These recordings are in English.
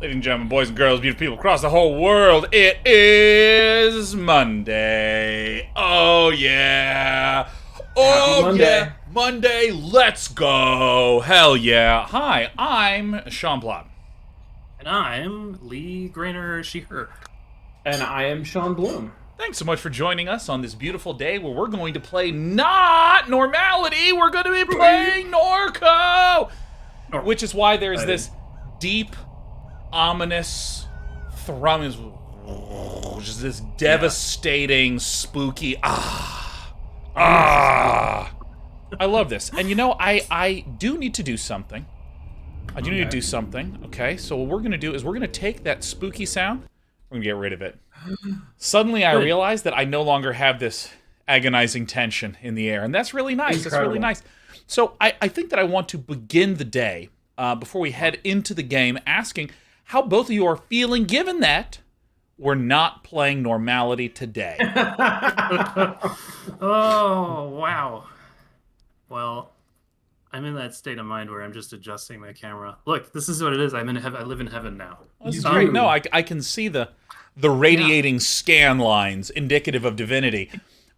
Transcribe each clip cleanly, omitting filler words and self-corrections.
Ladies and gentlemen, boys and girls, beautiful people across the whole world, it is Monday. Oh, yeah. Happy Oh, Monday. yeah. Monday, let's go. Hell yeah. Hi, I'm Sean Plott. And I'm Lee Grainer Sheher. And I am Sean Bloom. Thanks so much for joining us on this beautiful day where we're going to play not Normality. We're going to be playing NORCO. Which is why there's this deep, ominous thrum, just this devastating, spooky I love this. And you know, I do need to do something. I do need to do something. Okay, so what we're gonna do is we're gonna take that spooky sound, we're gonna get rid of it. Suddenly I realize that I no longer have this agonizing tension in the air, and that's really nice. Incredible. That's really nice. So I think that I want to begin the day before we head into the game, asking how both of you are feeling, given that we're not playing Normality today. Oh, wow. Well, I'm in that state of mind where I'm just adjusting my camera. Look, this is what it is. I'm in heaven. I live in heaven now. That's great. No, I can see the radiating scan lines indicative of divinity.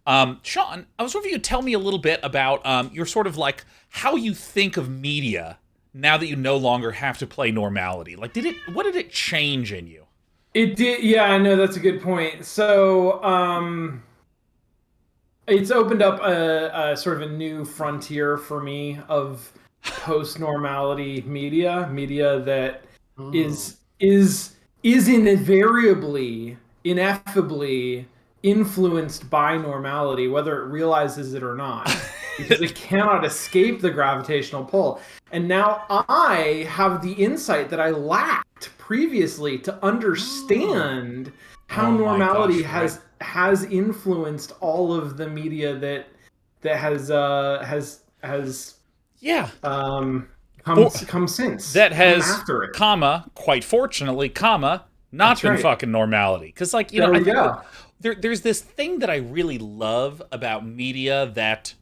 Sean, I was wondering if you could tell me a little bit about your sort of like how you think of media now that you no longer have to play Normality. Like, what did it change in you? It did, yeah, I know, that's a good point. So, it's opened up a sort of a new frontier for me of post-normality media that is inevitably, ineffably influenced by normality, whether it realizes it or not, because it cannot escape the gravitational pull. And now I have the insight that I lacked previously to understand how normality has influenced all of the media that has come since, that has after it. Quite fortunately, not That's been right. fucking Normality. Because, like, you There know, we go. there's this thing that I really love about media that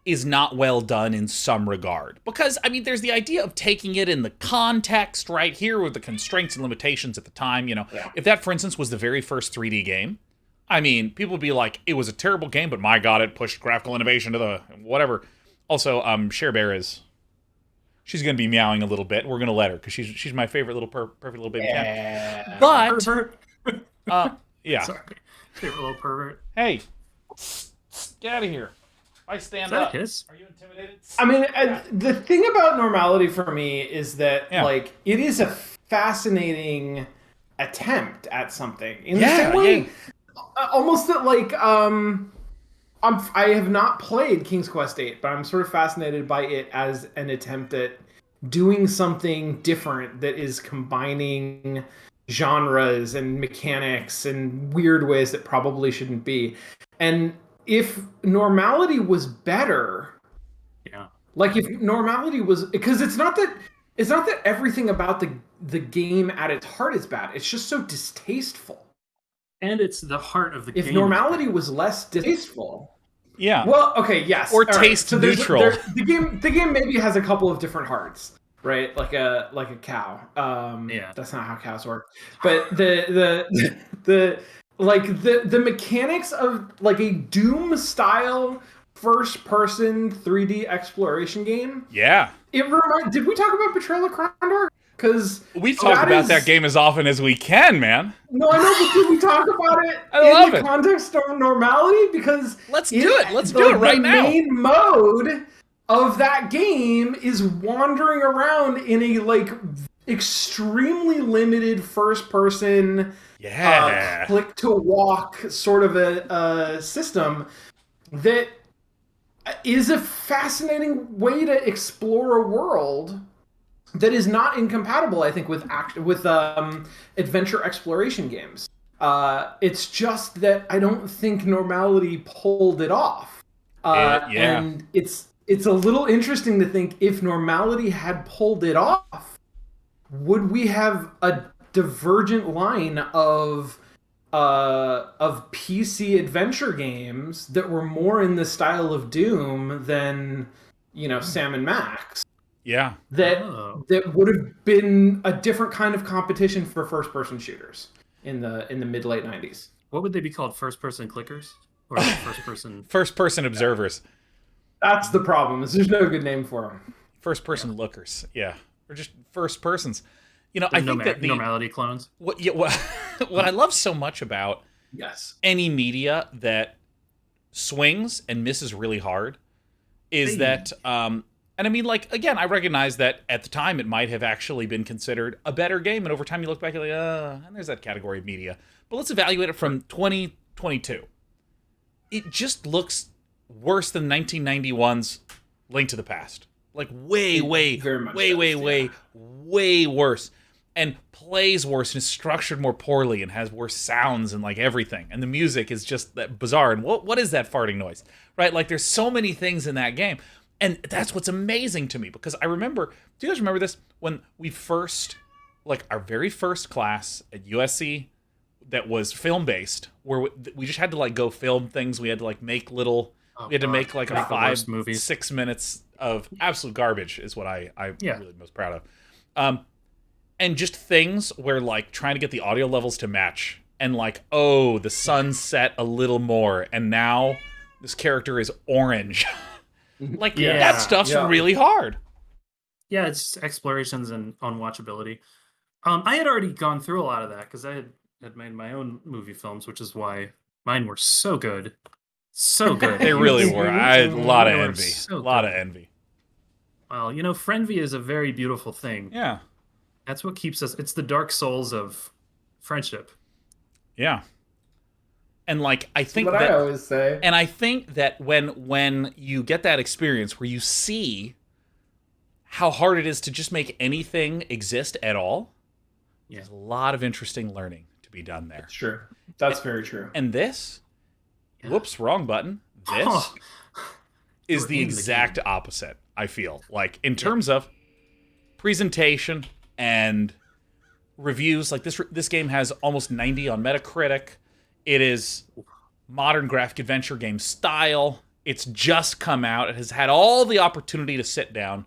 is not well done in some regard. Because, I mean, there's the idea of taking it in the context right here with the constraints and limitations at the time. You know, if that, for instance, was the very first 3D game, I mean, people would be like, it was a terrible game, but my God, it pushed graphical innovation to the whatever. Also, Cher Bear she's going to be meowing a little bit. We're going to let her because she's my favorite little perfect little baby cat. But Pervert. yeah. Sorry. Favorite little pervert. Hey, get out of here. I stand Is that up. a kiss? Are you intimidated? I mean, the thing about normality for me is that like it is a fascinating attempt at something in the same way, almost that like I have not played King's Quest VIII, but I'm sort of fascinated by it as an attempt at doing something different that is combining genres and mechanics and weird ways that probably shouldn't be. And if normality was better, like if normality was, because it's not that everything about the game at its heart is bad. It's just so distasteful. And it's the heart of the game. If normality was less distasteful. Yeah. Well, okay, yes. Or taste neutral. The game maybe has a couple of different hearts, right? Like a cow. That's not how cows work. But the mechanics of like a Doom style first person 3D exploration game. Yeah. Did we talk about Betrayal of Krondor? Because we've talked about that game as often as we can, man. No, I know, but did we talk about it in the context of normality? Because let's do it. Let's do it right now. The main mode of that game is wandering around in a like extremely limited first person click to walk sort of a system that is a fascinating way to explore a world that is not incompatible, I think, with adventure exploration games. It's just that I don't think normality pulled it off. And it's a little interesting to think if normality had pulled it off, would we have a divergent line of PC adventure games that were more in the style of Doom than, Sam and Max? Yeah. that would have been a different kind of competition for first-person shooters in the mid-late 90s. What would they be called? First-person clickers? Or first-person... First-person observers. That's the problem, is there's no good name for them. First-person lookers, yeah. Or just first persons. You know, I think that the... Normality clones? What I love so much about any media that swings and misses really hard is that... and I mean, like, again, I recognize that at the time it might have actually been considered a better game, and over time you look back and you're like, and there's that category of media. But let's evaluate it from 2022. It just looks worse than 1991's Link to the Past. Like, way worse. And plays worse and is structured more poorly and has worse sounds and, like, everything. And the music is just that bizarre. And what is that farting noise? Right? Like, there's so many things in that game. And that's what's amazing to me, because I remember, do you guys remember this? When we first, like, our very first class at USC that was film-based, where we just had to, like, go film things. We had to, like, make little, we had to make, like, a 5-6 minutes of absolute garbage is what I'm really most proud of. And just things where, like, trying to get the audio levels to match. And, like, oh, the sun set a little more, and now this character is orange. Like, that stuff's really hard. Yeah, it's explorations and unwatchability. I had already gone through a lot of that because I had made my own movie films, which is why mine were so good. So good. They really were. I had a lot of envy. A lot of envy. Well, you know, frienvy is a very beautiful thing. Yeah. That's what keeps us. It's the dark souls of friendship. Yeah. And, like, I think I always say. And I think that when you get that experience where you see how hard it is to just make anything exist at all, there's a lot of interesting learning to be done there. That's true. That's very true. And this, whoops, wrong button. This is the exact opposite, I feel. Like, in terms of presentation and reviews, like, this game has almost 90 on Metacritic. It is modern graphic adventure game style. It's just come out. It has had all the opportunity to sit down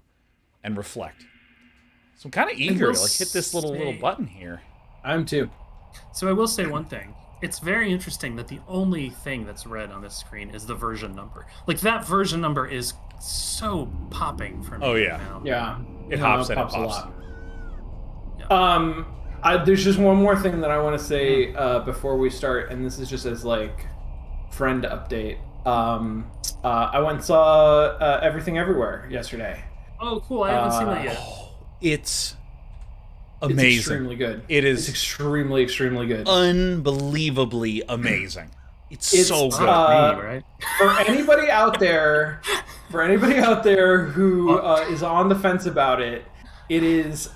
and reflect. So I'm kind of eager to, like, hit this little button here. I'm too. So I will say one thing. It's very interesting that the only thing that's red on this screen is the version number. Like, that version number is so popping for me. Oh, yeah. Now. Yeah. It hops and it pops. A lot. Yeah. There's just one more thing that I want to say before we start, and this is just as, like, friend update. I went and saw Everything Everywhere yesterday. Oh, cool! I haven't seen that yet. It's amazing. It's extremely good. It's extremely, extremely good. Unbelievably amazing. It's so good. Right? For anybody out there, who is on the fence about it. It is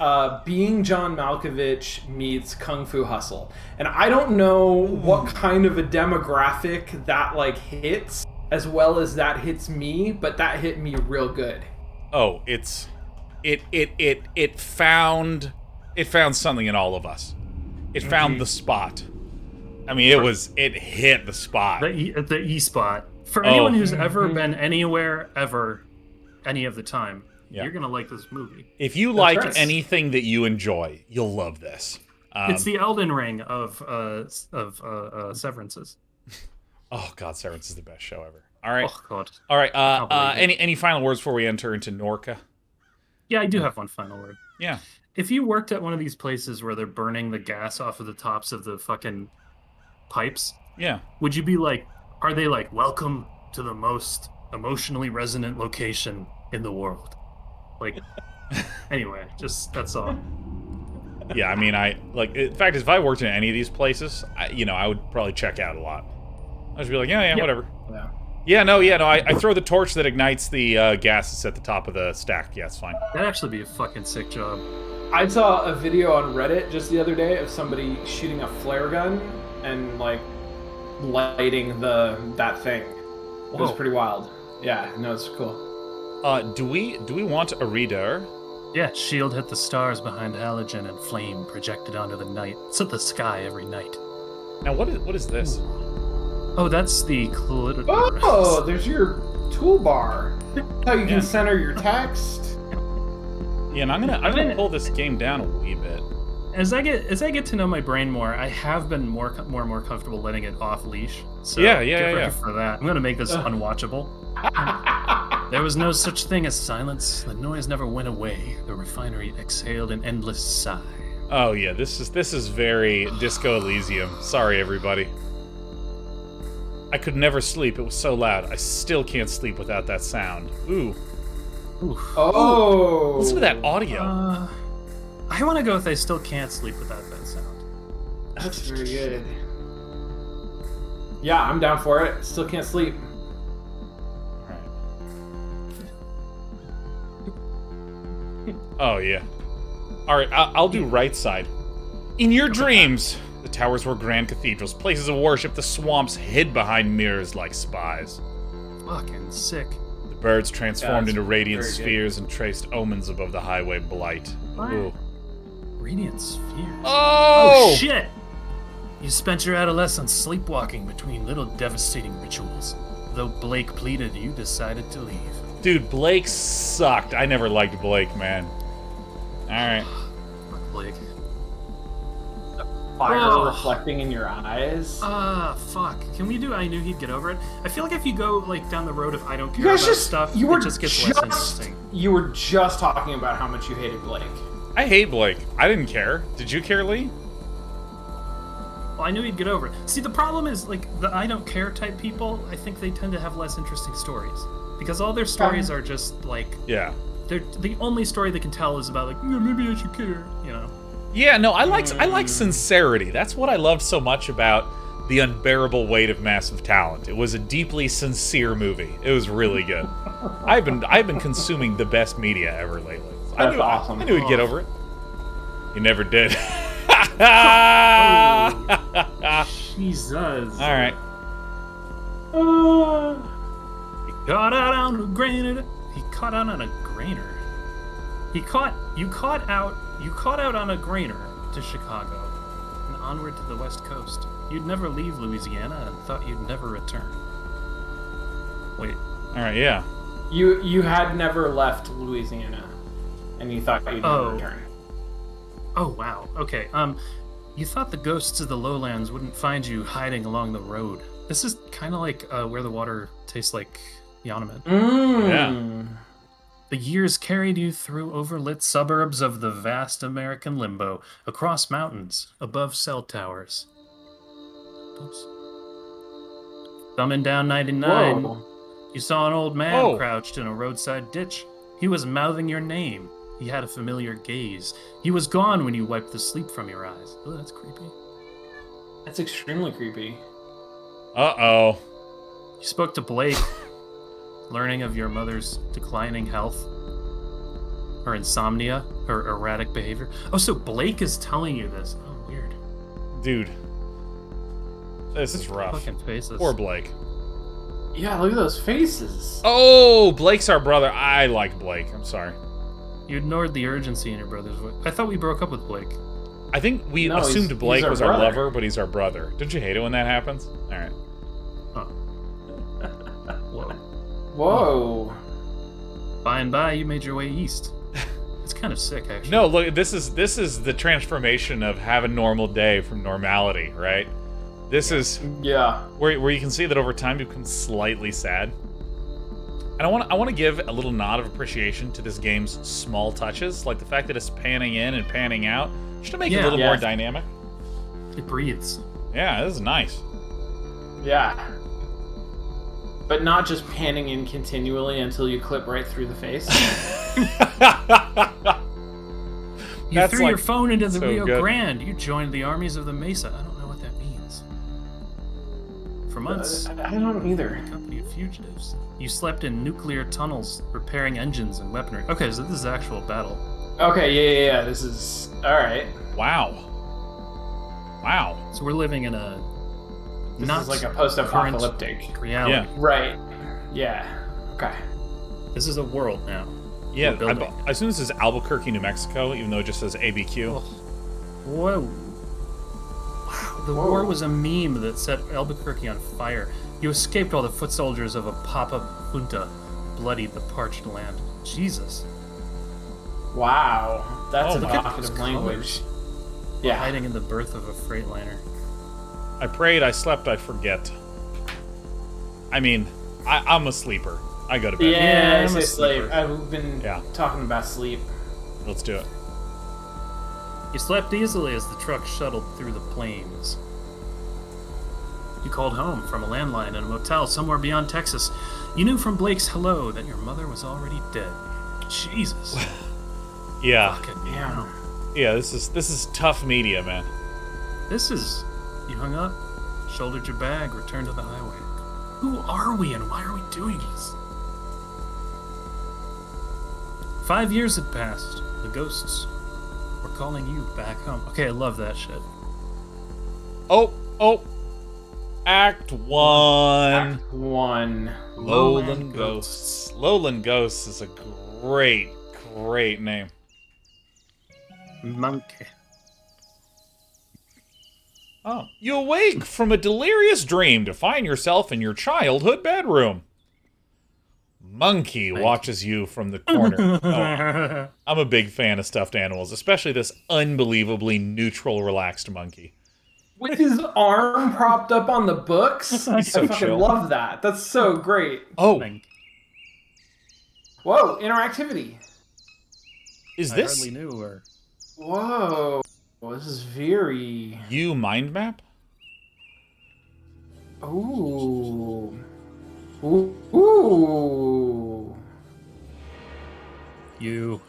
Being John Malkovich meets Kung Fu Hustle. And I don't know what kind of a demographic that, like, hits as well as that hits me, but that hit me real good. Oh, it found something in all of us. It found the spot. I mean, it hit the spot. The E spot. For anyone who's ever been anywhere ever any of the time. Yeah. You're going to like this movie. If you like anything that you enjoy, you'll love this. It's the Elden Ring of Severances. Oh, God, Severance is the best show ever. All right. Oh, God. All right. Any final words before we enter into NORCO? Yeah, I do have one final word. Yeah. If you worked at one of these places where they're burning the gas off of the tops of the fucking pipes, would you be like, are they like, welcome to the most emotionally resonant location in the world? Like, anyway, just that's all. Yeah, I mean, the fact is, if I worked in any of these places, I would probably check out a lot. I'd just be like, yeah, whatever. No, I throw the torch that ignites the gas that's at the top of the stack. Yeah, it's fine. That'd actually be a fucking sick job. I saw a video on Reddit just the other day of somebody shooting a flare gun and, like, lighting that thing. It was pretty wild. Yeah, no, it's cool. Do we want a reader? Yeah, shield hit the stars behind halogen and flame projected onto the night. It's at the sky every night. Now, what is this? Oh, that's the clitoris. Oh, there's your toolbar. How you can center your text. Yeah, and I'm gonna pull this game down a wee bit. As I get to know my brain more, I have been more and more comfortable letting it off leash. So yeah. For that, I'm gonna make this unwatchable. There was no such thing as silence. The noise never went away. The refinery exhaled an endless sigh. Oh yeah, this is very Disco Elysium. Sorry, everybody. I could never sleep. It was so loud. I still can't sleep without that sound. Ooh. Oof. Oh. Listen to that audio. I want to go with I still can't sleep without that sound. That's very good. Yeah, I'm down for it. Still can't sleep. Oh, yeah. Alright, I'll do right side. In your dreams, the towers were grand cathedrals, places of worship, the swamps hid behind mirrors like spies. Fucking sick. The birds transformed into radiant spheres and traced omens above the highway blight. Ooh. Radiant spheres? Oh! Shit! You spent your adolescence sleepwalking between little devastating rituals. Though Blake pleaded, you decided to leave. Dude, Blake sucked. I never liked Blake, man. Alright. Fuck Blake. Fire reflecting in your eyes. Fuck. Can we do I Knew He'd Get Over It? I feel like if you go, like, down the road of I Don't Care About Stuff, it just gets less interesting. You were just talking about how much you hated Blake. I hate Blake. I didn't care. Did you care, Lee? Well, I Knew He'd Get Over It. See, the problem is, like, the I Don't Care type people, I think they tend to have less interesting stories. Because all their stories are just, like... Yeah. The only story they can tell is about, like, yeah, maybe I should care, you know? Yeah, no, I like sincerity. That's what I loved so much about The Unbearable Weight of Massive Talent. It was a deeply sincere movie. It was really good. I've been consuming the best media ever lately. That's awesome. I knew he'd get over it. He never did. Jesus. All right. He caught out on a grainer. He caught out on a grainer. You caught out on a grainer to Chicago and onward to the West Coast. You'd never leave Louisiana and thought you'd never return. Wait. All right, yeah. You had never left Louisiana, and you thought you'd never return. Oh wow. Okay. You thought the ghosts of the lowlands wouldn't find you hiding along the road. This is kind of like Where the Water Tastes Like Yonamit. Yeah. The years carried you through overlit suburbs of the vast American limbo, across mountains, above cell towers. Oops. Thumbing down 99, Whoa. you saw an old man crouched in a roadside ditch. He was mouthing your name. He had a familiar gaze. He was gone when you wiped the sleep from your eyes. Oh, that's creepy. That's extremely creepy. Uh-oh. You spoke to Blake, learning of your mother's declining health, her insomnia, her erratic behavior. Oh, so Blake is telling you this. Oh, weird. Dude. This is rough. Fucking faces. Poor Blake. Yeah, look at those faces. Oh, Blake's our brother. I like Blake. I'm sorry. You ignored the urgency in your brother's voice. I thought we broke up with Blake. I think we assumed Blake was our lover, but he's our brother. Don't you hate it when that happens? All right. Huh. Whoa. By and by, you made your way east. It's kind of sick, actually. No, look, this is the transformation of have a normal day from normality, right? This is where you can see that over time you become slightly sad. And I want to give a little nod of appreciation to this game's small touches, like the fact that it's panning in and panning out, just to make it a little more dynamic. It breathes. Yeah, this is nice. Yeah. But not just panning in continually until you clip right through the face. You threw your phone into the Rio Grande. You joined the armies of the Mesa. I don't know what that means. For months, I don't either. A company of fugitives. You slept in nuclear tunnels, repairing engines and weaponry. Okay, so this is actual battle. Okay, yeah. This is all right. Wow. So we're living in a This is like a post-apocalyptic reality. Yeah. Right. Yeah. Okay. This is a world now. Yeah, I assume this is Albuquerque, New Mexico, even though it just says ABQ. Oh. Whoa. Wow, the war was a meme that set Albuquerque on fire. You escaped while the foot soldiers of a pop-up junta bloodied the parched land. Jesus. Wow, that's an look at evocative those language. colors. Yeah. Hiding in the birth of a freightliner. I prayed, I slept, I forget. I mean, I'm a sleeper. I go to bed. Yeah, I'm a sleep. sleeper. I've been talking about sleep. Let's do it. You slept easily as the truck shuttled through the plains. You called home from a landline in a motel somewhere beyond Texas. You knew from Blake's hello that your mother was already dead. Jesus. Yeah. Fucking hell. Yeah, this is tough media, man. You hung up, shouldered your bag, returned to the highway. Who are we and why are we doing this? 5 years had passed. The ghosts were calling you back home. Okay, I love that shit. Oh. Act 1. Act 1. Lowland Ghosts. Lowland Ghosts is a great name. Monkey. Oh. You awake from a delirious dream to find yourself in your childhood bedroom. Monkey watches you from the corner. Oh, I'm a big fan of stuffed animals, especially this unbelievably neutral, relaxed monkey. With his arm propped up on the books. I so fucking chill. love that. That's so great. Oh. Whoa, interactivity. Is I this? hardly knew her. Whoa. This is very... You mind map? Ooh. Ooh. You.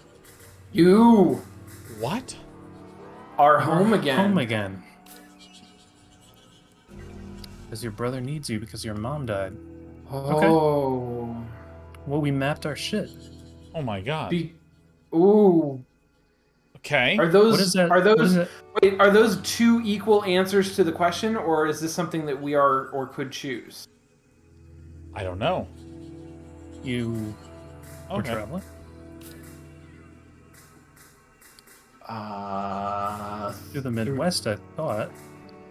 What? Are home again. Home again. Because your brother needs you because your mom died. Oh. Okay. Well, we mapped our shit. Oh my god. Ooh. Okay. Are those What is that? Wait, are those two equal answers to the question, or is this something that we are or could choose? I don't know. You were traveling? Through the Midwest, I thought.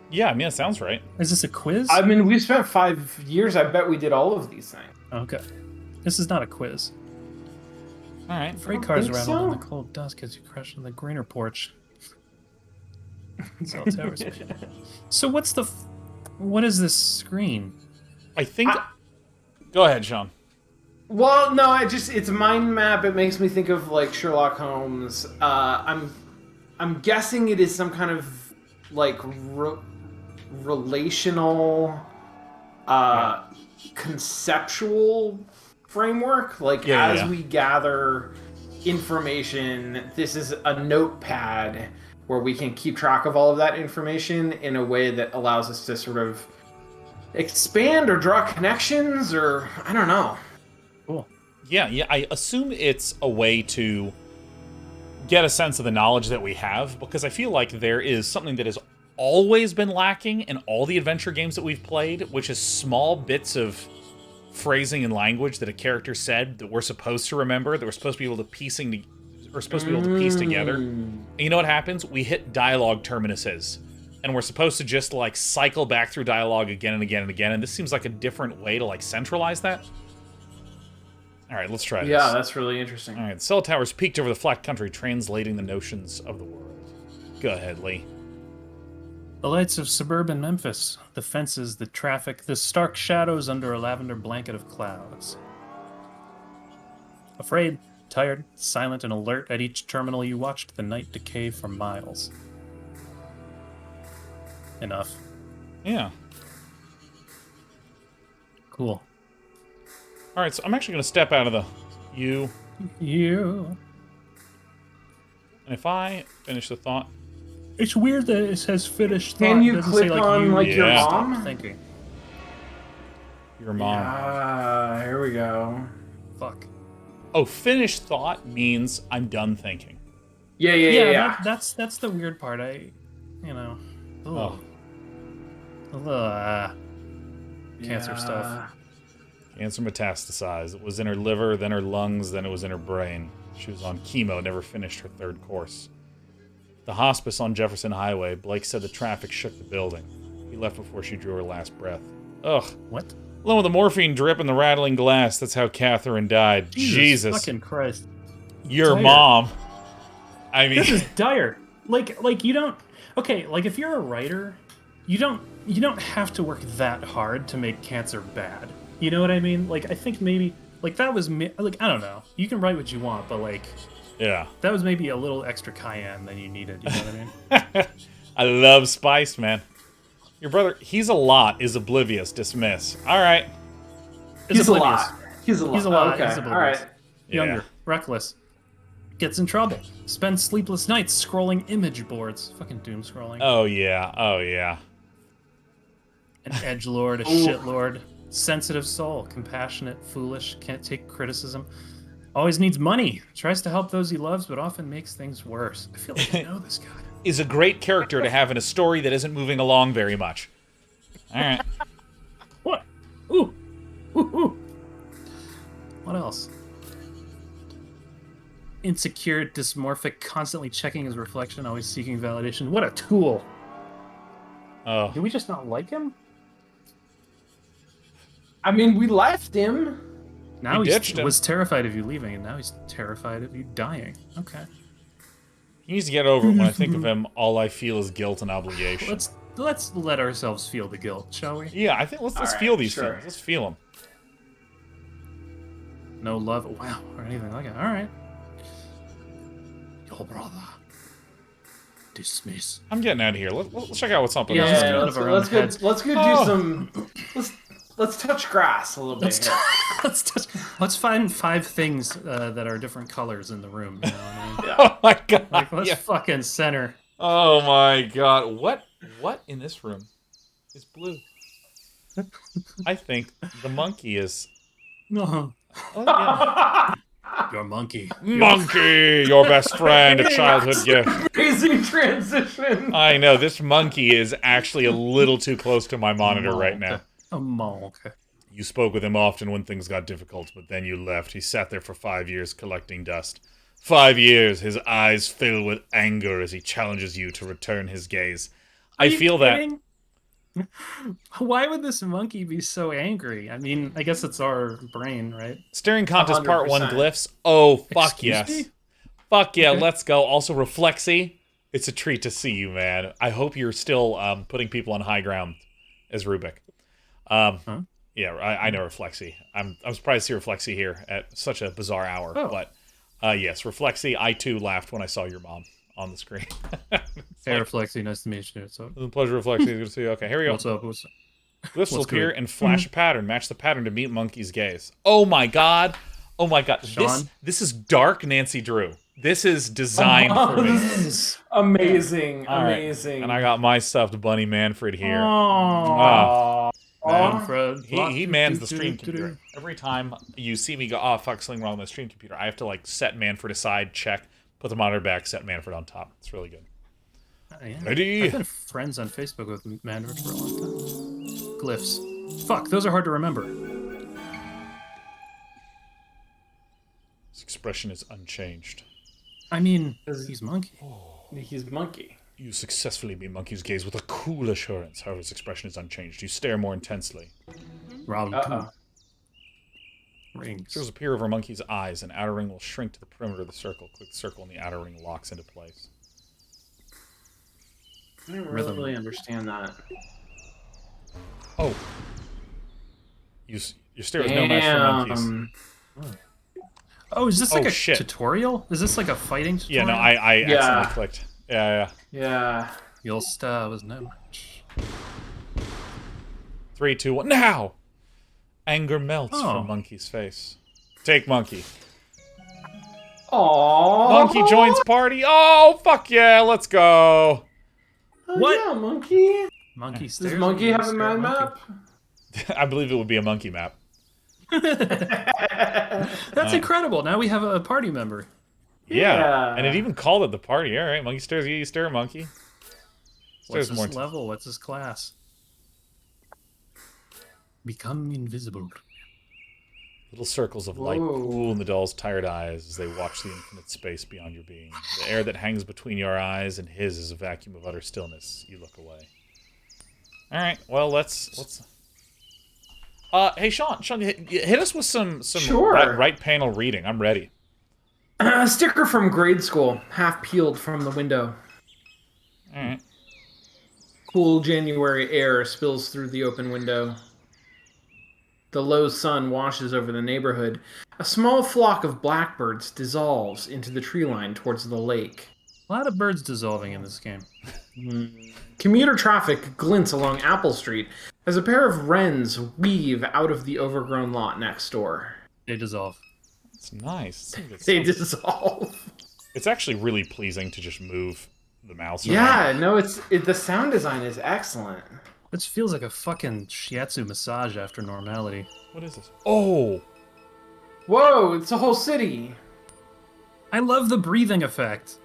Yeah, I mean, that sounds right. Is this a quiz? I mean, we spent 5 years. I bet we did all of these things. Okay. This is not a quiz. All right. Freight cars think rattled so. in the cold dust as you crashed on the greener porch. Cell towers. So what is this screen? I think... Go ahead, Sean. Well, no, it's a mind map. It makes me think of like Sherlock Holmes. I'm guessing it is some kind of like relational, conceptual framework. Like as we gather information, this is a notepad where we can keep track of all of that information in a way that allows us to sort of expand or draw connections, or I don't know. Cool. Yeah, I assume it's a way to get a sense of the knowledge that we have, because I feel like there is something that has always been lacking in all the adventure games that we've played, which is small bits of phrasing and language that a character said that we're supposed to remember, that we're supposed to be able to piece together. And you know what happens? We hit dialogue terminuses, and we're supposed to just like cycle back through dialogue again and again and again, and this seems like a different way to like centralize that. All right, let's try this. Yeah, that's really interesting. All right, cell towers peaked over the flat country, translating the notions of the world. Go ahead, Lee. The lights of suburban Memphis, the fences, the traffic, the stark shadows under a lavender blanket of clouds. Afraid, tired, silent, and alert at each terminal, you watched the night decay for miles. Enough. Yeah. Cool. All right, so I'm actually going to step out of the you. You. And if I finish the thought... It's weird that it says finished thought. Can you Doesn't click say, like, on you like your Yeah. mom? stop thinking. Your mom. Here we go. Fuck. Oh, finished thought means I'm done thinking. Yeah. That's the weird part. Ugh. Oh. Cancer stuff. Cancer metastasized. It was in her liver, then her lungs, then it was in her brain. She was on chemo, never finished her third course. The hospice on Jefferson Highway, Blake said the traffic shook the building. He left before she drew her last breath. Ugh. What? Along with the morphine drip and the rattling glass, that's how Catherine died. Jesus. Fucking Christ. Your Tired. mom. I mean, this is dire. Like you don't. Okay, like if you're a writer, you don't have to work that hard to make cancer bad. You know what I mean? Like I think maybe like that was like I don't know. You can write what you want, but like yeah, that was maybe a little extra cayenne than you needed. You know what I mean? I love spice, man. Your brother, he's a lot, is oblivious, dismiss. All right. He's a lot. He's a lot. He's a lot. Okay. He's oblivious. All right. Younger, Yeah. reckless. Gets in trouble. Spends sleepless nights scrolling image boards. Fucking doom scrolling. Oh, yeah. Oh, yeah. An edgelord, a shitlord. Sensitive soul. Compassionate, foolish, can't take criticism. Always needs money. Tries to help those he loves, but often makes things worse. I feel like I know this guy. Is a great character to have in a story that isn't moving along very much. All right. What? Ooh. Ooh, ooh. What else? Insecure, dysmorphic, constantly checking his reflection, always seeking validation. What a tool. Oh. Do we just not like him? I mean, we left him. Now We he ditched him. was terrified of you leaving, and now he's terrified of you dying. Okay. He needs to get over it. When I think of him, all I feel is guilt and obligation. Let's let ourselves feel the guilt, shall we? Yeah, I think let's All right, feel these sure. feelings. Let's feel them. No love, wow, or anything like it. All right. Your brother. Dismiss. I'm getting out of here. Let's check out what's up. Yeah, this. let's get out of our own heads. Let's go do some. Let's touch grass a little bit. Here. Let's find 5 things that are different colors in the room. You know what I mean? Oh my god. Like, let's Yeah. fucking center. Oh my god. What in this room is blue? I think the monkey is. No. Oh, yeah. Your monkey. Monkey, your best friend, a childhood gift. Amazing transition. I know, this monkey is actually a little too close to my monitor right now. A monkey. You spoke with him often when things got difficult, but then you left. He sat there for 5 years collecting dust. 5 years, his eyes fill with anger as he challenges you to return his gaze. I feel that. Why would this monkey be so angry? I mean, I guess it's our brain, right? Staring Contest Part 1 100%. glyphs. Oh, fuck Excuse yes. me? Fuck yeah, Okay. let's go. Also, Reflexy. It's a treat to see you, man. I hope you're still putting people on high ground as Rubik. Huh? Yeah, I know Reflexy. I'm surprised to see Reflexy here at such a bizarre hour. Oh. But yes, Reflexy, I too laughed when I saw your mom on the screen. Hey, Reflexy, nice to meet you. What's up? It was a pleasure, Reflexy. Good to see you. Okay, here we go. What's up? What's up? Glyphs will What's appear good? and flash a pattern. Match the pattern to meet monkey's gaze. Oh my god. Oh my god. Sean? This is dark Nancy Drew. This is designed for me. Amazing, All right. amazing. And I got my stuffed Bunny Manfred here. Oh, Aw. He mans the stream computer. Every time you see me go, oh, fuck, something wrong with my stream computer, I have to, like, set Manfred aside, check, put the monitor back, set Manfred on top. It's really good. Yeah. Ready? I've been friends on Facebook with Manfred for a long time. Glyphs. Fuck, those are hard to remember. His expression is unchanged. I mean, he's monkey. He's monkey. You successfully meet monkey's gaze with a cool assurance. However, his expression is unchanged. You stare more intensely. Round Uh-oh. 2. Rings. Circles appear over monkey's eyes. An outer ring will shrink to the perimeter of the circle. Click the circle and the outer ring locks into place. I don't Rhythm. really understand that. Oh. Your stare is no match for monkeys. Oh, is this like Oh, a shit. tutorial? Is this like a fighting Yeah, tutorial? no, I Yeah. accidentally clicked. Yeah. Yeah. Your star was no match. 3, 2, 1, now! Anger melts Oh. from monkey's face. Take monkey. Aww. Monkey joins party. Oh, fuck yeah, let's go. Oh, What? Yeah, monkey. Monkey Does stares monkey at have a you, mind scared map? I believe it would be a monkey map. That's incredible. Now we have a party member. Yeah. Yeah. And it even called it the party. All right, monkey stares at you, you stare at monkey. What's Stares more his level? What's his class? Become invisible. Little circles of light Whoa. pool in the doll's tired eyes as they watch the infinite space beyond your being. The air that hangs between your eyes and his is a vacuum of utter stillness. You look away. All right. Well, let's. Hey, Sean, hit us with some Sure. right panel reading. I'm ready. A sticker from grade school, half peeled from the window. All right. Cool January air spills through the open window. The low sun washes over the neighborhood. A small flock of blackbirds dissolves into the tree line towards the lake. A lot of birds dissolving in this game. Commuter traffic glints along Apple Street as a pair of wrens weave out of the overgrown lot next door. They dissolve. It's nice. They dissolve. It's actually really pleasing to just move the mouse around. Yeah, no, the sound design is excellent. This feels like a fucking shiatsu massage after normality. What is this? Oh! Whoa, it's a whole city. I love the breathing effect.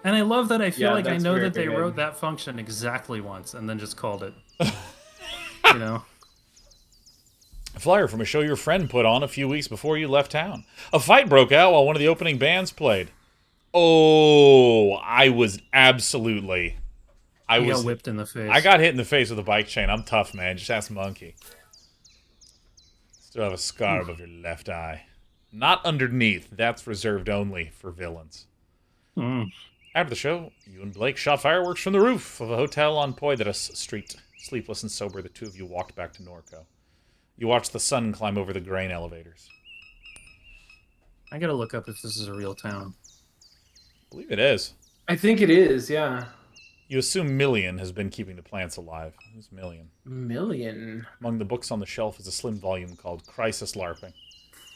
And I love that I feel like I know that they good. wrote that function exactly once and then just called it. You know? A flyer from a show your friend put on a few weeks before you left town. A fight broke out while one of the opening bands played. Oh, I was absolutely... I got whipped in the face. I got hit in the face with a bike chain. I'm tough, man. Just ask Monkey. Still have a scar above your left eye. Not underneath. That's reserved only for villains. After the show, you and Blake shot fireworks from the roof of a hotel on Poydras Street. Sleepless and sober, the two of you walked back to Norco. You watched the sun climb over the grain elevators. I gotta look up if this is a real town. I believe it is. I think it is, yeah. You assume Million has been keeping the plants alive. Who's Million? Million. Among the books on the shelf is a slim volume called Crisis LARPing.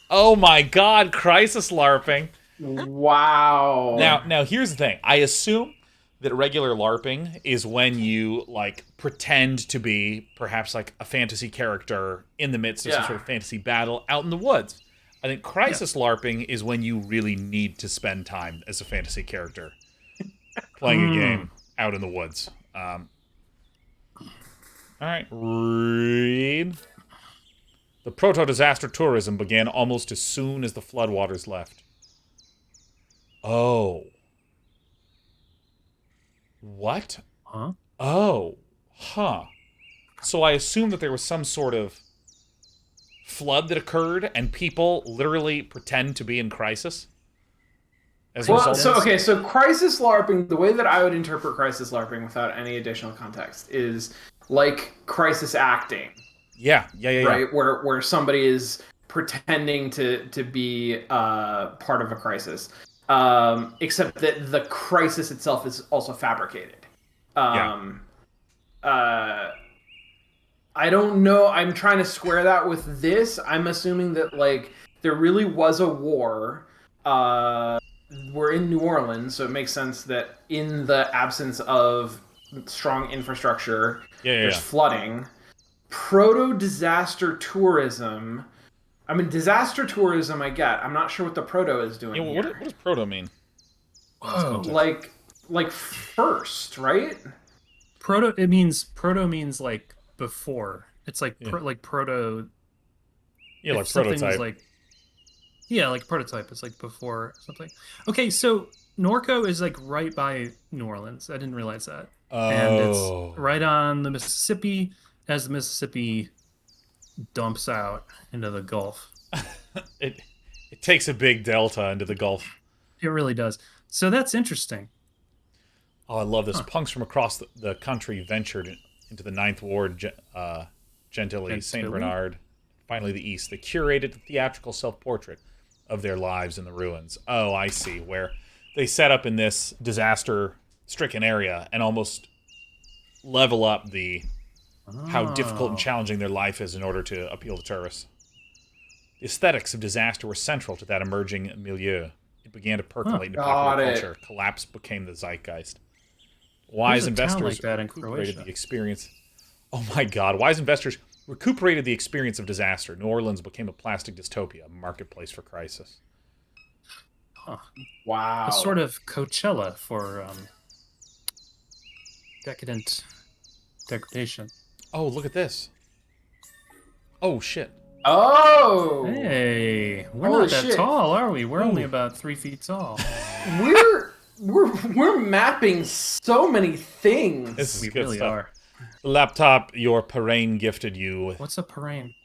Oh my god, Crisis LARPing! Wow. Now here's the thing. I assume that regular LARPing is when you, like, pretend to be perhaps, like, a fantasy character in the midst of some sort of fantasy battle out in the woods. I think Crisis LARPing is when you really need to spend time as a fantasy character playing a game out in the woods. All right, read. The proto-disaster tourism began almost as soon as the floodwaters left. Oh. What? Huh? Oh. Huh. So I assume that there was some sort of flood that occurred and people literally pretend to be in crisis? So Crisis LARPing, the way that I would interpret Crisis LARPing without any additional context is like crisis acting. Yeah. Right, where somebody is pretending to be part of a crisis, except that the crisis itself is also fabricated. I don't know. I'm trying to square that with this. I'm assuming that like there really was a war. We're in New Orleans, so it makes sense that in the absence of strong infrastructure, there's flooding. Proto-disaster tourism. I mean, disaster tourism I get. I'm not sure what the proto is doing here. What does proto mean? Oh, like first, right? Proto means like before. It's like like proto. Yeah, like prototype. Like prototype. It's like before something. Okay, so Norco is like right by New Orleans. I didn't realize that. Oh. And it's right on the Mississippi as the Mississippi dumps out into the Gulf. It takes a big delta into the Gulf. It really does. So that's interesting. Oh, I love this. Punks from across the country ventured into the Ninth Ward, Gentilly, St. Bernard, finally the East. They curated the theatrical self-portrait of their lives in the ruins. Oh, I see. Where they set up in this disaster-stricken area and almost level up how difficult and challenging their life is in order to appeal to tourists. The aesthetics of disaster were central to that emerging milieu. It began to percolate into popular culture. Collapse became the zeitgeist. Wise investors recuperated the experience. Oh my God! Wise investors recuperated the experience of disaster. New Orleans became a plastic dystopia, a marketplace for crisis. Huh. Wow! A sort of Coachella for decadent degradation. Oh, look at this! Oh shit! Oh! Hey, we're not that tall, are we? We're only about 3 feet tall. We're mapping so many things. This is we good really stuff. are. The laptop your parrain gifted you with. What's a parrain?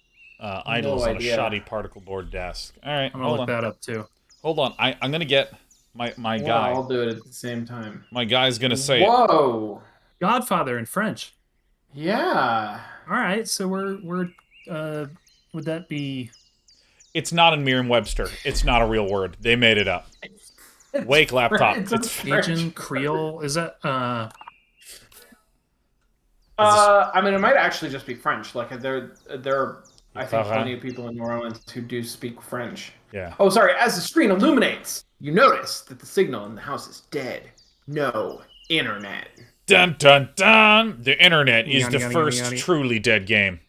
Idols on a shoddy particle board desk. All right, I'm gonna look that up too. Hold on. I'm going to get my guy. I'll do it at the same time. My guy's going to say Whoa. Godfather in French. Yeah. All right, so we're would that be? It's not in Merriam-Webster. It's not a real word. They made it up. Wake laptop. It's Cajun Creole. Is that I mean, it might actually just be French. Like there are, I think, plenty of people in New Orleans who do speak French. Yeah. Oh, sorry. As the screen illuminates, you notice that the signal in the house is dead. No internet. Dun dun dun! The internet is the first truly dead game.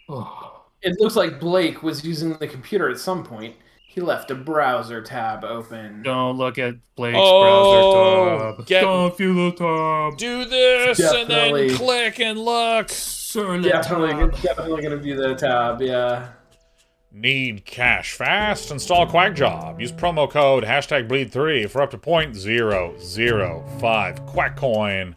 Oh. It looks like Blake was using the computer at some point. He left a browser tab open. Don't look at Blake's browser tab. Don't view the tab. Do this Definitely. and then click and look. Definitely gonna view the tab. Yeah. Need cash fast? Install QuackJob. Use promo code #bleed3 for up to 0.005 QuackCoin.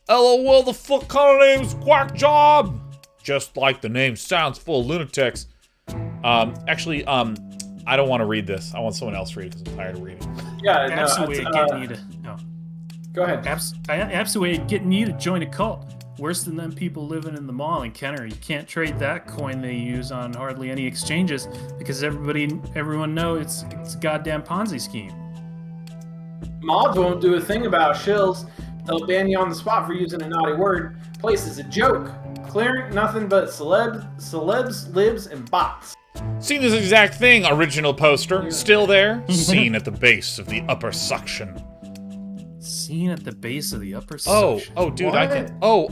LOL, the fuck kind of name's QuackJob? Just like the name sounds, full of lunatics. Actually, I don't want to read this. I want someone else to read it because I'm tired of reading. Yeah, Absolutely getting you to. No. Go ahead. Absolutely getting you to join a cult. Worse than them people living in the mall in Kenner. You can't trade that coin they use on hardly any exchanges because everyone knows it's a goddamn Ponzi scheme. Mods won't do a thing about shills. They'll ban you on the spot for using a naughty word. Place is a joke. Clearing nothing but celebs, libs, and bots. Seen this exact thing, original poster. Still there. Seen at the base of the upper suction. Seen at the base of the upper suction. Oh, dude, What? I can. Oh!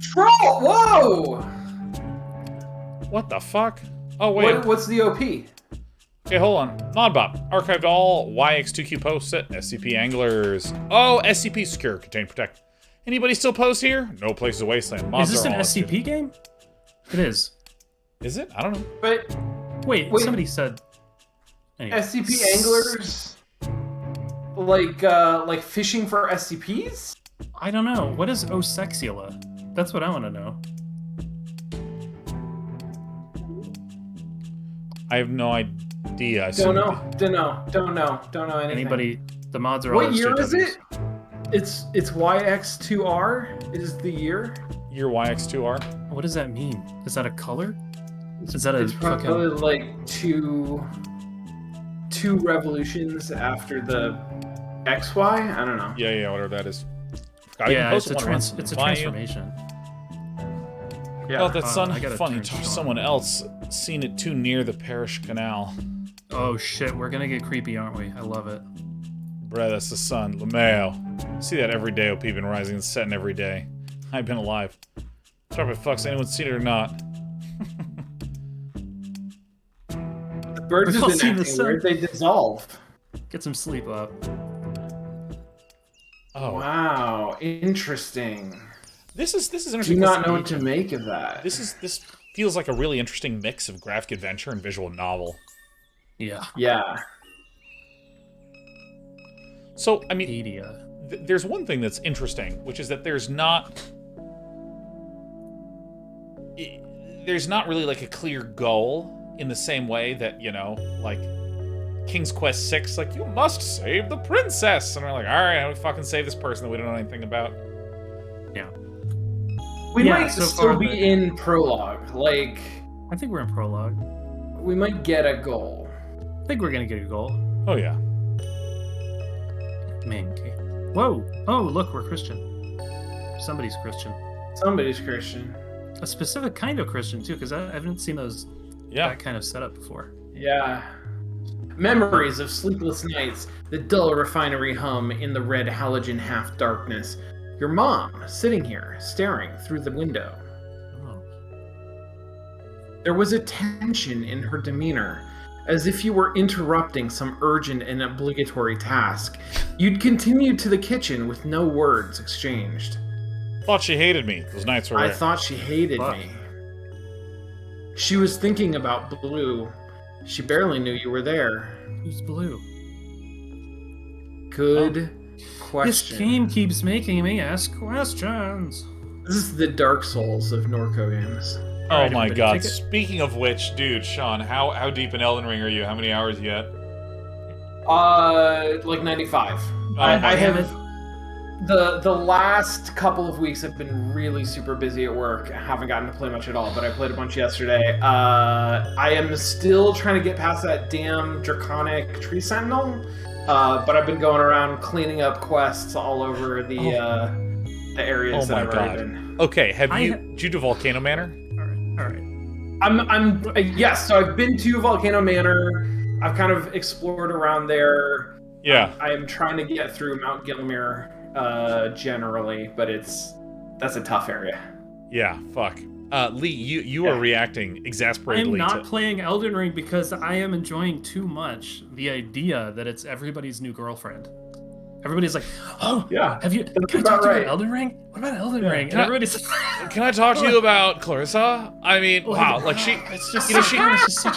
Troll! Whoa! What the fuck? Oh, wait. What's the OP? Okay, hold on. Modbot. Archived all YX2Q posts at SCP Anglers. Oh, SCP secure. Contain protect. Anybody still post here? No place is a wasteland. Mods Is this are an all SCP game? It is. Is it? I don't know. But Wait. Somebody said. Anyway. SCP anglers, like fishing for SCPs? I don't know. What is Osexula? That's what I want to know. I have no idea. Don't know anything. Anybody? The mods are all. What year is SJWs. it? It's YX2R is the year. Year YX2R? What does that mean? Is that a color? Is that a It's fucking? probably like two revolutions after the XY. I don't know. Yeah, whatever that is. Yeah, it's a transformation. Yeah. Oh, that's I gotta funny. turn it Someone else seen it too near the parish canal. Oh shit, we're gonna get creepy, aren't we? I love it. Bruh, that's the sun. LeMayo. See that every day. OP been rising and setting every day. I've been alive. Sorry if it fucks anyone seen it or not. The birds We've all have seen been the acting sun. weird. They dissolve. Get some sleep up. Oh, Wow, interesting. this is Do interesting. not know what to make of that. This feels like a really interesting mix of graphic adventure and visual novel. Yeah. Yeah. So, I mean, Media. there's one thing that's interesting, which is that there's not really like a clear goal in the same way that, you know, like King's Quest 6, like, you must save the princess, and we're like, all right, how do we fucking save this person that we don't know anything about? Yeah. We Yeah, might so still far be the- in prologue. Like, I think we're in prologue. we might get a goal. I think we're gonna get a goal. Oh yeah. Man, okay. Whoa! Oh, look, we're Christian. Somebody's Christian. Somebody's Christian. A specific kind of Christian too, because I haven't seen that kind of setup before. Yeah. Memories of sleepless nights, the dull refinery hum in the red halogen half-darkness. Your mom, sitting here, staring through the window. Oh. There was a tension in her demeanor, as if you were interrupting some urgent and obligatory task. You'd continued to the kitchen with no words exchanged. Thought she hated me. Those nights were I rare. thought she hated Fuck. me. She was thinking about Blue. She barely knew you were there. Who's blue? Good This question. game keeps making me ask questions. This is the Dark Souls of NORCO games. Oh my god. Speaking of which, dude, Sean, how deep in Elden Ring are you? How many hours yet? Like 95. Oh, I have the last couple of weeks have been really super busy at work. I haven't gotten to play much at all, but I played a bunch yesterday. I am still trying to get past that damn draconic tree sentinel, but I've been going around cleaning up quests all over the areas that I've already been. Okay, did you do Volcano Manor? All right. Yes, so I've been to Volcano Manor. I've kind of explored around there. Yeah. I am trying to get through Mount Gilmere generally, but that's a tough area. Yeah, fuck. Lee, you are reacting exasperatedly. I'm not playing Elden Ring because I am enjoying too much the idea that it's everybody's new girlfriend. Everybody's like, oh, yeah. Can I talk to you about Elden Ring? What about Elden Ring? And everybody's like, can I talk to you about Clarissa? I mean, wow, like it's just such a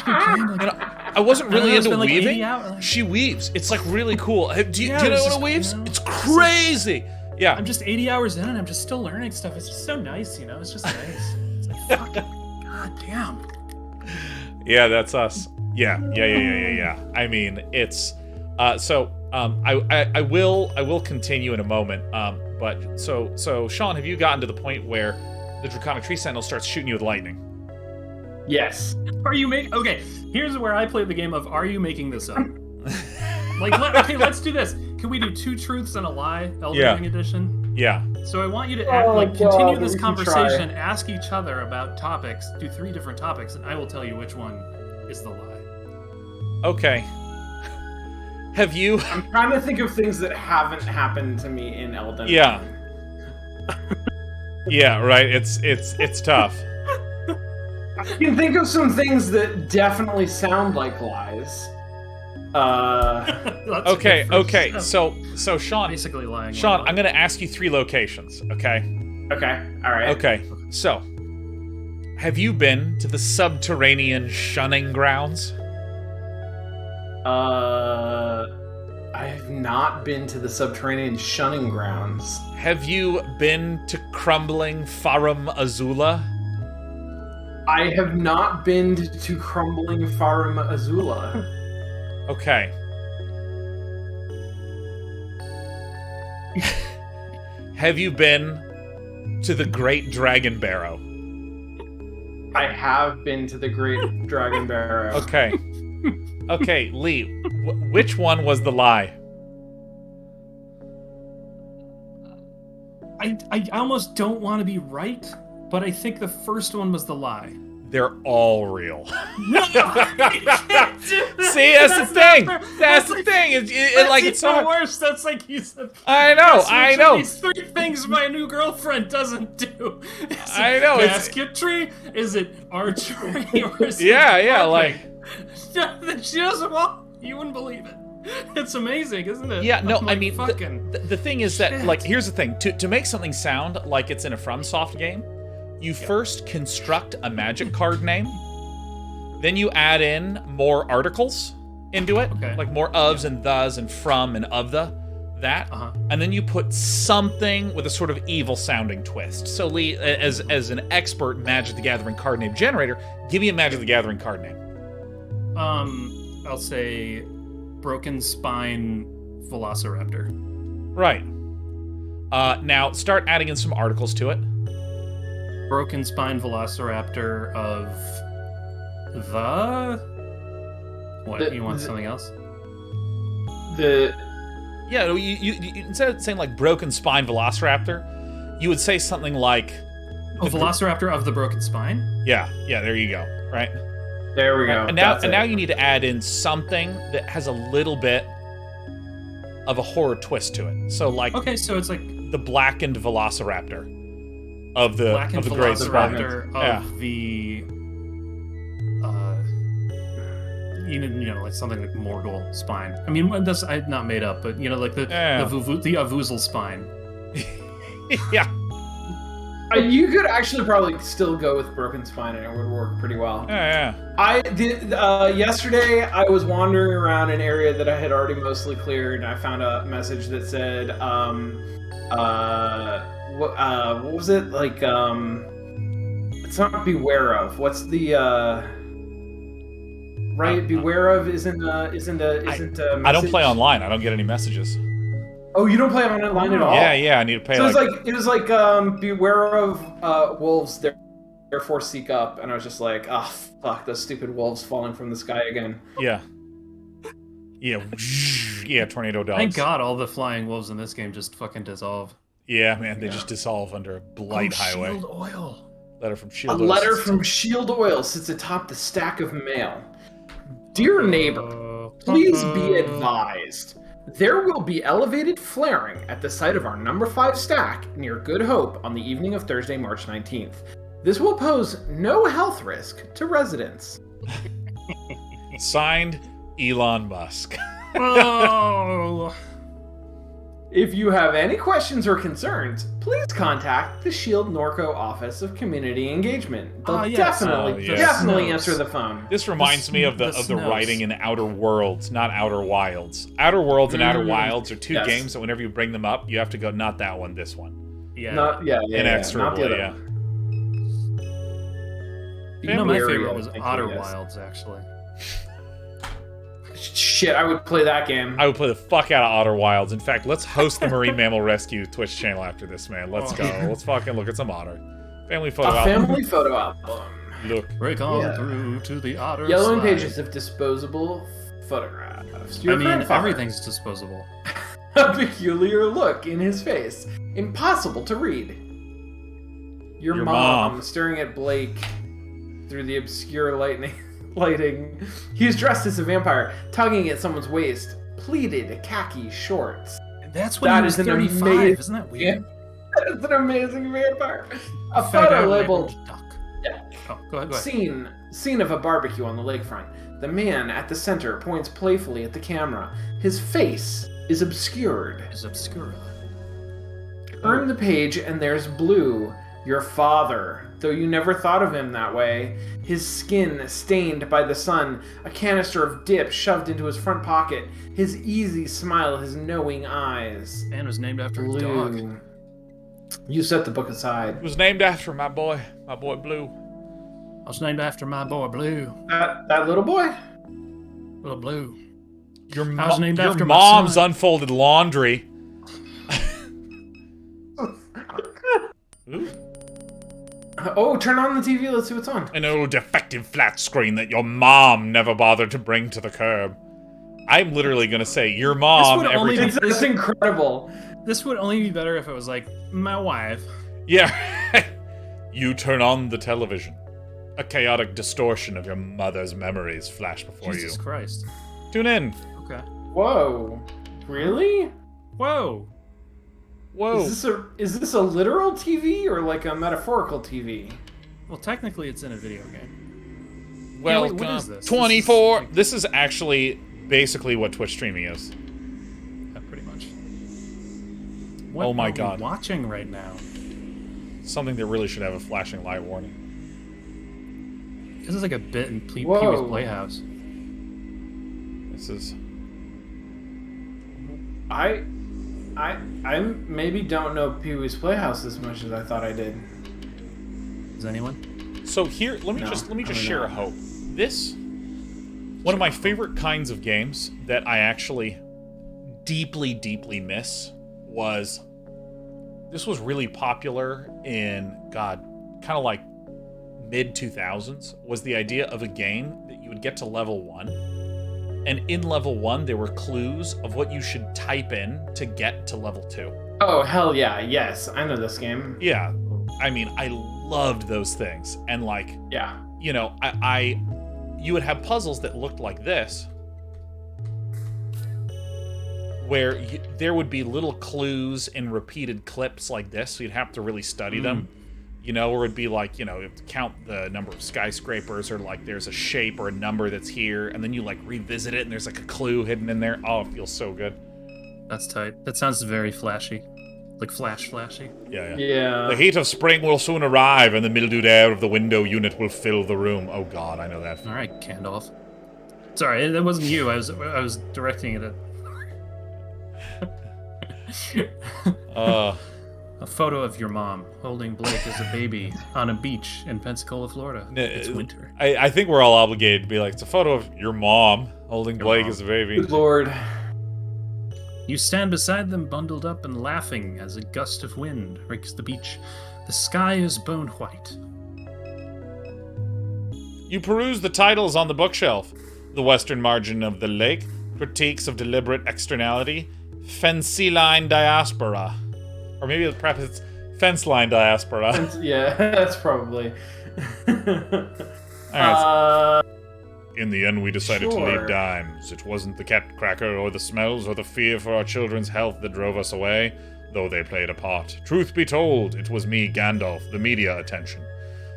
good game. Like, I wasn't really into like weaving. She weaves. It's like really cool. Do you know what weaves? It's crazy. Yeah. I'm just 80 hours in and I'm just still learning stuff. It's just so nice, you know? It's just nice. It's like, fucking, god damn. Yeah, that's us. Yeah. I mean, it's I will continue in a moment. But so Sean, have you gotten to the point where the Draconic Tree Sentinel starts shooting you with lightning? Yes. Are you okay, here's where I play the game of are you making this up? Okay, let's do this. Can we do 2 truths and a lie, Elden Ring edition? Yeah. So I want you to continue this conversation, ask each other about topics, do 3 different topics, and I will tell you which one is the lie. Okay. Have you? I'm trying to think of things that haven't happened to me in Elden. Yeah. Yeah, right. It's tough. I can think of some things that definitely sound like lies. Okay. So Sean, basically lying. Sean, I'm gonna ask you 3 locations. Okay. Okay. All right. Okay. So, have you been to the subterranean shunning grounds? I have not been to the subterranean shunning grounds. Have you been to crumbling Farum Azula? I have not been to crumbling Farum Azula. Okay. Have you been to the Great Dragon Barrow? I have been to the Great Dragon Barrow. Okay. Okay, Lee, which one was the lie? I almost don't want to be right, but I think the first one was the lie. They're all real. No, See, that's the thing. That's the thing. It's the worst. That's like you said. I know. These 3 things my new girlfriend doesn't do. I know. Basketry? Is it archery? Or is yeah, like. She doesn't want. You wouldn't believe it. It's amazing, isn't it? Yeah, no, I mean, the thing is that, like, here's the thing. To make something sound like it's in a FromSoft game, you first construct a magic card name, then you add in more articles into it, like more ofs and thes and from and of that, and then you put something with a sort of evil-sounding twist. So, Lee, as an expert Magic the Gathering card name generator, give me a Magic the Gathering card name. I'll say Broken Spine Velociraptor. Right. Now, start adding in some articles to it. Broken Spine Velociraptor of the... What, you want something else? Yeah, you instead of saying, like, Broken Spine Velociraptor, you would say something like... Velociraptor of the Broken Spine? Yeah, there you go, right? There we go. And now you need to add in something that has a little bit of a horror twist to it. So like, okay, so it's like the blackened Velociraptor of the Great Spine. Of the you know, like something like Morgul spine. I mean, that's not made up, but you know, like the Avuzel spine. Yeah. You could actually probably still go with Broken Spine and it would work pretty well. Yeah. I did yesterday. I was wandering around an area that I had already mostly cleared, and I found a message that said, "what was it like? Let's It's not beware of. What's the right? Beware of isn't a message. I don't play online. I don't get any messages. Oh, you don't play online at all? Yeah. I need to pay. So it was like beware of wolves. Therefore seek up, and I was just like, oh fuck, those stupid wolves falling from the sky again. Yeah. Tornado dogs. Thank God all the flying wolves in this game just fucking dissolve. Yeah, man, they just dissolve under a blight highway. Shield Oil. Letter from Shield Oil. A letter from Shield Oil sits atop the stack of mail. Dear neighbor, please be advised. There will be elevated flaring at the site of our number 5 stack near Good Hope on the evening of Thursday, March 19th. This will pose no health risk to residents. Signed, Elon Musk. Oh. If you have any questions or concerns, please contact the Shield NORCO Office of Community Engagement. They'll definitely answer the phone. This reminds me of the writing in Outer Worlds, not Outer Wilds. Outer Worlds and Outer Wilds are two games that whenever you bring them up, you have to go, not that one, this one. Inexorably, yeah. You know, my favorite was Outer Wilds, actually. Shit, I would play that game. I would play the fuck out of Otter Wilds. In fact, let's host the Marine Mammal Rescue Twitch channel after this, man. Let's go. Let's fucking look at some otter. Family photo album. Family photo album. Look. Break on through to the otter Yellowing slide. pages of disposable photographs. Everything's disposable. A peculiar look in his face. Impossible to read. Your mom staring at Blake through the obscure lighting. He's dressed as a vampire, tugging at someone's waist. Pleated khaki shorts. And that's when he was 35. Isn't that weird? That's an amazing vampire. A photo labeled duck. Yeah. Oh, go ahead. Scene of a barbecue on the lakefront. The man at the center points playfully at the camera. His face is obscured. Turn the page and there's Blue, your father, though you never thought of him that way. His skin stained by the sun, a canister of dip shoved into his front pocket, his easy smile, his knowing eyes. Man was named after a dog. You set the book aside. It was named after my boy Blue. I was named after my boy Blue. That little boy? Little Blue. Your mom's unfolded laundry. Oh, turn on the TV. Let's see what's on. An old defective flat screen that your mom never bothered to bring to the curb. I'm literally going to say, your mom... It's incredible. This would only be better if it was like, my wife. Yeah. You turn on the television. A chaotic distortion of your mother's memories flash before you. Jesus Christ. Tune in. Okay. Whoa. Really? Whoa. Is this a literal TV or like a metaphorical TV? Well, technically, it's in a video game. Welcome. What is this? 24. This is actually basically what Twitch streaming is. Yeah, pretty much. Oh my God! What are we watching right now? Something that really should have a flashing light warning. This is like a bit in Pee-wee's Playhouse. This is. I maybe don't know Pee-wee's Playhouse as much as I thought I did. Does anyone? So here, let me just share a hope. This, one of my favorite kinds of games that I actually deeply miss was, this was really popular in, kind of like mid-2000s, was the idea of a game that you would get to level 1. And in level 1, there were clues of what you should type in to get to level 2. Oh, hell yeah. Yes, I know this game. Yeah. I mean, I loved those things. And like, yeah, you know, you would have puzzles that looked like this, where there would be little clues in repeated clips like this, so you'd have to really study them. You know, or it'd be like, you know, you have to count the number of skyscrapers, or like there's a shape or a number that's here, and then you like revisit it and there's like a clue hidden in there. Oh, it feels so good. That's tight. That sounds very flashy. Like flashy. Yeah. Yeah. The heat of spring will soon arrive, and the mildewed air of the window unit will fill the room. Oh God, I know that. All right, Gandalf. Sorry, that wasn't you. I was directing it at. A photo of your mom holding Blake as a baby on a beach in Pensacola, Florida. It's winter. I think we're all obligated to be like, it's a photo of your mom holding Blake as a baby. Good Lord. You stand beside them, bundled up and laughing as a gust of wind rakes the beach. The sky is bone white. You peruse the titles on the bookshelf. The Western Margin of the Lake, Critiques of Deliberate Externality, Fenceline Diaspora. Or maybe perhaps it's Fence Line Diaspora. Yeah, that's probably. Alright. In the end, we decided to Sure. leave dimes. It wasn't the cat cracker or the smells or the fear for our children's health that drove us away, though they played a part. Truth be told, it was me, Gandalf, the media attention.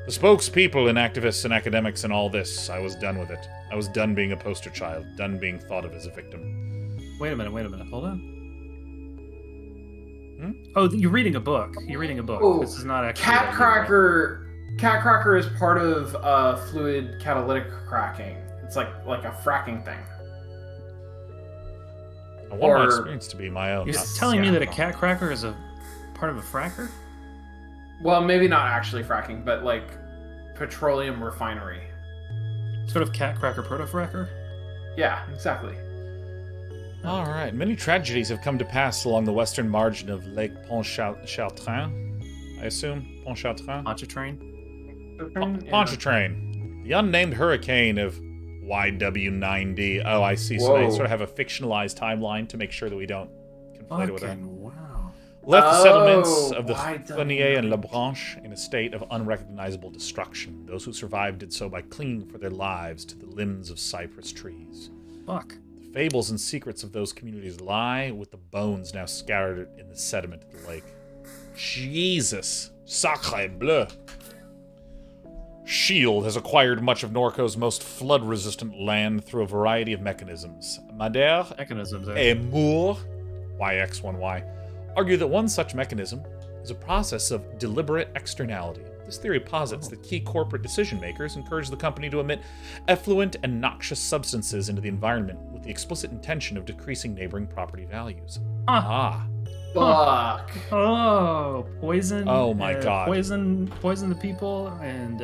The spokespeople and activists and academics and all this, I was done with it. I was done being a poster child, done being thought of as a victim. Wait a minute. Hold on. Oh, you're reading a book. Oh, This is not actually... Cat cracker is part of fluid catalytic cracking. It's like a fracking thing. I want my experience to be my own. You're Huh? telling me that a cat cracker is a part of a fracker? Well, maybe not actually fracking, but like petroleum refinery. Sort of cat cracker proto-fracker? Yeah, exactly. All right. Many tragedies have come to pass along the western margin of Lake Pontchartrain. I assume Pontchartrain. Pontchartrain? Pontchartrain. The unnamed hurricane of YW9D. Oh, I see. So they sort of have a fictionalized timeline to make sure that we don't conflate it with it. Wow. Left the settlements of the YW9D. Flenier and La Branche in a state of unrecognizable destruction. Those who survived did so by clinging for their lives to the limbs of cypress trees. Fuck. The fables and secrets of those communities lie with the bones now scattered in the sediment of the lake. Jesus. Sacre bleu. SHIELD has acquired much of Norco's most flood-resistant land through a variety of mechanisms. Madère et Moore, YX1Y, argue that one such mechanism is a process of deliberate externality. This theory posits that key corporate decision-makers encourage the company to emit effluent and noxious substances into the environment with the explicit intention of decreasing neighboring property values. Fuck. Oh, poison. Oh my god. Poison the people and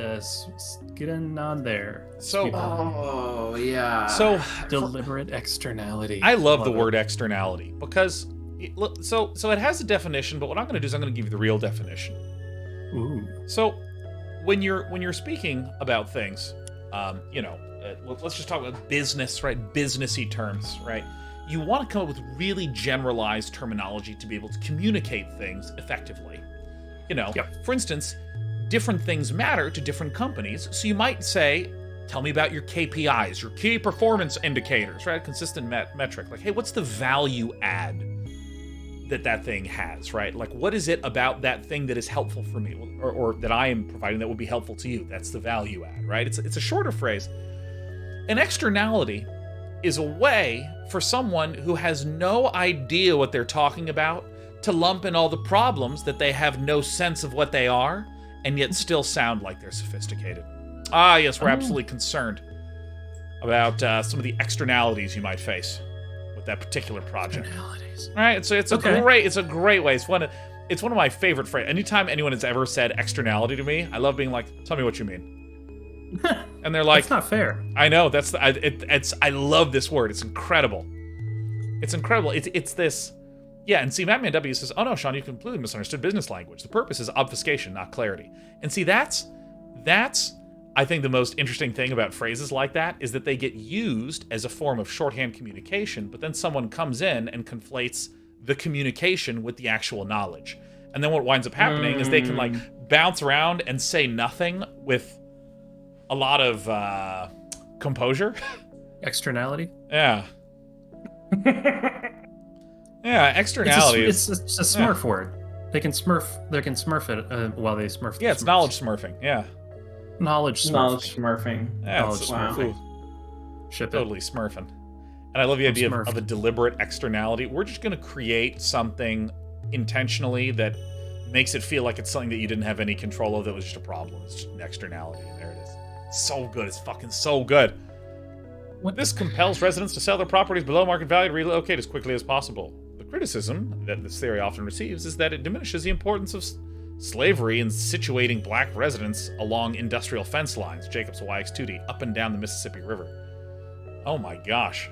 get in on there. So, Oh, yeah. so Deliberate externality. I love the word externality because so it has a definition, but what I'm going to do is I'm going to give you the real definition. Ooh. So when you're speaking about things, let's just talk about business, right? Businessy terms, right? You want to come up with really generalized terminology to be able to communicate things effectively. For instance, different things matter to different companies. So you might say, tell me about your KPIs, your key performance indicators, right? Consistent metric. Like, hey, what's the value add that thing has, right? Like, what is it about that thing that is helpful for me or that I am providing that will be helpful to you? That's the value add, right? It's a shorter phrase. An externality is a way for someone who has no idea what they're talking about to lump in all the problems that they have no sense of what they are and yet still sound like they're sophisticated. Ah, yes, we're absolutely concerned about some of the externalities you might face with that particular project. Externalities. All right, so it's a great way. It's one of my favorite phrases. Anytime anyone has ever said externality to me, I love being like, "Tell me what you mean." And they're like, "That's not fair." I know. I love this word. It's incredible. It's incredible. It's this. Yeah, and see, Madman W says, "Oh no, Sean, you completely misunderstood business language. The purpose is obfuscation, not clarity." And see, that's I think the most interesting thing about phrases like that is that they get used as a form of shorthand communication, but then someone comes in and conflates the communication with the actual knowledge. And then what winds up happening is they can like bounce around and say nothing with a lot of composure. Externality? Yeah. Yeah, externality. It's a Smurf word. They can Smurf it while they Smurf. Yeah, it's Smurfs. knowledge smurfing. Yeah. Knowledge smurfing. Yeah, Knowledge it's smurfing. Ship it. totally smurfing. And I love the idea of a deliberate externality. We're just going to create something intentionally that makes it feel like it's something that you didn't have any control of, that was just a problem. It's just an externality, and there it is. So good. It's fucking so good. This compels residents to sell their properties below market value to relocate as quickly as possible. The criticism that this theory often receives is that it diminishes the importance of slavery in situating black residents along industrial fence lines, Jacobs YX2D, up and down the Mississippi River. Oh my gosh.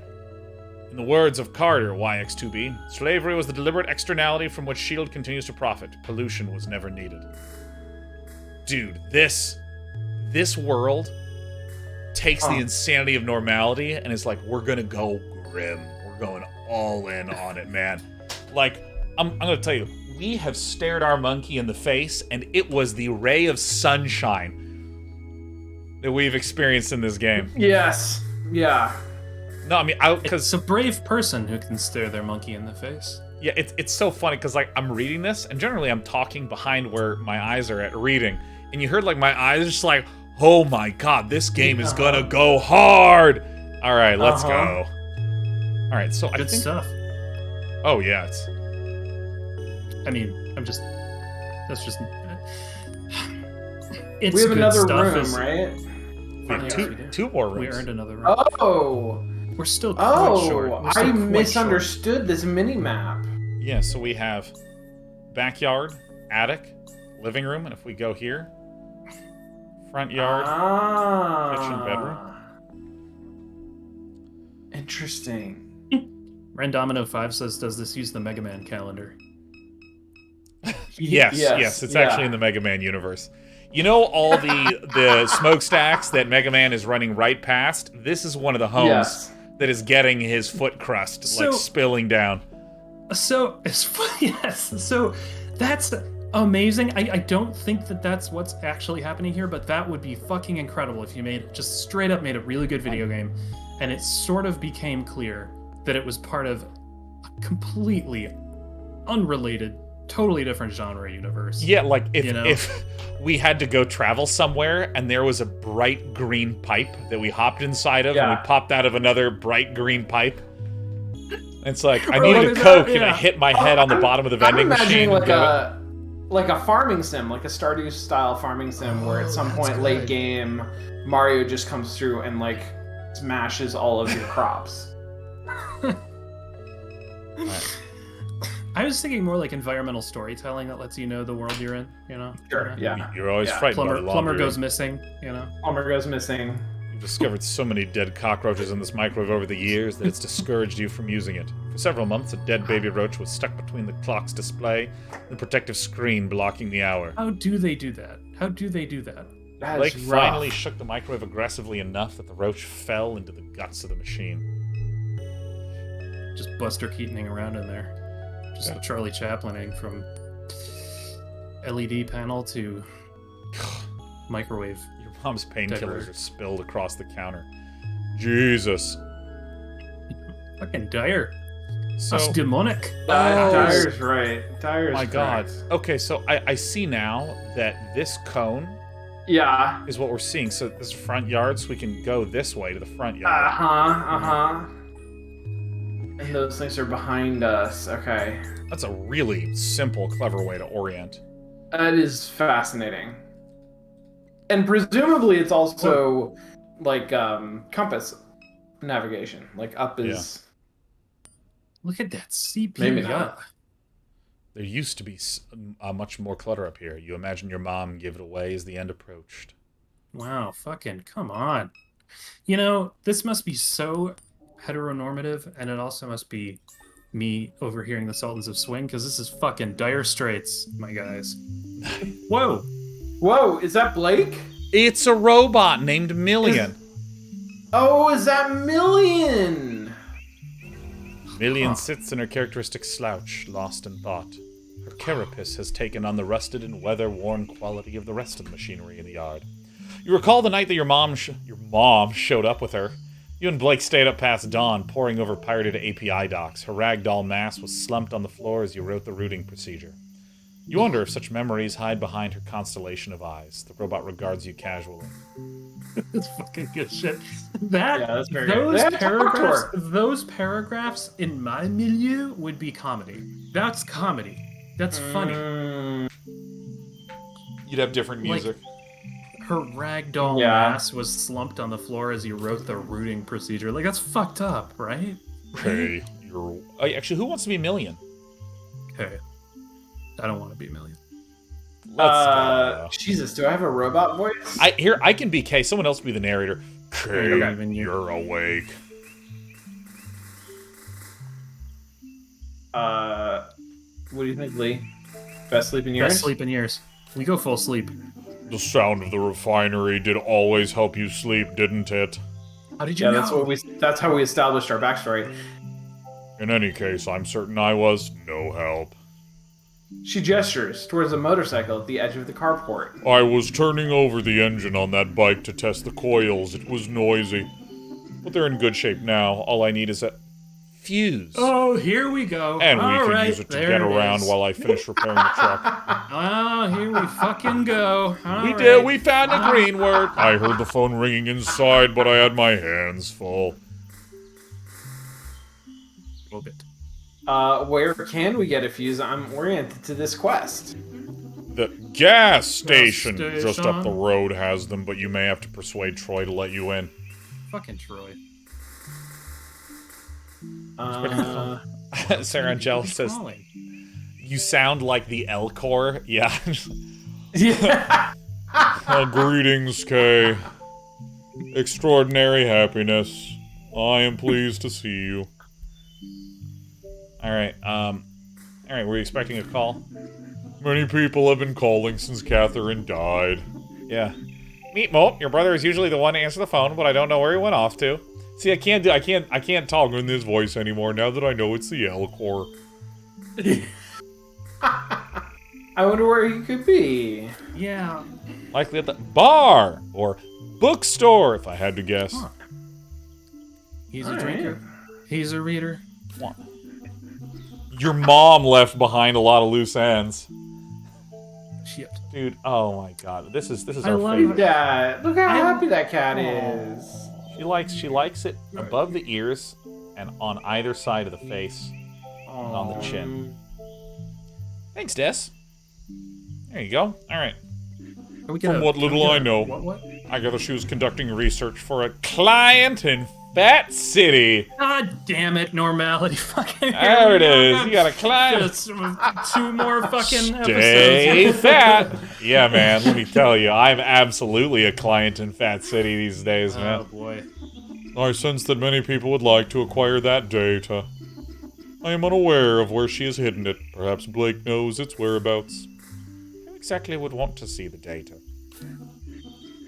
In the words of Carter, YX2B, slavery was the deliberate externality from which S.H.I.E.L.D. continues to profit. Pollution was never needed. Dude, this world takes the insanity of normality and is like, we're gonna go grim. We're going all in on it, man. Like, I'm gonna tell you, we have stared our monkey in the face, and it was the ray of sunshine that we've experienced in this game. Yes. Yeah. No, I mean, because it's a brave person who can stare their monkey in the face. Yeah, it's so funny because like I'm reading this, and generally I'm talking behind where my eyes are at reading, and you heard like my eyes just like, oh my god, this game is gonna go hard. All right, let's go. All right, so good stuff. Oh yeah, it's. I mean, that's just. It's we have good another stuff room, right? We have two more rooms. We earned another room. Oh. We're still quite short. I misunderstood this mini-map. Yeah, so we have backyard, attic, living room, and if we go here, front yard, kitchen, bedroom. Interesting. Randomino 5 says, does this use the Mega Man calendar? Yes, it's actually in the Mega Man universe. You know all the smokestacks that Mega Man is running right past? This is one of the homes that is getting his foot crust, like, spilling down. So that's amazing. I don't think that's what's actually happening here, but that would be fucking incredible if you just straight up made a really good video game, and it sort of became clear that it was part of a completely unrelated, totally different genre universe. Yeah, like if we had to go travel somewhere and there was a bright green pipe that we hopped inside of and we popped out of another bright green pipe. It's like, I needed a Coke and I hit my head on the bottom of the vending machine. Like a farming sim, like a Stardew style farming sim where at some point late game, Mario just comes through and like smashes all of your crops. I was thinking more like environmental storytelling that lets you know the world you're in, you know? Sure, yeah. You're always frightened by the laundry. Plumber goes missing, you know? Plumber goes missing. You've discovered so many dead cockroaches in this microwave over the years that it's discouraged you from using it. For several months, a dead baby roach was stuck between the clock's display and the protective screen blocking the hour. How do they do that? Blake finally shook the microwave aggressively enough that the roach fell into the guts of the machine. Just Buster Keatoning around in there. Just Charlie Chaplining from LED panel to microwave. Your mom's painkillers are spilled across the counter. Jesus. Fucking dire. So that's demonic. Dire's right. Dire's my God. Okay, so I see now that this cone is what we're seeing. So this is front yard, so we can go this way to the front yard. And those things are behind us. Okay. That's a really simple, clever way to orient. That is fascinating. And presumably it's also like compass navigation. Like up is... Look at that CPU. Maybe not. There used to be much more clutter up here. You imagine your mom gave it away as the end approached. Wow, fucking come on. You know, this must be so heteronormative, and it also must be me overhearing the Sultans of Swing, because this is fucking Dire Straits, my guys. Whoa. Whoa, is that Blake? It's a robot named Million. Is that Million? Million sits in her characteristic slouch, lost in thought. Her carapace has taken on the rusted and weather-worn quality of the rest of the machinery in the yard. You recall the night that your mom showed up with her. You and Blake stayed up past dawn, poring over pirated API docs. Her ragdoll mass was slumped on the floor as you wrote the routing procedure. You wonder if such memories hide behind her constellation of eyes. The robot regards you casually. That's fucking good shit. That's very good. Those paragraphs in my milieu would be comedy. That's comedy. That's funny. You'd have different music. Her ragdoll mass was slumped on the floor as you wrote the routing procedure. Like, that's fucked up, right? Hey, Actually, who wants to be a million? Okay. I don't want to be a million. Jesus, do I have a robot voice? I can be Kay. Someone else be the narrator. Kay, you're awake. What do you think, Lee? Best sleep in years? Best sleep in years. We go full sleep. The sound of the refinery did always help you sleep, didn't it? How did you know? That's how we established our backstory. In any case, I'm certain I was no help. She gestures towards a motorcycle at the edge of the carport. I was turning over the engine on that bike to test the coils. It was noisy. But they're in good shape now. All I need is a fuse. Oh, here we go. And we can use it to get around while I finish repairing the truck. Oh, here we fucking go. We did. We found the green word. I heard the phone ringing inside, but I had my hands full. A little bit. Where can we get a fuse? I'm oriented to this quest. The gas station just up the road has them, but you may have to persuade Troy to let you in. Fucking Troy. Sarah Angel says, you sound like the Elcor. Yeah. Yeah. Greetings, Kay. Extraordinary happiness. I am pleased to see you. Alright, were you expecting a call? Many people have been calling since Catherine died. Yeah. Meet Mope, your brother is usually the one to answer the phone, but I don't know where he went off to. See, I can't talk in this voice anymore now that I know it's the Elcor. I wonder where he could be. Yeah. Likely at the bar or bookstore, if I had to guess. Huh. He's a drinker. He's a reader. What? Your mom left behind a lot of loose ends. Shit. Dude, oh my god. This is our favorite. That. Look how happy that cat is. She likes it above the ears and on either side of the face and on the chin. Thanks, Des. There you go. Alright. From what little I know, what? I gather she was conducting research for a client in Fat City. God damn it, normality. Fucking. There it is. You got a client. Just 2 more fucking episodes. Stay fat. Yeah, man. Let me tell you, I'm absolutely a client in Fat City these days, man. Oh boy. I sense that many people would like to acquire that data. I am unaware of where she has hidden it. Perhaps Blake knows its whereabouts. Who exactly would want to see the data?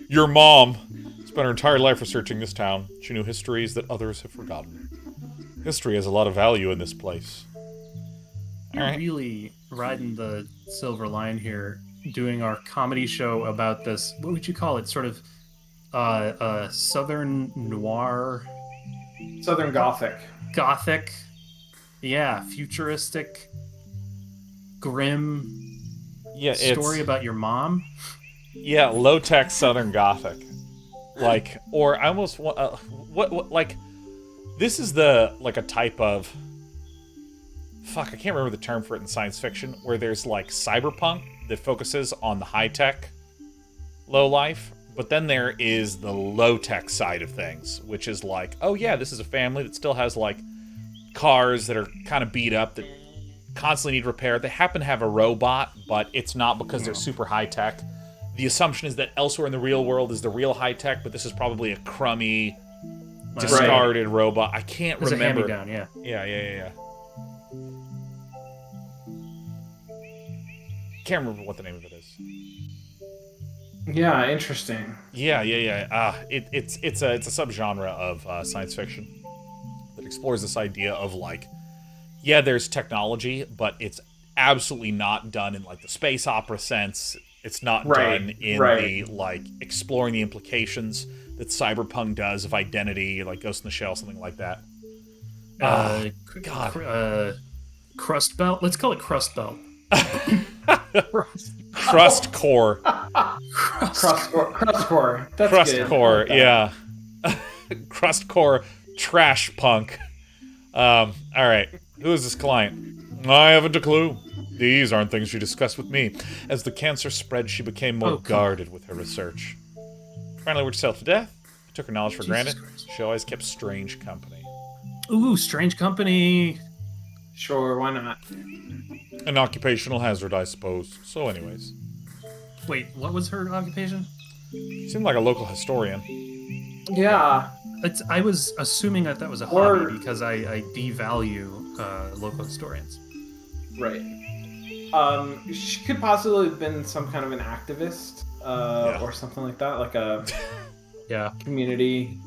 Your mom spent her entire life researching this town. She knew histories that others have forgotten. History has a lot of value in this place. You're really riding the silver line here, doing our comedy show about this, what would you call it, sort of Southern noir? Southern Gothic. Gothic. Yeah, futuristic, grim story about your mom. Yeah, low-tech Southern Gothic. Like, or I almost want, what, like, this is like a type of, fuck, I can't remember the term for it in science fiction, where there's, like, cyberpunk that focuses on the high-tech low life, but then there is the low-tech side of things, which is like, oh yeah, this is a family that still has, like, cars that are kind of beat up, that constantly need repair. They happen to have a robot, but it's not because they're super high-tech. The assumption is that elsewhere in the real world is the real high-tech, but this is probably a crummy, discarded robot. I can't remember. It's a hand-me-down, yeah. Yeah. Can't remember what the name of it is. Yeah, interesting. Yeah. It's a subgenre of science fiction that explores this idea of, like, yeah, there's technology, but it's absolutely not done in, like, the space opera sense. It's not done in the, like, exploring the implications that cyberpunk does of identity, like Ghost in the Shell, something like that. God. Crust Belt? Let's call it Crust Belt. Crust Core. Crust Core. That's Crust good. Core, yeah. Crust Core Trash Punk. Alright. Who is this client? I haven't a clue. These aren't things she discussed with me. As the cancer spread, she became more guarded with her research. Finally worked herself to death. I took her knowledge for granted. She always kept strange company. Ooh, Strange Company. Sure, why not? An occupational hazard, I suppose. So, anyways. Wait, what was her occupation? She seemed like a local historian. Yeah. I was assuming that was a hobby because I devalue local historians. Right. She could possibly have been some kind of an activist or something like that, like a community.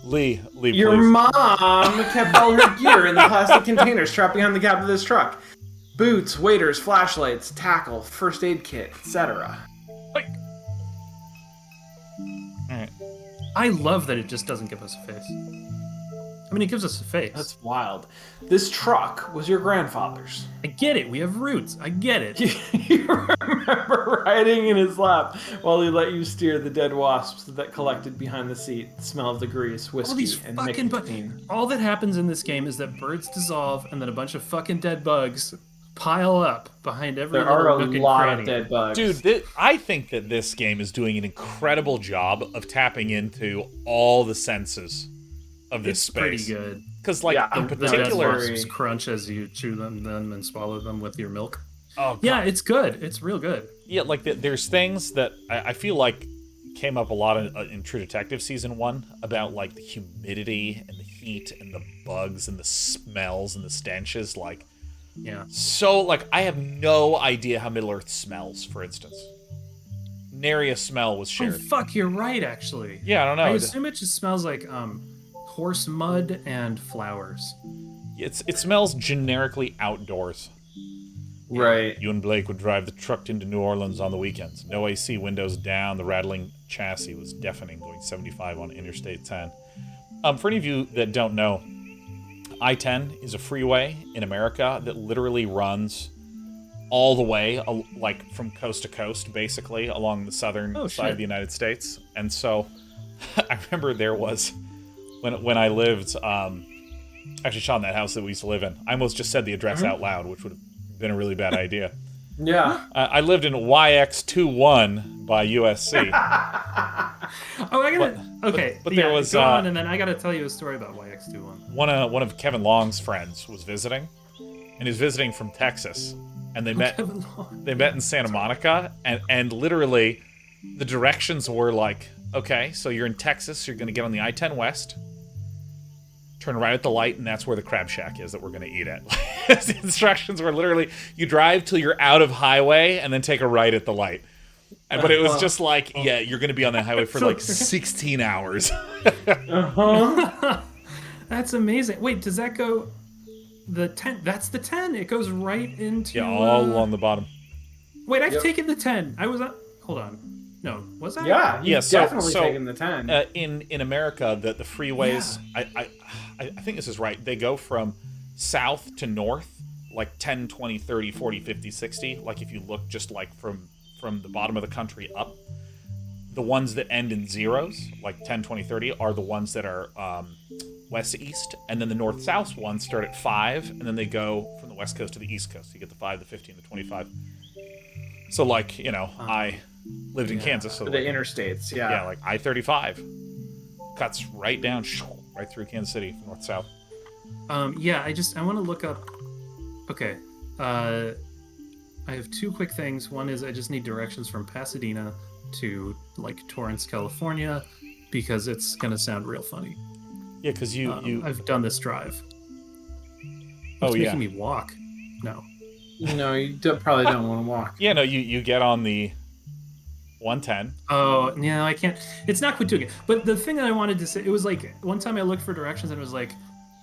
Lee, Your please. mom kept all her gear in the plastic container strapped behind the cab of this truck. Boots, waders, flashlights, tackle, first aid kit, etc. Like, Alright. I love that it just doesn't give us a face. I mean, it gives us a face. That's wild. This truck was your grandfather's. I get it. We have roots. I get it. You remember riding in his lap while he let you steer the dead wasps that collected behind the seat. The smell of the grease, whiskey, All these and fucking nicotine. all that happens in this game is that birds dissolve and then a bunch of fucking dead bugs pile up behind every There are a nook and lot cranny. of dead bugs. Dude, I think that this game is doing an incredible job of tapping into all the senses of this It's space. pretty good. Because, like, in The dead particular... wasps crunch as you chew them and swallow them with your milk. Oh, God. Yeah, it's good. It's real good. Yeah, like, there's things that I feel like came up a lot in True Detective Season 1 about, like, the humidity and the heat and the bugs and the smells and the stenches, like... Yeah. So, like, I have no idea how Middle-earth smells, for instance. Nary a smell was shared. Oh, fuck, you're right, actually. Yeah, I don't know. I assume it just smells like horse mud and flowers. It smells generically outdoors. Right. You and Blake would drive the truck into New Orleans on the weekends. No AC, windows down, the rattling chassis was deafening, going 75 on Interstate 10. For any of you that don't know, I-10 is a freeway in America that literally runs all the way, like, from coast to coast, basically, along the southern side of the United States. And so, I remember there was, when I lived, actually, Sean, that house that we used to live in, I almost just said the address out loud, which would have been a really bad idea. Yeah. I lived in YX21 by USC. Oh, I gotta. Okay, but there was go on, and then I gotta tell you a story about YX21. One of Kevin Long's friends was visiting, and he was visiting from Texas, and they met in Santa Monica, and literally, the directions were like, okay, so you're in Texas, you're gonna get on the I-10 West, turn right at the light, and that's where the crab shack is that we're gonna eat at. The instructions were literally, you drive till you're out of highway, and then take a right at the light. But it was just like, yeah, you're going to be on the highway for like 16 hours. That's amazing. Wait, does that go the 10? That's the 10. It goes right into... Yeah, all along the bottom. Wait, I've taken the 10. I was on... Hold on. No, was I? Yeah, you've so, definitely taken the 10. In America, the freeways, I think this is right, they go from south to north, like 10, 20, 30, 40, 50, 60. Like if you look just like from the bottom of the country up, the ones that end in zeros, like 10, 20, 30, are the ones that are west to east, and then the north-south ones start at 5, and then they go from the west coast to the east coast. So you get the 5, the 15, the 25. So, like, you know, I lived in Kansas. So the like, interstates, Yeah, like I-35 cuts right down, right through Kansas City, from north-south. Yeah, I want to look up... Okay, I have two quick things. One is I just need directions from Pasadena to, like, Torrance, California, because it's going to sound real funny. Yeah, because you... I've done this drive. It's making me walk. No. No, you probably don't want to walk. Yeah, no, you get on the 110. Oh, no, I can't. It's not quite doing it. But the thing that I wanted to say, it was like, one time I looked for directions and it was like,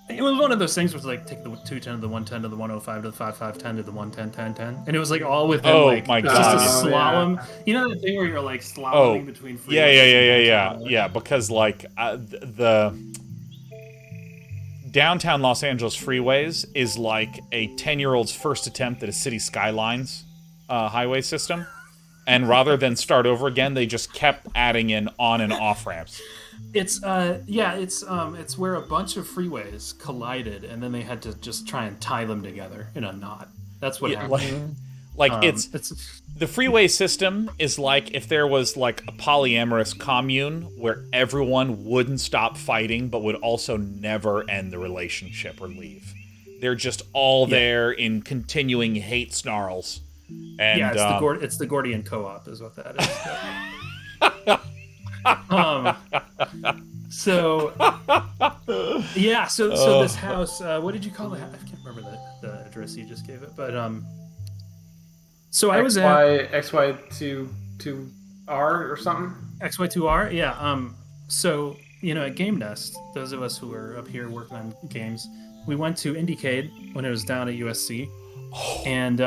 it was one of those things where it was like, take the 210 to the 110 to the 105 to the 5510 to the 110, 10, 10. And it was like all within my God. just a slalom. Yeah. You know that thing where you're like slaloming between freeways? Yeah, because like the downtown Los Angeles freeways is like a 10-year-old's first attempt at a city skylines highway system. And rather than start over again, they just kept adding in on and off ramps. It's it's where a bunch of freeways collided, and then they had to just try and tie them together in a knot. That's what happened. Like, it's the freeway system is like if there was like a polyamorous commune where everyone wouldn't stop fighting but would also never end the relationship or leave. They're just all there in continuing hate snarls. And it's the Gordian co-op is what that is. So this house, what did you call the house? I can't remember the address you just gave it, but so I was at XY22R or something. XY2R, yeah. So at Game Nest, those of us who were up here working on games, we went to Indiecade when it was down at USC, and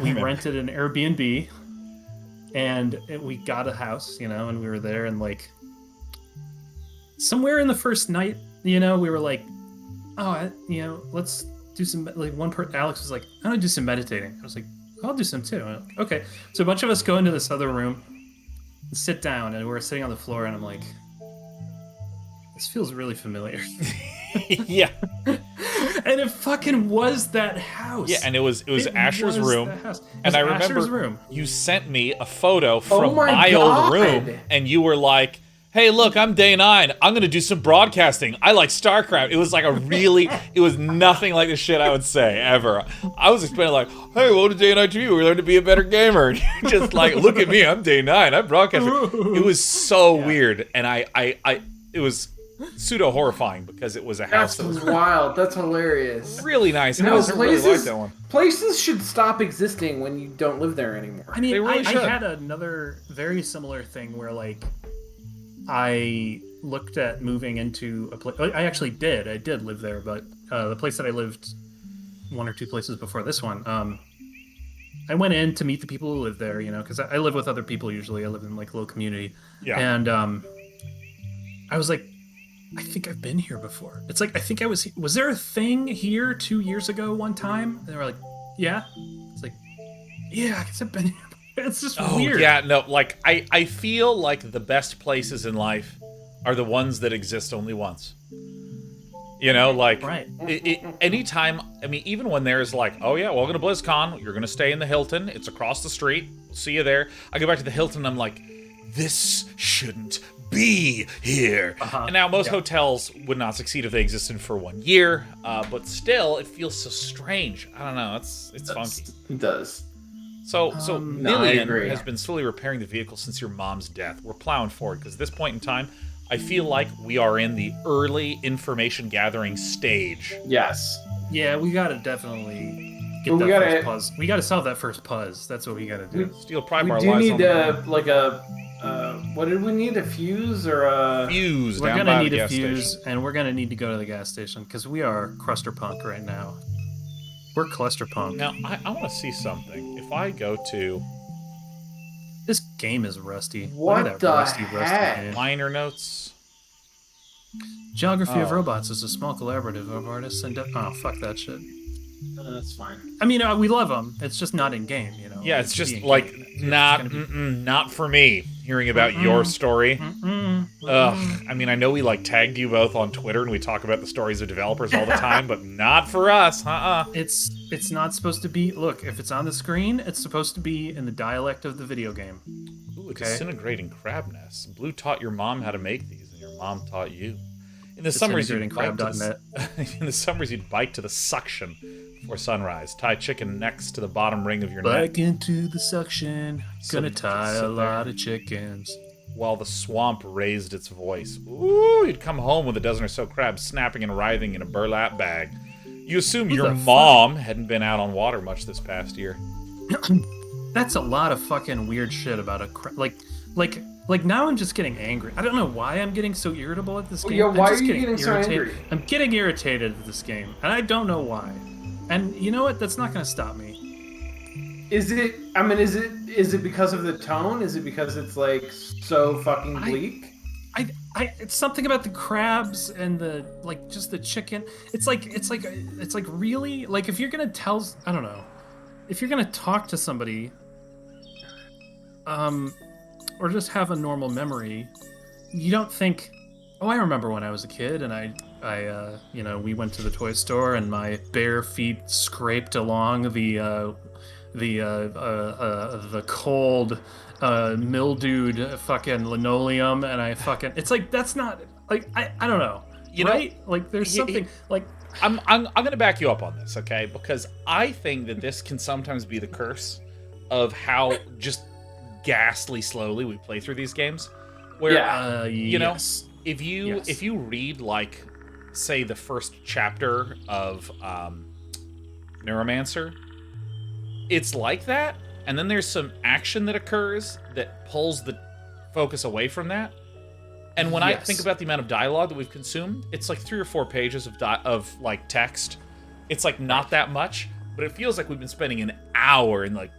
we rented an Airbnb, and we got a house, and we were there, and like somewhere in the first night, we were like, let's do some, like Alex was like, I'm gonna do some meditating. I was like, I'll do some too. Like, okay. So a bunch of us go into this other room and sit down, and we're sitting on the floor, and I'm like, this feels really familiar. Yeah. And it fucking was that house. Yeah, and it was Asher's room. And I remember you sent me a photo from my old room, and you were like, hey, look, I'm Day 9. I'm going to do some broadcasting. I like StarCraft. It was like it was nothing like the shit I would say, ever. I was explaining like, hey, welcome to Day 9 TV. We learned to be a better gamer. And you're just like, look at me. I'm Day 9. I'm broadcasting. It was so weird. And it was pseudo horrifying because it was a house that was wild. That's hilarious. Really nice house. I really liked that one. Places should stop existing when you don't live there anymore. I mean, I had another very similar thing where like I looked at moving into a place. I actually did. I did live there, but the place that I lived, one or two places before this one, I went in to meet the people who live there, because I live with other people usually. I live in like a little community. Yeah. And I was like, I think I've been here before. It's like, I think I was there a thing here 2 years ago one time? And they were like, yeah. It's like, yeah, I guess I've been here. It's just weird. Yeah, no, like, I feel like the best places in life are the ones that exist only once. Like, right. Anytime, I mean, even when there's like, oh yeah, welcome to BlizzCon, you're going to stay in the Hilton, it's across the street, we'll see you there. I go back to the Hilton, and I'm like, this shouldn't be here. And now most hotels would not succeed if they existed for 1 year, but still, it feels so strange. I don't know, it's funky. It does. So Million has been slowly repairing the vehicle since your mom's death. We're plowing forward because at this point in time, I feel like we are in the early information gathering stage. Yes. Yeah, we gotta definitely get first puzzle. We gotta solve that first puzzle. That's what we gotta do. Steal pride we our do lives need what did we need? A fuse or a fuse? We're gonna need a fuse, and we're gonna need to go to the gas station because we are clusterpunk right now. We're clusterpunk. Now, I want to see something. If I go to... This game is rusty. What the heck? Liner notes. Geography of Robots is a small collaborative of artists and... fuck that shit. That's fine. I mean, we love them. It's just not in game, Yeah, it's just like not for me. Hearing about your story. Ugh. I mean, I know we like tagged you both on Twitter and we talk about the stories of developers all the time, but not for us. It's not supposed to be. Look, if it's on the screen, it's supposed to be in the dialect of the video game. Ooh, disintegrating crab nests. Blue taught your mom how to make these, and your mom taught you. In the summers, you'd bite to the suction before sunrise. Tie chicken next to the bottom ring of your neck. Back into the suction. Gonna tie a lot of chickens. While the swamp raised its voice. Ooh, you'd come home with a dozen or so crabs snapping and writhing in a burlap bag. You assume your mom hadn't been out on water much this past year. That's a lot of fucking weird shit about a crab. Like now I'm just getting angry. I don't know why I'm getting so irritable at this game. Yeah, why are you getting so angry? I'm getting irritated at this game, and I don't know why. And you know what? That's not going to stop me. Is it? I mean, is it because of the tone? Is it because it's like so fucking bleak? It's something about the crabs and the just the chicken. It's like really like if you're gonna tell, I don't know, if you're gonna talk to somebody, or just have a normal memory, you don't think, oh, I remember when I was a kid and I we went to the toy store and my bare feet scraped along the the cold, mildewed fucking linoleum, and it's like that's not like I don't know, right? Like there's something like I'm gonna back you up on this, okay? Because I think that this can sometimes be the curse of how just ghastly slowly we play through these games. Where if you read like say the first chapter of Neuromancer, it's like that, and then there's some action that occurs that pulls the focus away from that. And when I think about the amount of dialogue that we've consumed, it's like 3 or 4 pages of like text. It's like not that much, but it feels like we've been spending an hour in like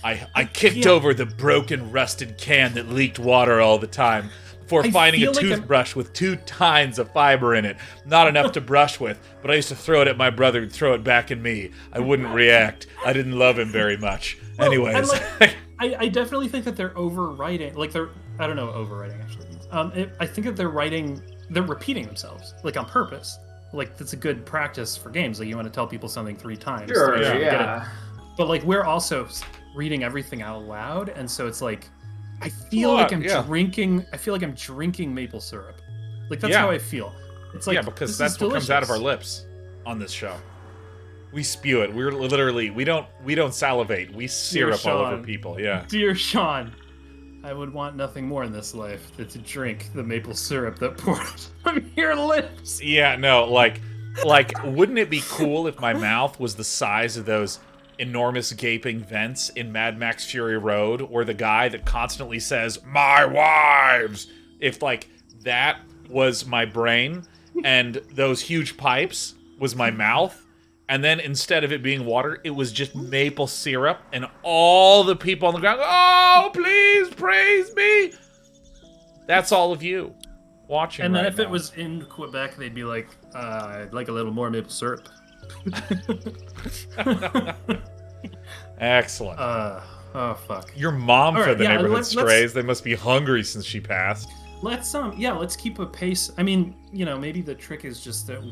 I kicked over the broken, rusted can that leaked water all the time before finding a toothbrush with 2 tines of fiber in it. Not enough to brush with, but I used to throw it at my brother and throw it back at me. I wouldn't react. I didn't love him very much. Anyways. I definitely think that they're overwriting. Like I don't know what overwriting actually means. I think that they're repeating themselves, like on purpose. Like that's a good practice for games. Like you want to tell people something 3 times. Sure, yeah. But like we're also reading everything out loud, and so it's like I feel like I'm drinking. I feel like I'm drinking maple syrup. Like that's how I feel. It's like because that's what comes out of our lips on this show. We spew it. We're literally we don't salivate. We syrup all over people. Yeah. Dear Sean, I would want nothing more in this life than to drink the maple syrup that pours from your lips. Yeah, no, like wouldn't it be cool if my mouth was the size of those enormous gaping vents in Mad Max Fury Road, or the guy that constantly says, "My wives"? If like that was my brain and those huge pipes was my mouth, and then instead of it being water, it was just maple syrup, and all the people on the ground, "Oh, please praise me." That's all of you watching. And then right if now. it was in Quebec, they'd be like, "I'd like a little more maple syrup." Excellent. Oh fuck. Your mom fed the neighborhood let's strays. They must be hungry since she passed. Let's keep a pace. I mean, maybe the trick is just that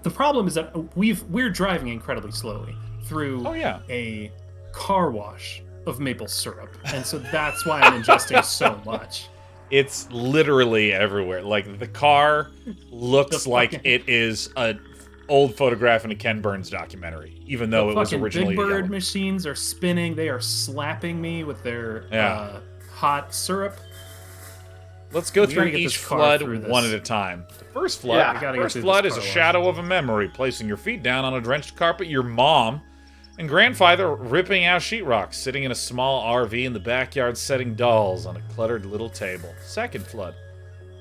the problem is that we're driving incredibly slowly through a car wash of maple syrup, and so that's why I'm ingesting so much. It's literally everywhere. Like the car looks like it is a old photograph in a Ken Burns documentary, even though it was originally Big Bird yellow. Machines are spinning. They are slapping me with their hot syrup. Let's go through each flood one at a time. The first flood is a shadow of a memory, placing your feet down on a drenched carpet, your mom and grandfather ripping out sheetrock, sitting in a small RV in the backyard setting dolls on a cluttered little table. Second flood.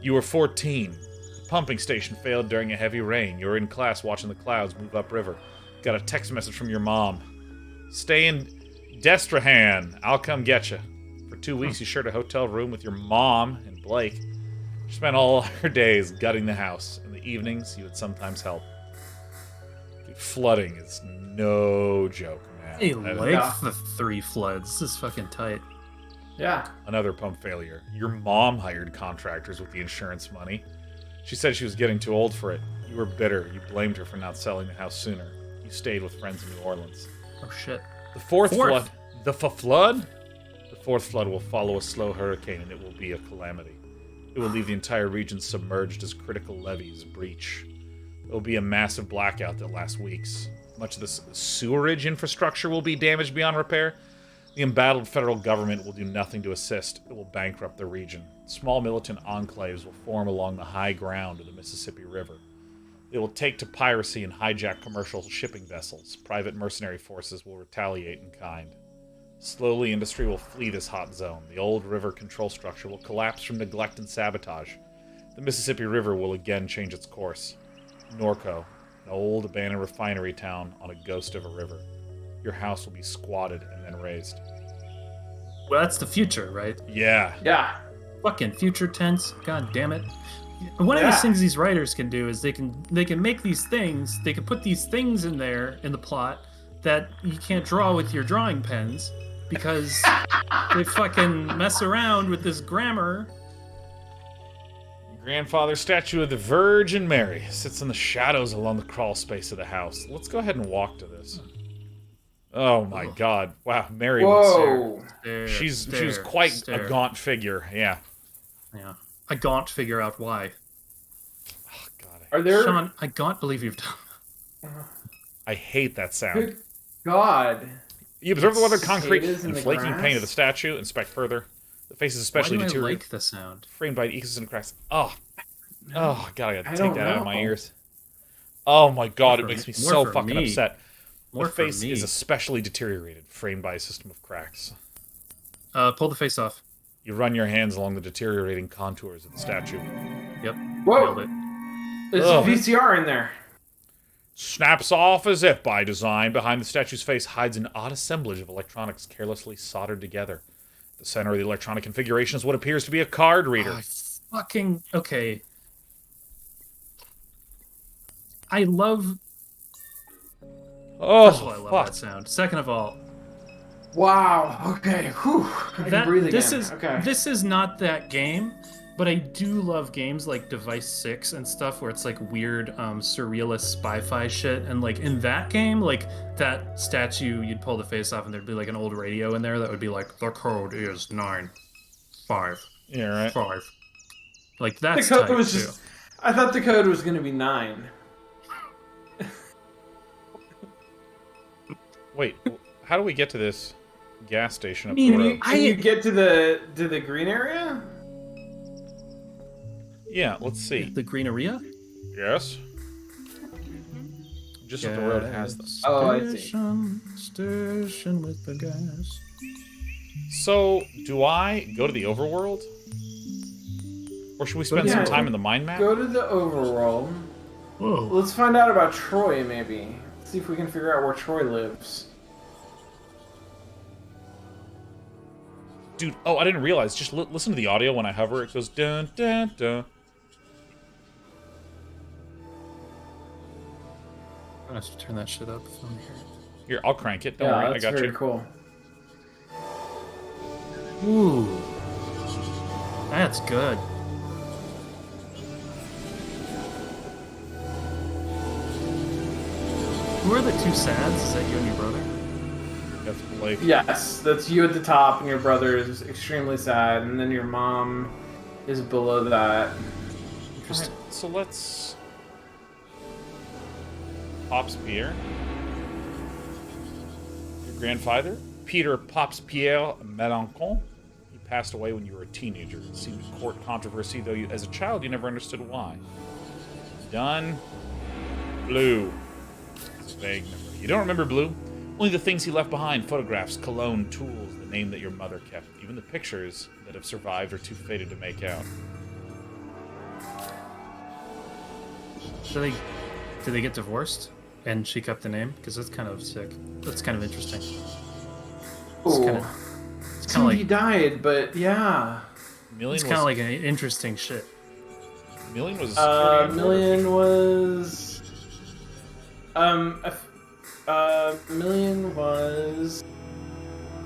You were 14. The pumping station failed during a heavy rain. You were in class watching the clouds move upriver. Got a text message from your mom. Stay in Destrehan. I'll come get you. For 2 weeks, you shared a hotel room with your mom and Blake. She spent all her days gutting the house. In the evenings, you would sometimes help. Dude, flooding is no joke, man. Hey, like the 3 floods. This is fucking tight. Yeah. Another pump failure. Your mom hired contractors with the insurance money. She said she was getting too old for it. You were bitter. You blamed her for not selling the house sooner. You stayed with friends in New Orleans. Oh, shit. The fourth flood. The flood? The fourth flood will follow a slow hurricane, and it will be a calamity. It will leave the entire region submerged as critical levees breach. There will be a massive blackout that lasts weeks. Much of the sewerage infrastructure will be damaged beyond repair. The embattled federal government will do nothing to assist. It will bankrupt the region. Small militant enclaves will form along the high ground of the Mississippi River. They will take to piracy and hijack commercial shipping vessels. Private mercenary forces will retaliate in kind. Slowly, industry will flee this hot zone. The old river control structure will collapse from neglect and sabotage. The Mississippi River will again change its course. NORCO, an old abandoned refinery town on a ghost of a river. Your house will be squatted and then raised. Well, that's the future, right? Yeah. Yeah. Fucking future tense. God damn it. One of these things these writers can do is they can make these things, they can put these things in there in the plot that you can't draw with your drawing pens because they fucking mess around with this grammar. Grandfather's statue of the Virgin Mary sits in the shadows along the crawl space of the house. Let's go ahead and walk to this. Oh my God! Wow, Mary Whoa. she was quite a gaunt figure. Yeah. Yeah. I gaunt figure out why. Oh God. Are there... Sean, I gaunt believe you've done. I hate that sound. Good God. You observe the weathered concrete Cicadas in and the flaking grass? paint of the statue. Inspect further. The face is especially Why do I deteriorated. like the sound? Framed by ecosystem cracks. Oh. Oh God, I gotta take don't that out of my know. ears. Oh my God, it More makes for me me. so More for fucking me. upset. More The for face me. is especially deteriorated, framed by a system of cracks. Pull the face off. You run your hands along the deteriorating contours of the statue. Yep. Whoa. Nailed it. There's Ugh. a VCR in there. Snaps off as if by design. Behind the statue's face hides an odd assemblage of electronics carelessly soldered together. At the center of the electronic configuration is what appears to be a card reader. Okay. I love... Oh, First of all, I love that sound. Second of all... Wow. Okay. Whew. I can breathe again. This is not that game, but I do love games like Device 6 and stuff where it's like weird, surrealist spy-fi shit. And like in that game, like that statue, you'd pull the face off and there'd be like an old radio in there that would be like, the code is 9-5. Yeah, right. 5. Like that's The code tight, was too. just... I thought the code was going to be 9. Wait, how do we get to this gas station up I mean, the road? Can you get to the green area? Yeah, let's see. The green area? Yes. Just up the road has this. Oh, I see. Station with the gas. So, do I go to the overworld? Or should we spend some time in the mind map? Go to the overworld. Whoa. Let's find out about Troy, maybe. See if we can figure out where Troy lives. Dude, oh, I didn't realize. Just listen to the audio when I hover. It goes dun dun dun. I have to turn that shit up from here. Here, I'll crank it. Don't Yeah, worry, I that's got very you. cool. Ooh. That's good. Who are the two sads? Is that you and your brother? That's Blake. Yes, that's you at the top, and your brother is extremely sad, and then your mom is below that. Interesting. Alright, so let's... Pops Pierre. Your grandfather, Peter Pops Pierre Mélenchon. He passed away when you were a teenager. It seemed a court controversy, though as a child you never understood why. Done. Blue. It's a vague memory. You don't remember Blue? Only the things he left behind, photographs, cologne, tools, the name that your mother kept. Even the pictures that have survived are too faded to make out. Did they get divorced? And she kept the name? Because that's kind of sick. That's kind of interesting. It's Ooh. kind of So like he died, but yeah. it's kind of like an interesting shit. Million was a security Million was... Million was...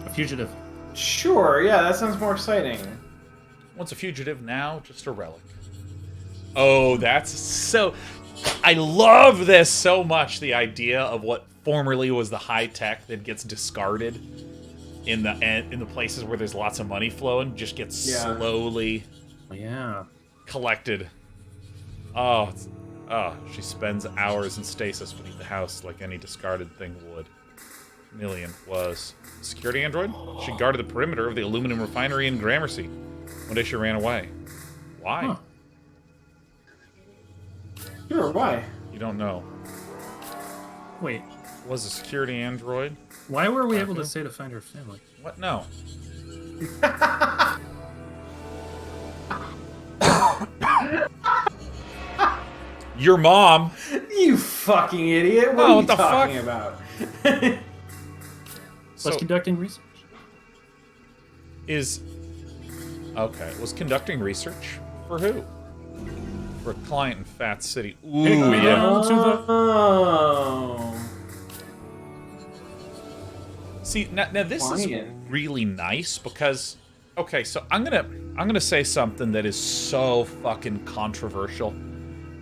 A fugitive. Sure, yeah, that sounds more exciting. Once a fugitive, now just a relic. Oh, that's so... I love this so much, the idea of what formerly was the high tech that gets discarded in the places where there's lots of money flowing, just gets slowly collected. Oh, she spends hours in stasis beneath the house like any discarded thing would. Million was security android. She guarded the perimeter of the aluminum refinery in Gramercy. One day she ran away. Why? Huh. Sure, why? You don't know. Wait, Was a security android? why were we able to say to find her family? What? No. Your mom. You fucking idiot! What Oh, are you what the talking fuck? about? So, Was conducting research. Okay, was conducting research for who? For a client in Fat City. Ooh, Take me yeah. down to the... Oh. See, now this is Client. really nice because, okay, so I'm gonna say something that is so fucking controversial.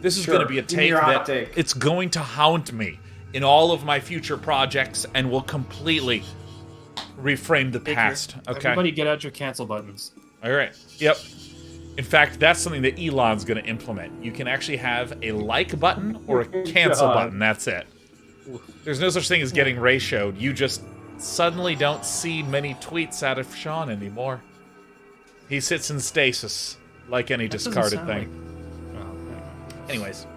This is Sure, gonna be a give me take your hot that take. it's going to haunt me. in all of my future projects and will completely reframe the past. Okay. Everybody get out your cancel buttons. All right. Yep. In fact, that's something that Elon's going to implement. You can actually have a like button or a cancel button. That's it. There's no such thing as getting ratioed. You just suddenly don't see many tweets out of Sean anymore. He sits in stasis like any discarded thing. Anyways,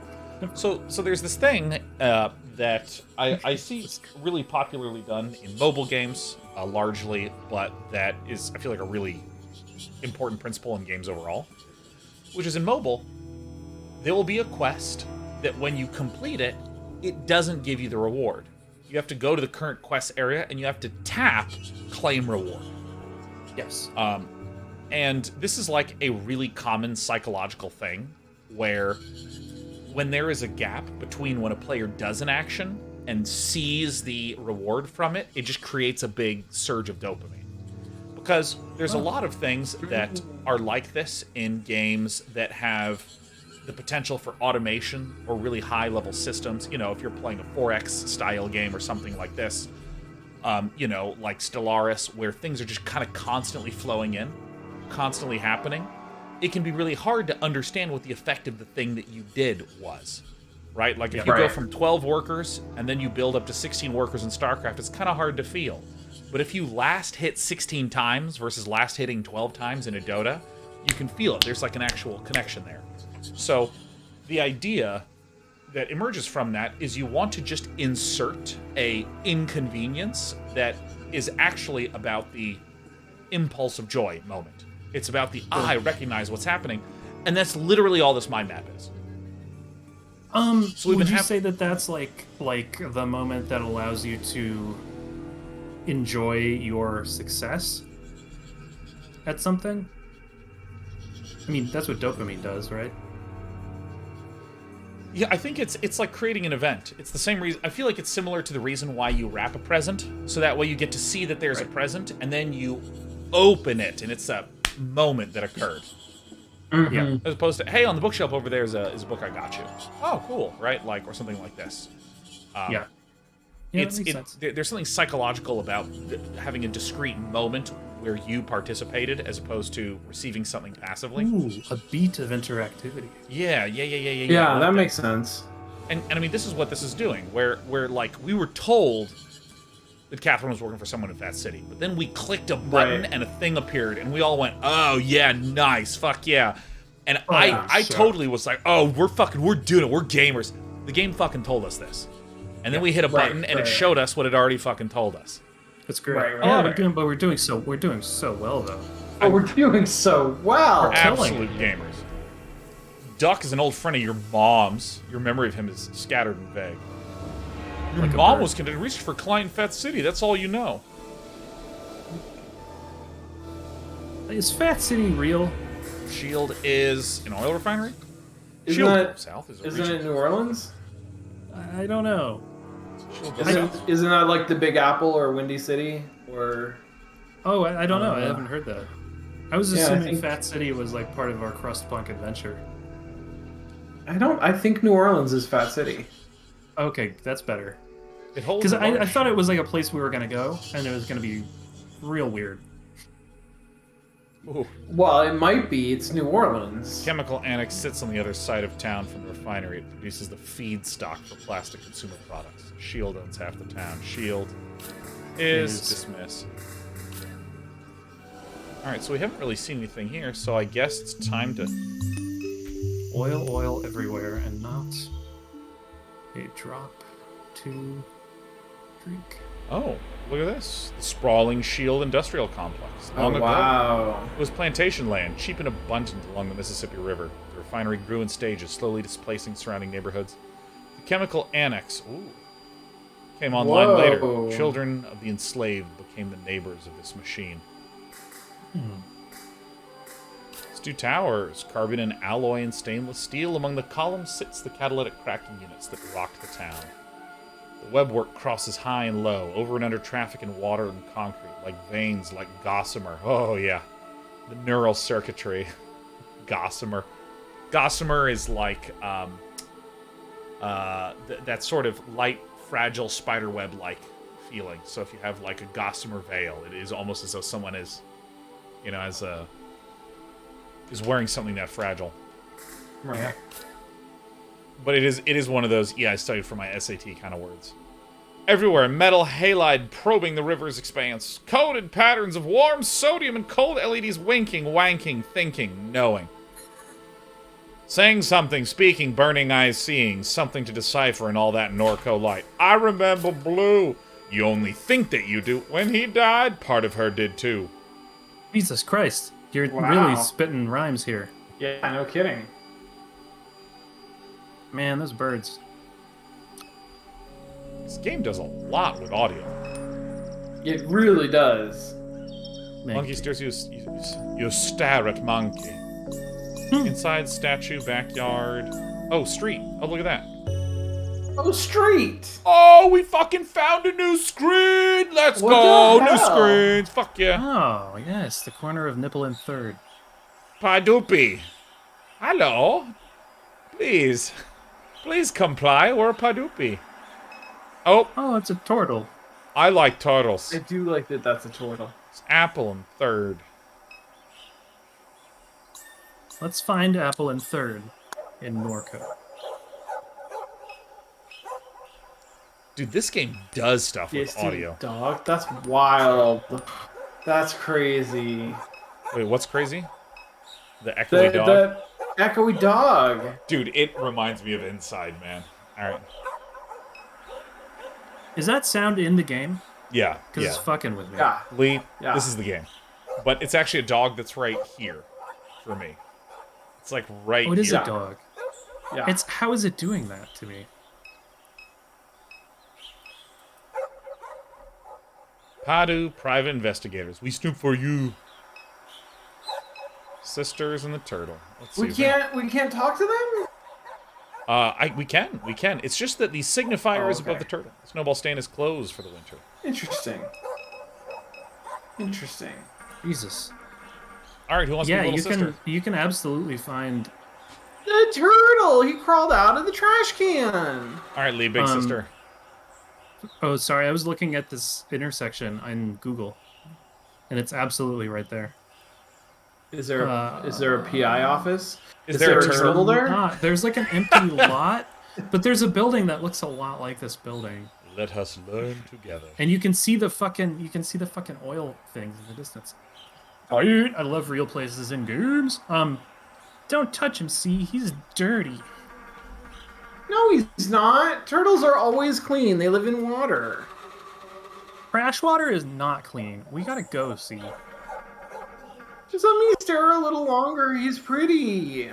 so there's this thing that I see really popularly done in mobile games, largely, but that is, I feel like, a really important principle in games overall, which is in mobile, there will be a quest that when you complete it, it doesn't give you the reward. You have to go to the current quest area and you have to tap claim reward. Yes. And this is like a really common psychological thing where when there is a gap between when a player does an action and sees the reward from it, it just creates a big surge of dopamine. Because there's a lot of things that are like this in games that have the potential for automation or really high-level systems. You know, if you're playing a 4X style game or something like this, you know, like Stellaris, where things are just kind of constantly flowing in, constantly happening, it can be really hard to understand what the effect of the thing that you did was, right? Like if you go from 12 workers and then you build up to 16 workers in StarCraft, it's kind of hard to feel. But if you last hit 16 times versus last hitting 12 times in a Dota, you can feel it. There's like an actual connection there. So the idea that emerges from that is you want to just insert a inconvenience that is actually about the impulse of joy moment. It's about the, I recognize what's happening. And that's literally all this mind map is. So would you say that that's like the moment that allows you to enjoy your success at something? I mean, that's what dopamine does, right? Yeah, I think it's like creating an event. It's the same reason. I feel like it's similar to the reason why you wrap a present, so that way you get to see that there's a present, and then you open it, and it's a moment that occurred. Mm-hmm. Yeah. As opposed to, hey, on the bookshelf over there is a book I got you. Oh, cool, right? Like, or something like this. Yeah, that makes sense. There's something psychological about having a discrete moment where you participated as opposed to receiving something passively. Ooh, a beat of interactivity. Yeah. Yeah, that makes sense. And I mean, this is what this is doing, where like we were told that Catherine was working for someone in Fat City, but then we clicked a button and a thing appeared, and we all went, "Oh yeah, nice, fuck yeah!" And I totally was like, "Oh, we're doing it, we're gamers." The game fucking told us this, and then we hit a button, and it showed us what it already fucking told us. That's great. We're doing so well though. Oh, we're doing so well. We're absolute gamers. Duck is an old friend of your mom's. Your memory of him is scattered and vague. Your mom was conducting research for Klein Fat City. That's all you know. Is Fat City real? Shield is an oil refinery. Isn't Isn't it New Orleans? I don't know. Isn't that like the Big Apple or Windy City or? Oh, I don't know. I haven't heard that. I was assuming Fat City was like part of our crust punk adventure. I think New Orleans is Fat City. Okay, that's better. Because I thought it was like a place we were gonna go, and it was gonna be real weird. Ooh. Well, it might be. It's New Orleans. Chemical annex sits on the other side of town from the refinery. It produces the feedstock for plastic consumer products. Shield owns half the town. Shield is dismissed. Alright, so we haven't really seen anything here, so I guess it's time to... Oil everywhere, and not a drop to drink. Oh, look at this. The sprawling Shield Industrial Complex. Long ago, it was plantation land, cheap and abundant along the Mississippi River. The refinery grew in stages, slowly displacing surrounding neighborhoods. The chemical annex came online later. Children of the enslaved became the neighbors of this machine. Two towers, carbon and alloy and stainless steel. Among the columns sits the catalytic cracking units that rocked the town. The webwork crosses high and low, over and under traffic and water and concrete, like veins, like gossamer. Oh yeah, the neural circuitry. Gossamer. Gossamer is like that sort of light fragile spiderweb-like feeling. So if you have like a gossamer veil, it is almost as though someone is, you know, is wearing something that fragile. Right. Yeah. But it is one of those, I studied for my SAT kind of words. Everywhere, metal halide probing the river's expanse. Coded patterns of warm sodium and cold LEDs winking, wanking, thinking, knowing. Saying something, speaking, burning eyes seeing. Something to decipher in all that Norco light. I remember Blue. You only think that you do. When he died, part of her did too. Jesus Christ. You're really spitting rhymes here. Yeah, no kidding. Man, those birds. This game does a lot with audio. It really does. Monkey stares, you stare at monkey. Inside, statue, backyard. Oh, street. Oh, look at that. Oh, street! Oh, we fucking found a new screen! Let's go! New screens! Fuck yeah. Oh, yes, the corner of Nipple and Third. Padoopy. Hello. Please. Please comply. We're a Padoopy. Oh, it's a turtle. I like turtles. I do like that that's a turtle. It's Apple and Third. Let's find Apple and Third in Norco. Dude, this game does stuff with audio. Dog, that's wild. That's crazy. Wait, what's crazy? The echoey dog? The echoey dog. Dude, it reminds me of Inside, man. Alright. Is that sound in the game? Yeah. Because it's fucking with me. Yeah. Lee, this is the game. But it's actually a dog that's right here for me. It's like right here. Oh, it is a dog. Yeah. How is it doing that to me? Padu, private investigators. We snoop for you. Sisters and the turtle. Let's see. We can't talk to them? We can. It's just that the signifier is above the turtle. Snowball stand is closed for the winter. Interesting. Jesus. All right, who wants to be a little sister? You can absolutely find the turtle. He crawled out of the trash can. All right, Lee, big sister. Oh, sorry. I was looking at this intersection on Google, and it's absolutely right there. Is there a PI office? Is there a turtle there? There's like an empty lot, but there's a building that looks a lot like this building. Let us learn together. And you can see the fucking oil things in the distance. I love real places in games. Don't touch him. See, he's dirty. No, he's not. Turtles are always clean. They live in water. Trash water is not clean. We gotta go, see. Just let me stare a little longer. He's pretty.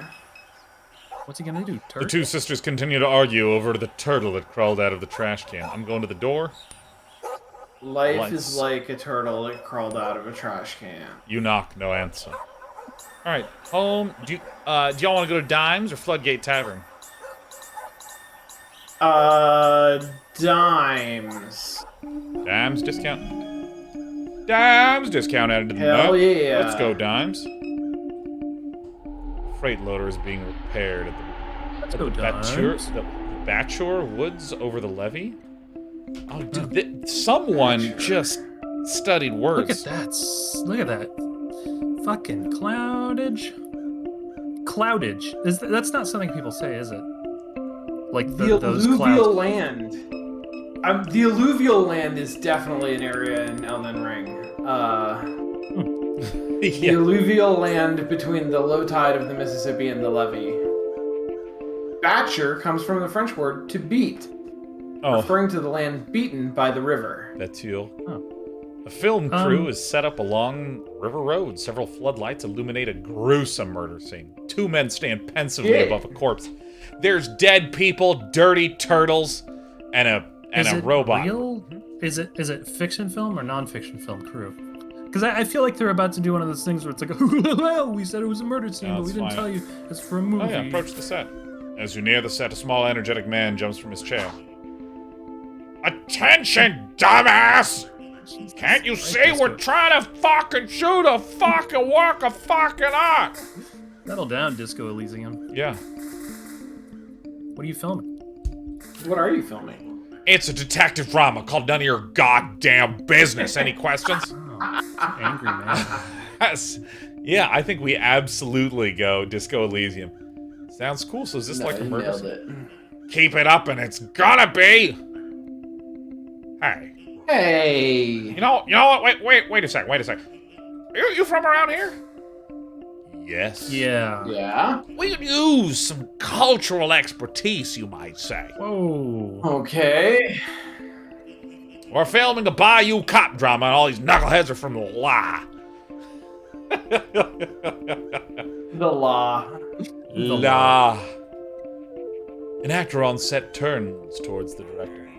What's he gonna do? The two sisters continue to argue over the turtle that crawled out of the trash can. I'm going to the door. Life is like a turtle that crawled out of a trash can. You knock, no answer. All right, home. Do y'all want to go to Dimes or Floodgate Tavern? Dimes. Dimes discount. Dimes discount added to the Hell note. yeah. Let's go, Dimes. Freight loader is being repaired at the Batchor Woods over the levee. Oh, dude, someone just studied words. Look at that. Look at that. Fucking cloudage. Cloudage. That's not something people say, is it? Like the those alluvial clouds. land. The alluvial land is definitely an area in Elden Ring. The alluvial land between the low tide of the Mississippi and the levee. Batcher comes from the French word to beat, referring to the land beaten by the river. Batule. The film crew is set up along River Road. Several floodlights illuminate a gruesome murder scene. Two men stand pensively above a corpse. There's dead people, dirty turtles, and a robot. Real? Is it fiction film or non-fiction film crew? Because I feel like they're about to do one of those things where it's like, well, we said it was a murder scene, but we didn't tell you it's for a movie. Oh yeah, approach the set. As you near the set, a small, energetic man jumps from his chair. Attention, dumbass! Can't you see we're trying to fucking shoot a fucking work of fucking art? Settle down, Disco Elysium. Yeah. What are you filming? What are you filming? It's a detective drama called None of Your Goddamn Business. Any questions? Oh, angry man. Yes. Yeah, I think we absolutely go Disco Elysium. Sounds cool. So is this like a murder? Nailed it. Keep it up and it's gonna be. Hey. Hey. You know what? Wait a sec. You from around here? Yes. Yeah. Yeah. We could use some cultural expertise, you might say. Whoa. Okay. We're filming a Bayou cop drama, and all these knuckleheads are from the law. The law. La. An actor on set turns towards the director.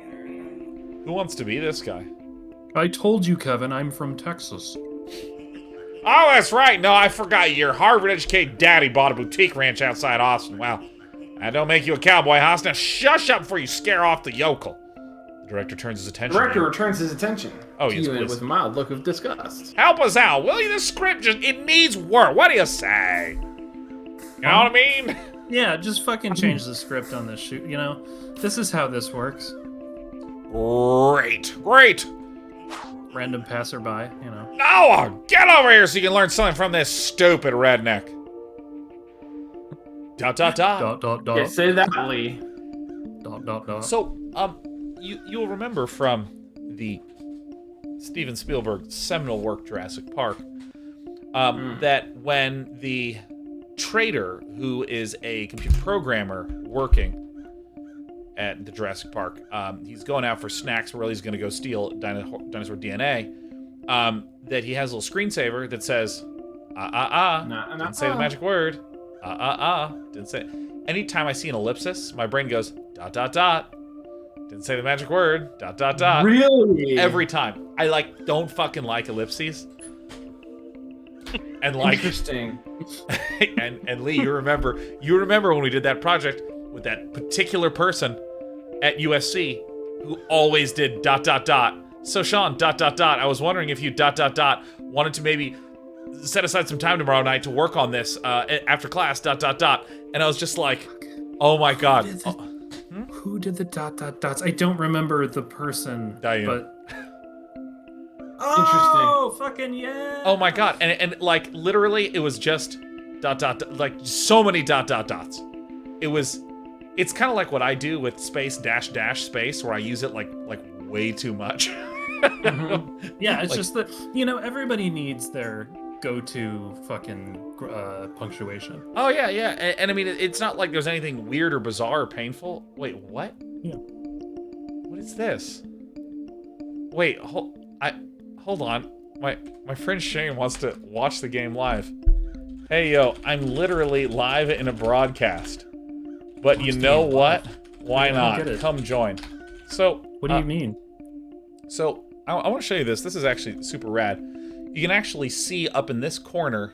Who wants to be this guy? I told you, Kevin, I'm from Texas. Oh, that's right. No, I forgot. Your Harvard-educated daddy bought a boutique ranch outside Austin. Well, that don't make you a cowboy, Haas. Now shush up before you scare off the yokel. The director turns his attention. Director returns his attention. Oh, to yes, you please. with a mild look of disgust. Help us out, will you? The script it needs work. What do you say? You know what I mean? Yeah, just fucking change the script on this shoot, you know? This is how this works. Great. Random passerby, you know? Noah, get over here so you can learn something from this stupid redneck. ... Dot, dot, dot. Yeah, say that, Lee. Dot, dot, dot. So, you'll remember from the Steven Spielberg seminal work Jurassic Park, that when the trader, who is a computer programmer working at the Jurassic Park, he's going out for snacks where he's going to go steal dinosaur DNA, that he has a little screensaver that says, didn't say the magic word, didn't say. Anytime I see an ellipsis, my brain goes, ... Didn't say the magic word, ... Really? Every time. I, don't fucking like ellipses. And, Interesting. and Lee, you remember when we did that project with that particular person at USC who always did ... So Sean, ... I was wondering if you ... wanted to maybe set aside some time tomorrow night to work on this after class ... And I was just like, oh my god. Who did the ... dots? I don't remember the person. Diane. But Interesting. Fucking yeah. Oh my god. And literally it was just ... so many ... It's kind of like what I do with space ... space, where I use it like way too much. Yeah, it's just that, everybody needs their go-to fucking punctuation. Oh yeah. And I mean, it's not like there's anything weird or bizarre or painful. Wait, what? Yeah. What is this? Wait, hold on. My friend Shane wants to watch the game live. Hey yo, I'm literally live in a broadcast. But you know what? Why not? Come join. So, what do you mean? So, I want to show you this. This is actually super rad. You can actually see up in this corner.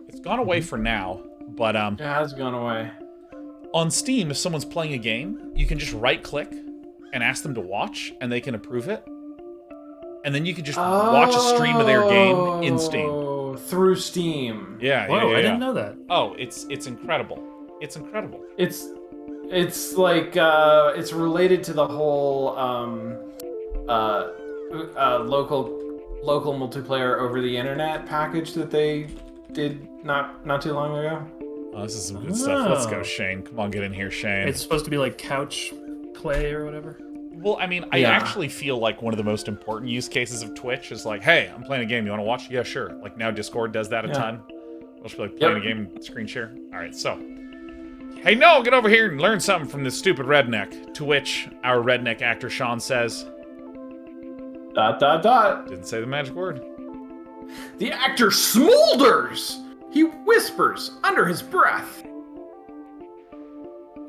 It's gone away for now, but It has gone away. on Steam, if someone's playing a game, you can just right-click and ask them to watch, and they can approve it. And then you can just watch a stream of their game in Steam. Through Steam. Yeah, Whoa, yeah. I didn't know that. Oh, it's incredible. It's incredible. It's like it's related to the whole local multiplayer over the internet package that they did not too long ago. Oh, this is some good stuff. Let's go, Shane. Come on, get in here, Shane. It's supposed to be like couch play or whatever. Well, I mean, I actually feel like one of the most important use cases of Twitch is like, hey, I'm playing a game. You want to watch? Yeah, sure. Like now Discord does that a ton. We'll just be like playing a game and screen share. All right, so. Hey, no, get over here and learn something from this stupid redneck. To which our redneck actor Sean says... ... Didn't say the magic word. The actor smolders! He whispers under his breath.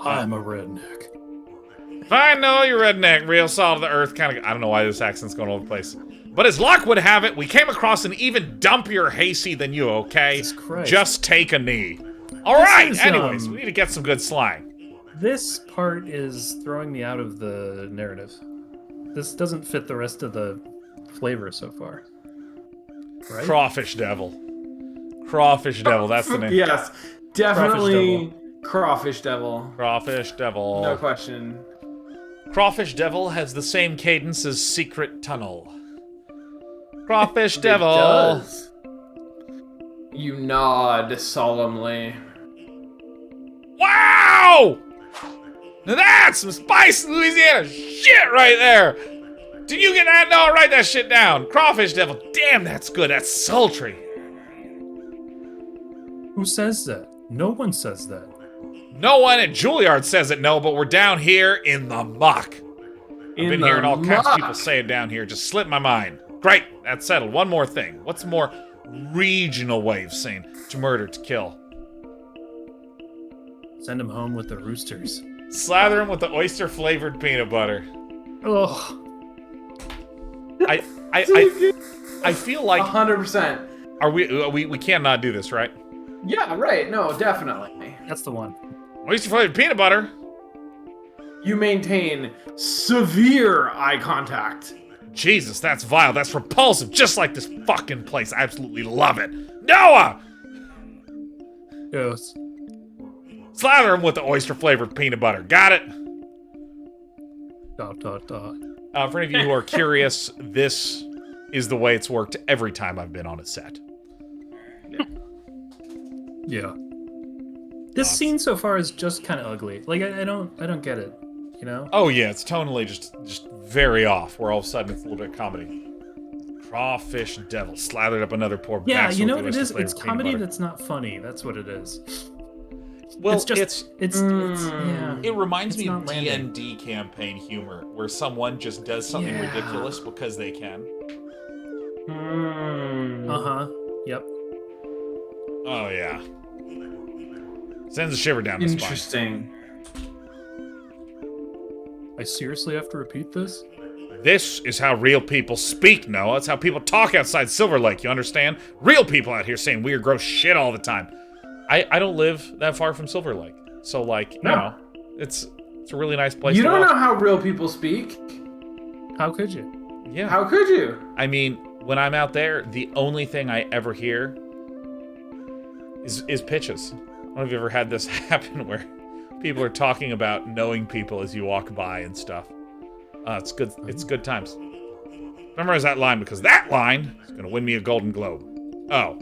I'm a redneck. I know you're redneck, real salt of the earth kind of... I don't know why this accent's going all over the place. But as luck would have it, we came across an even dumpier hayseed than you, okay? Jesus Christ. Just take a knee. Alright, anyways, we need to get some good slang. This part is throwing me out of the narrative. This doesn't fit the rest of the flavor so far. Right? Crawfish Devil. Crawfish Devil, that's the name. Yes, definitely Crawfish Devil. Crawfish Devil. No question. Crawfish Devil has the same cadence as Secret Tunnel. Crawfish It Devil! does. You nod solemnly. Wow! Now that's some spice Louisiana shit right there! Did you get that? No, write that shit down. Crawfish Devil. Damn, that's good. That's sultry. Who says that? No one says that. No one at Juilliard says it, no, but we're down here in the muck. I've been hearing all kinds of people say it down here. Just slipped my mind. Great, that's settled. One more thing. What's a more regional way of saying to murder, to kill? Send him home with the roosters. Slather him with the oyster-flavored peanut butter. Ugh. I feel like 100%. Are we cannot do this, right? Yeah, right. No, definitely. That's the one. Oyster-flavored peanut butter. You maintain severe eye contact. Jesus, that's vile. That's repulsive. Just like this fucking place. I absolutely love it. Noah! Yes. Slather him with the oyster-flavored peanut butter. Got it? Dot, dot, dot. For any of you who are curious, this is the way it's worked every time I've been on a set. Yeah. This scene so far is just kind of ugly. Like I don't get it. You know? Oh yeah, it's tonally just very off. Where all of a sudden it's a little bit of comedy. Crawfish Devil slathered up another poor. Yeah, bastard you know with what it is? oyster-flavored It's peanut comedy butter. that's not funny. That's what it is. Well, it's just yeah. It reminds me of not landing. D&D campaign humor, where someone just does something Yeah. ridiculous because they can. Uh-huh. Yep. Oh yeah. Sends a shiver down the spine. Interesting. I seriously have to repeat this? This is how real people speak, Noah. It's how people talk outside Silver Lake, you understand? Real people out here saying weird, gross shit all the time. I don't live that far from Silver Lake. So, like, you know, it's a really nice place You to don't walk. know how real people speak. How could you? Yeah. How could you? I mean, when I'm out there, the only thing I ever hear is pitches. I don't know if you ever had this happen where people are talking about knowing people as you walk by and stuff. It's good. It's good times. Memorize that line because that line is going to win me a Golden Globe. Oh.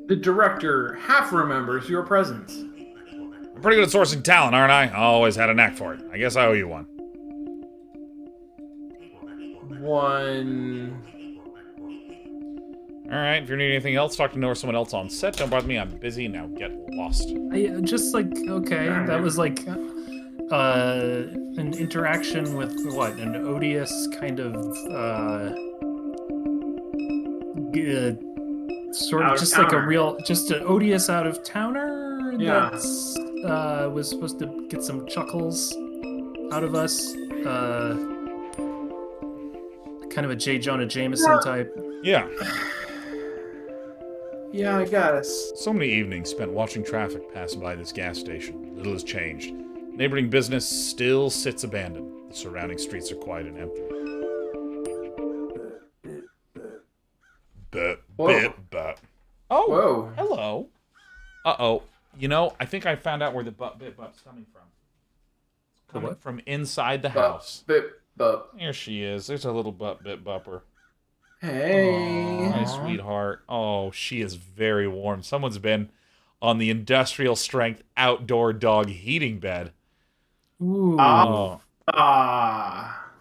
The director half remembers your presence. I'm pretty good at sourcing talent, aren't I? Always had a knack for it. I guess I owe you one. One. Alright, if you need anything else, talk to Noah or someone else on set. Don't bother me, I'm busy. Now get lost. Just like, okay, that was like an interaction with what? An odious kind of sort of just like a real, just an odious out of towner that's was supposed to get some chuckles out of us. Kind of a J. Jonah Jameson type. Yeah. Yeah, I guess. So many evenings spent watching traffic pass by this gas station. Little has changed. Neighboring business still sits abandoned. The surrounding streets are quiet and empty. Oh, whoa. Hello. Uh-oh. You know, I think I found out where the bup's coming from. It's coming from inside the house. Bup. Here she is. There's a little bupper. Hey. My sweetheart. Oh, she is very warm. Someone's been on the industrial strength outdoor dog heating bed. Ooh.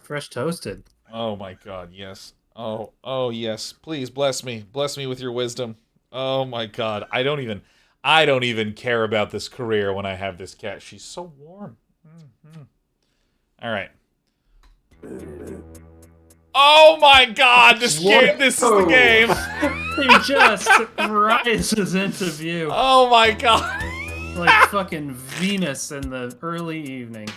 Fresh toasted. Oh my god, yes. Oh yes. Please bless me. Bless me with your wisdom. Oh my god. I don't even care about this career when I have this cat. She's so warm. Mm-hmm. All right. Oh my god, this is the game. He just rises into view. Oh my god. Like fucking Venus in the early evening.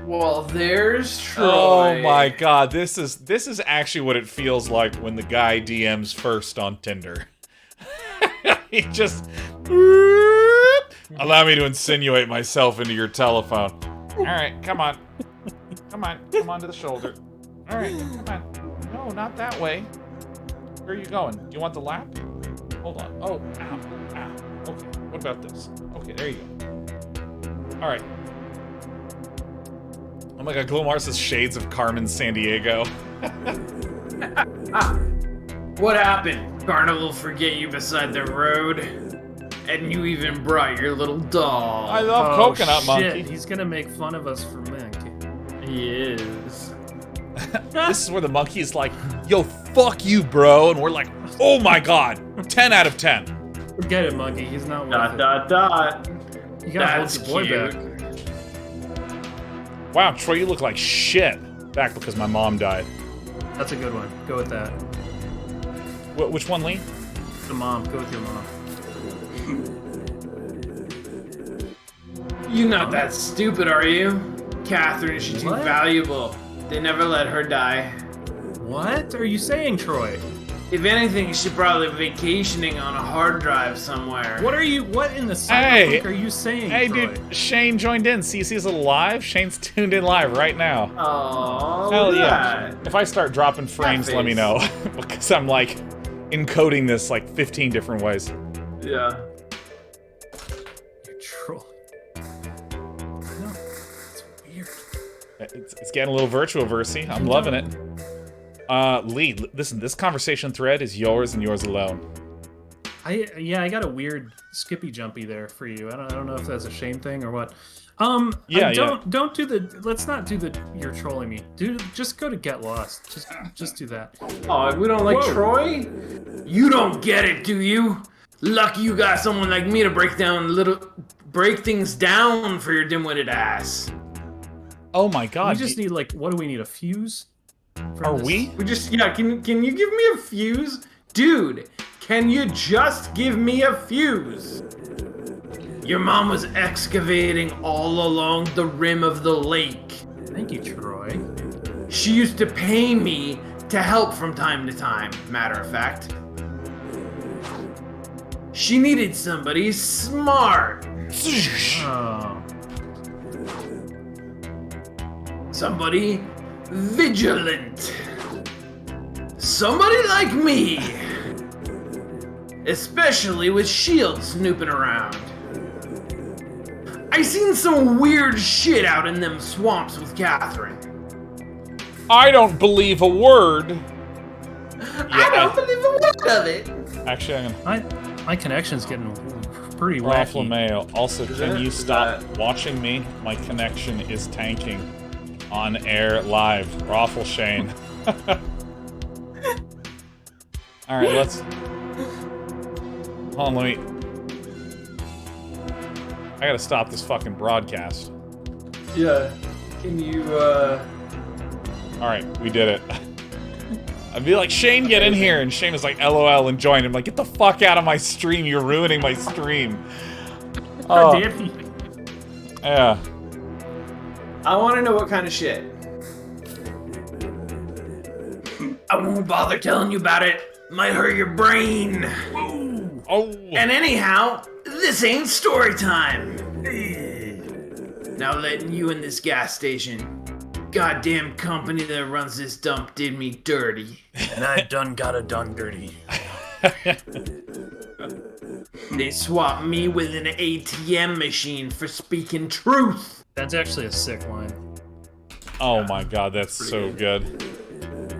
Well, there's Troy. Oh my god, this is actually what it feels like when the guy DMs first on Tinder. He just allow me to insinuate myself into your telephone. All right, come on to the shoulder. All right, come on. No, not that way. Where are you going? Do you want the lap? Hold on. Oh, ow. Okay, what about this? Okay, there you go. All right. Oh my god, Glomar says shades of Carmen Sandiego. What happened? Carnival forget you beside the road? And you even brought your little doll. I love Coconut Monkey. He's gonna make fun of us for Mink. He is. This is where the monkey is like, yo, fuck you, bro. And we're like, oh my god, 10 out of 10. Forget it, Monkey. He's not worth Dot, it. dot, dot. You gotta hold That's your boy cute. back. Wow, Troy, you look like shit. Back because my mom died. That's a good one. Go with that. Which one, Lee? The mom. Go with your mom. You're not that stupid, are you? Catherine, she's too What? valuable. They never let her die. What are you saying, Troy? If anything, she's probably vacationing on a hard drive somewhere. What in the cyberpunk are you saying, Hey, Troy? dude, Shane joined in. CC's live. Shane's tuned in live right now. Oh, Hell look yeah. at that. If I start dropping frames, let me face. know. Because I'm like encoding this like 15 different ways. Yeah. You troll. No, it's weird. It's getting a little virtual-versy. I'm loving it. Lee, listen, this conversation thread is yours and yours alone. I got a weird skippy jumpy there for you. I don't know if that's a shame thing or what. Yeah, don't do the. Let's not do the. You're trolling me. Just go to Get Lost. Just do that. Oh, we don't like Whoa. Troy? You don't get it, do you? Lucky you got someone like me to break things down for your dim-witted ass. Oh my god. We just need like, what do we need? A fuse? Are we? We just, yeah, can you give me a fuse? Dude, can you just give me a fuse? Your mom was excavating all along the rim of the lake. Thank you, Troy. She used to pay me to help from time to time, matter of fact. She needed somebody smart. Oh. Somebody vigilant. Somebody like me. Especially with S.H.I.E.L.D. snooping around. I seen some weird shit out in them swamps with Catherine. I don't believe a word. I don't believe a word of it. Actually, I'm gonna... My connection's getting pretty Raffle wacky. mail. Also, can it? you Is stop that- watching me? My connection is tanking. On air live. Raffle Shane. Alright, let's... Hold on, let me... I gotta stop this fucking broadcast. Yeah. Can you, Alright, we did it. I'd be like, Shane, get in here. And Shane was like, LOL, and joined. I'm like, get the fuck out of my stream. You're ruining my stream. Oh, Oh, damn you. yeah. I want to know what kind of shit. I won't bother telling you about it. Might hurt your brain. Oh. And anyhow, this ain't story time. Now letting you in this gas station. Goddamn company that runs this dump did me dirty. And I done got a done dirty. They swapped me with an ATM machine for speaking truth. That's actually a sick line. Oh my god, that's so good.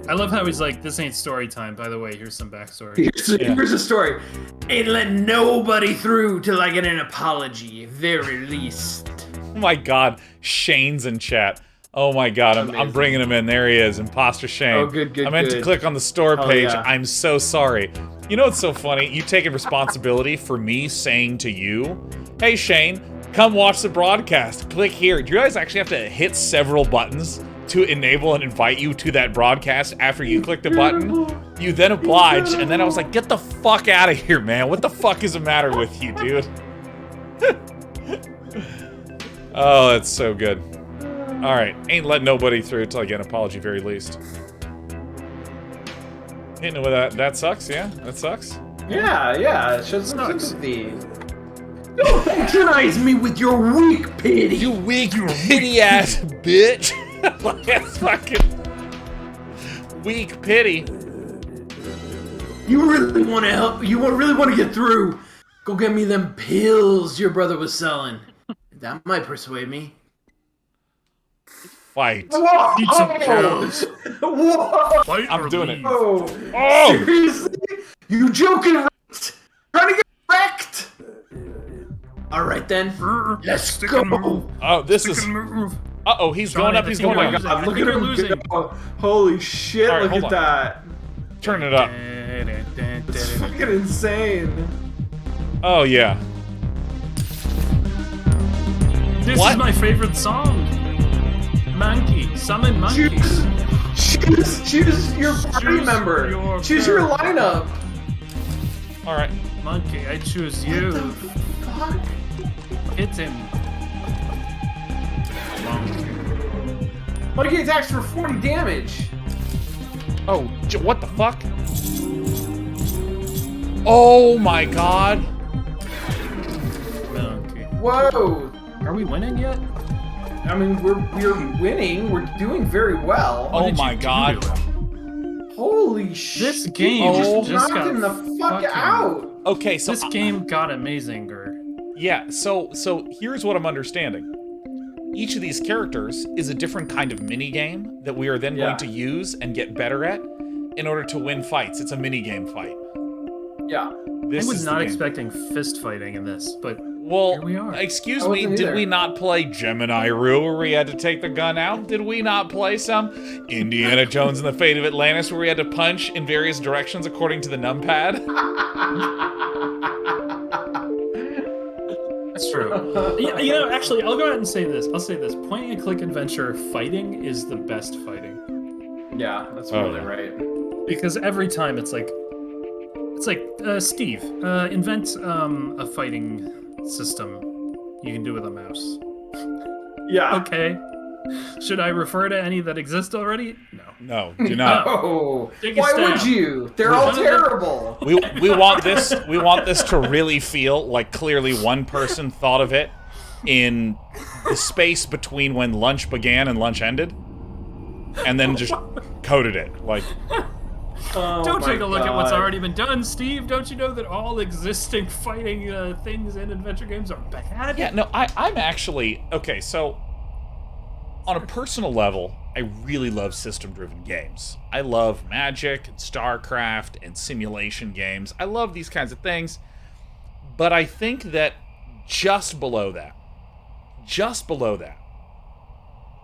I love how he's like, this ain't story time. By the way, here's some backstory. Here's the story. Ain't let nobody through till I get an apology, very least. Oh my god, Shane's in chat. Oh my god, I'm bringing him in. There he is, Imposter Shane. Oh, good, I meant to good. click on the store Oh, page. yeah. I'm so sorry. You know what's so funny? You taking responsibility for me saying to you, hey Shane, come watch the broadcast. Click here. Do you guys actually have to hit several buttons to enable and invite you to that broadcast after you click the button? You then obliged, and then I was like, get the fuck out of here, man. What the fuck is the matter with you, dude? Oh, that's so good. Alright, ain't letting nobody through till I get an apology, very least. Hitting with that sucks, yeah? That sucks? Yeah, show some Sucks. sympathy. Don't patronize me with your weak pity. You weak, pity ass bitch! Like, that's fucking... Weak pity. You really want to help? You really want to get through? Go get me them pills your brother was selling. That might persuade me. fight. Whoa! Eat some cows. Whoa! Fight I'm or doing it. leave. Oh, Oh! seriously? You joking? Trying to get wrecked? All right then, let's Stick go. and move. Oh, this Stick is. and move. Uh-oh, he's Johnny, going up. I He's think going you're up. losing. I Look think at you're him losing. go. Holy shit! All right, Look hold at on. that. Turn it up. It's fucking insane. Oh yeah. This What? is my favorite song. Monkey, summon monkeys. Choose your party Choose member. your Choose your character. lineup. All right. Monkey, I choose you. Fuck. Hit him. Monkey attacks for 40 damage. Oh, what the fuck? Oh my god. Monkey. Whoa. Are we winning yet? I mean, we're winning. We're doing very well. Oh did my you do? god. Holy shit! This game just just knocked got him the fuck fucking- out. Okay, so This game got amazinger. yeah, so here's what I'm understanding. Each of these characters is a different kind of mini game that we are then going to use and get better at in order to win fights. It's a mini game fight. Yeah. This I was is the not game. expecting fist fighting in this, but Well, here we are. excuse I me, wasn't did either. we not play Gemini Rue where we had to take the gun out? Did we not play some Indiana Jones and the Fate of Atlantis where we had to punch in various directions according to the numpad? that's true. You know, actually, I'll go ahead and say this. I'll say this: point and click adventure fighting is the best fighting Yeah, that's Oh, really yeah. right. because every time it's like Steve, invent a fighting system you can do with a mouse. Yeah. Okay. Should I refer to any that exist already? No. No, do not. Oh, Take a why stab. would you? They're all terrible. We want this to really feel like clearly one person thought of it in the space between when lunch began and lunch ended, and then just coded it like. Oh Don't my take a look at what's God. already been done, Steve. Don't you know that all existing fighting things in adventure games are bad? Yeah, no, I'm actually okay. So on a personal level, I really love system-driven games. I love Magic and StarCraft and simulation games. I love these kinds of things. But I think that just below that,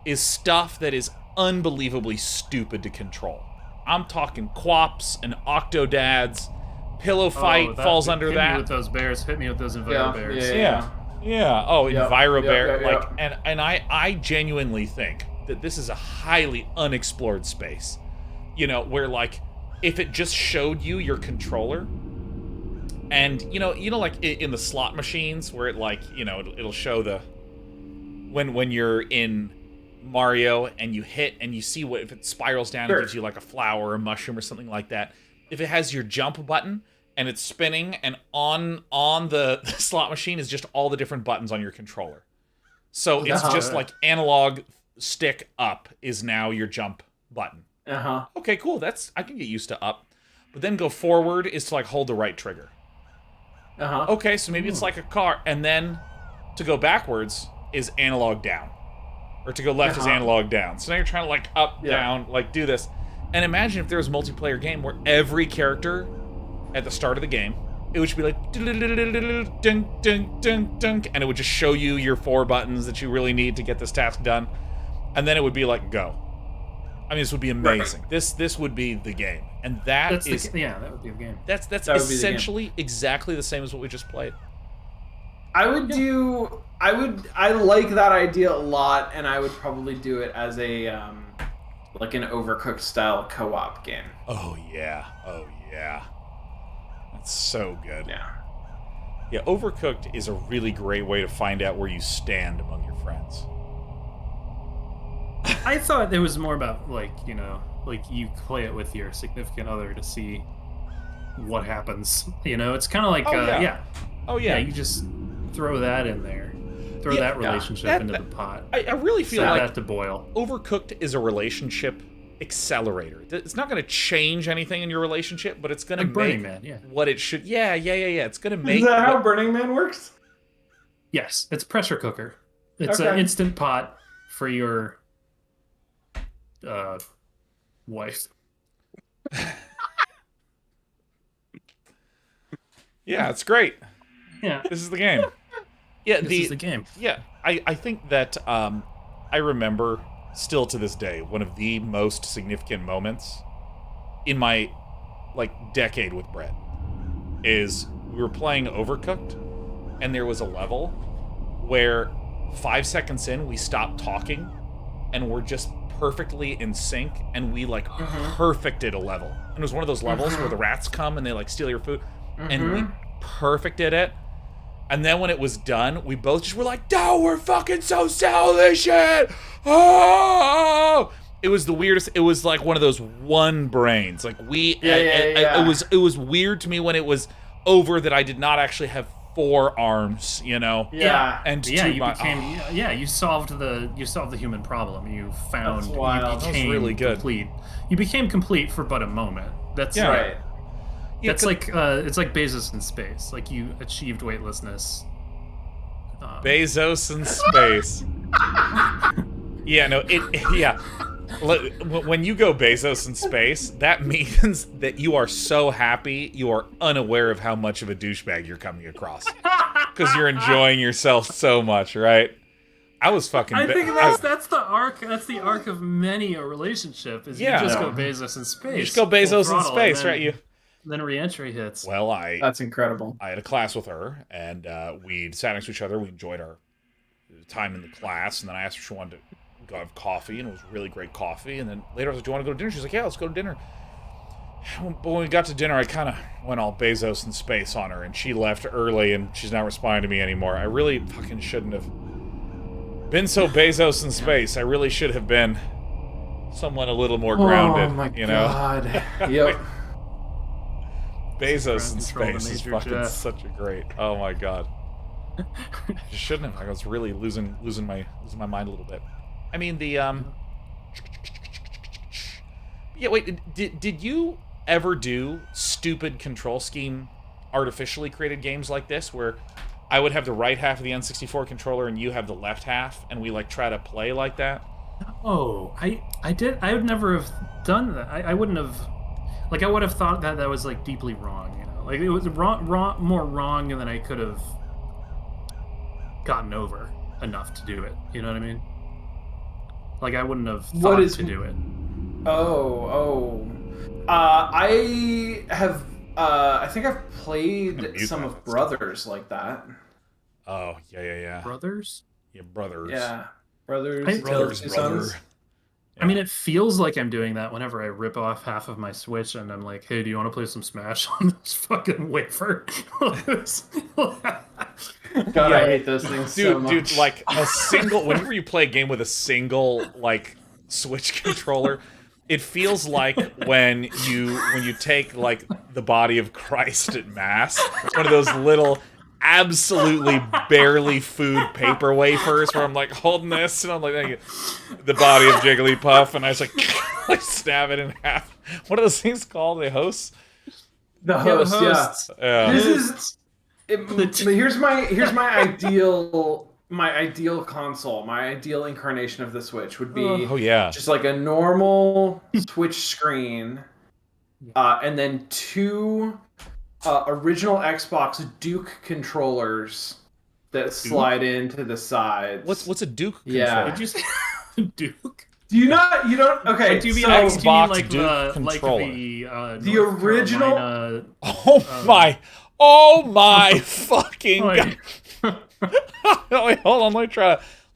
is stuff that is unbelievably stupid to control. I'm talking Quops and Octodads. Pillow Fight falls under hit that. Hit me with those bears. Hit me with those Enviro bears. Yeah. Oh, Yep, EnviroBear. yep, Like, and I genuinely think that this is a highly unexplored space. You know, where like, if it just showed you your controller, and you know, like in the slot machines where it like, you know, it'll show the when you're in Mario and you hit and you see what if it spirals down and gives you like a flower or a mushroom or something like that. If it has your jump button and it's spinning and on the slot machine is just all the different buttons on your controller. So it's just like analog stick up is now your jump button. Uh-huh. Okay, cool. I can get used to up. But then go forward is to like hold the right trigger. Uh-huh. Okay, so maybe it's like a car. And then to go backwards is analog down. Or to go left is analog down. So now you're trying to like up, down, like do this. And imagine if there was a multiplayer game where every character at the start of the game, it would just be like dunk, dunk, dunk, dunk, and it would just show you your 4 buttons that you really need to get this task done. And then it would be like go. I mean, this would be amazing. Right. This would be the game. And that would be the game. That's That would be the game. essentially exactly the same as what we just played. I like that idea a lot, and I would probably do it as a like an Overcooked style co-op game. Oh yeah. That's so good. Yeah. Yeah, Overcooked is a really great way to find out where you stand among your friends. I thought it was more about like, you know, like you play it with your significant other to see what happens. You know, it's kind of like Oh yeah. you just throw that in there. Throw that relationship into the pot. I really feel Set like that to boil. Overcooked is a relationship accelerator. It's not going to change anything in your relationship, but it's going to Like Burning make Man, what it should. Yeah. It's going to make. Is that how Burning Man works? Yes, it's pressure cooker. It's Okay. an instant pot for your wife. Yeah, it's great. Yeah, this is the game. Yeah, this is the game. Yeah, I think that I remember still to this day one of the most significant moments in my decade with Brett is we were playing Overcooked, and there was a level where 5 seconds in we stopped talking and we're just perfectly in sync, and we perfected a level. And it was one of those levels where the rats come and they steal your food, and we perfected it. And then when it was done, we both just were like, "No, we're fucking so this shit!" Oh! It was the weirdest. It was like one of those one brains. It was weird to me when it was over that I did not actually have 4 arms, Yeah. And you became you solved the human problem. You found That's wild. That was really good. Complete. You became complete for but a moment. That's right. Yeah, it's like Bezos in space. Like, you achieved weightlessness. Bezos in space. Yeah, no, yeah. When you go Bezos in space, that means that you are so happy you are unaware of how much of a douchebag you're coming across. Because you're enjoying yourself so much, right? I was fucking... I think that's the arc. That's the arc of many a relationship. Is you just go Bezos in space. You just go Bezos in space, right? Then re-entry hits. Well, that's incredible. I had a class with her, and we sat next to each other. We enjoyed our time in the class, and then I asked her if she wanted to go have coffee, and it was really great coffee. And then later I was like, "Do you want to go to dinner?" She's like, "Yeah, let's go to dinner." But when we got to dinner, I kind of went all Bezos in space on her, and she left early, and she's not responding to me anymore. I really fucking shouldn't have been so Bezos in space. I really should have been someone a little more grounded. Oh my you God. know? Yep. Bezos in space is fucking such a great. Oh my God. I just shouldn't have. I was really losing my mind a little bit. I mean, the yeah, wait, did you ever do stupid control scheme artificially created games like this where I would have the right half of the N64 controller and you have the left half, and we try to play like that? Oh, I did. I would never have done that. I wouldn't have. I would have thought that was deeply wrong. It was more wrong than I could have gotten over enough to do it. You know what I mean? I wouldn't have thought to do it. I have. I think I've played some of Brothers like that. Oh yeah. Brothers? Yeah, Brothers. Yeah, Brothers. Brother. Yeah. I mean, it feels like I'm doing that whenever I rip off half of my Switch and I'm like, "Hey, do you want to play some Smash on this fucking wafer?" God, I hate those things so much. Dude, a single... Whenever you play a game with a single, Switch controller, it feels like when you take, the body of Christ at Mass, one of those little... absolutely barely food paper wafers where I'm holding this and I'm the body of Jigglypuff, and I just stab it in half. What are those things called? The hosts? The hosts, yeah. This is here's my ideal console. My ideal incarnation of the Switch would be just a normal Switch screen, and then 2 original Xbox Duke controllers that slide into the sides. What's a Duke controller? Yeah. Did you say Duke? Do you not? You don't? Okay. Do you mean Xbox Duke controller? The original. Oh my fucking God. Wait, hold on.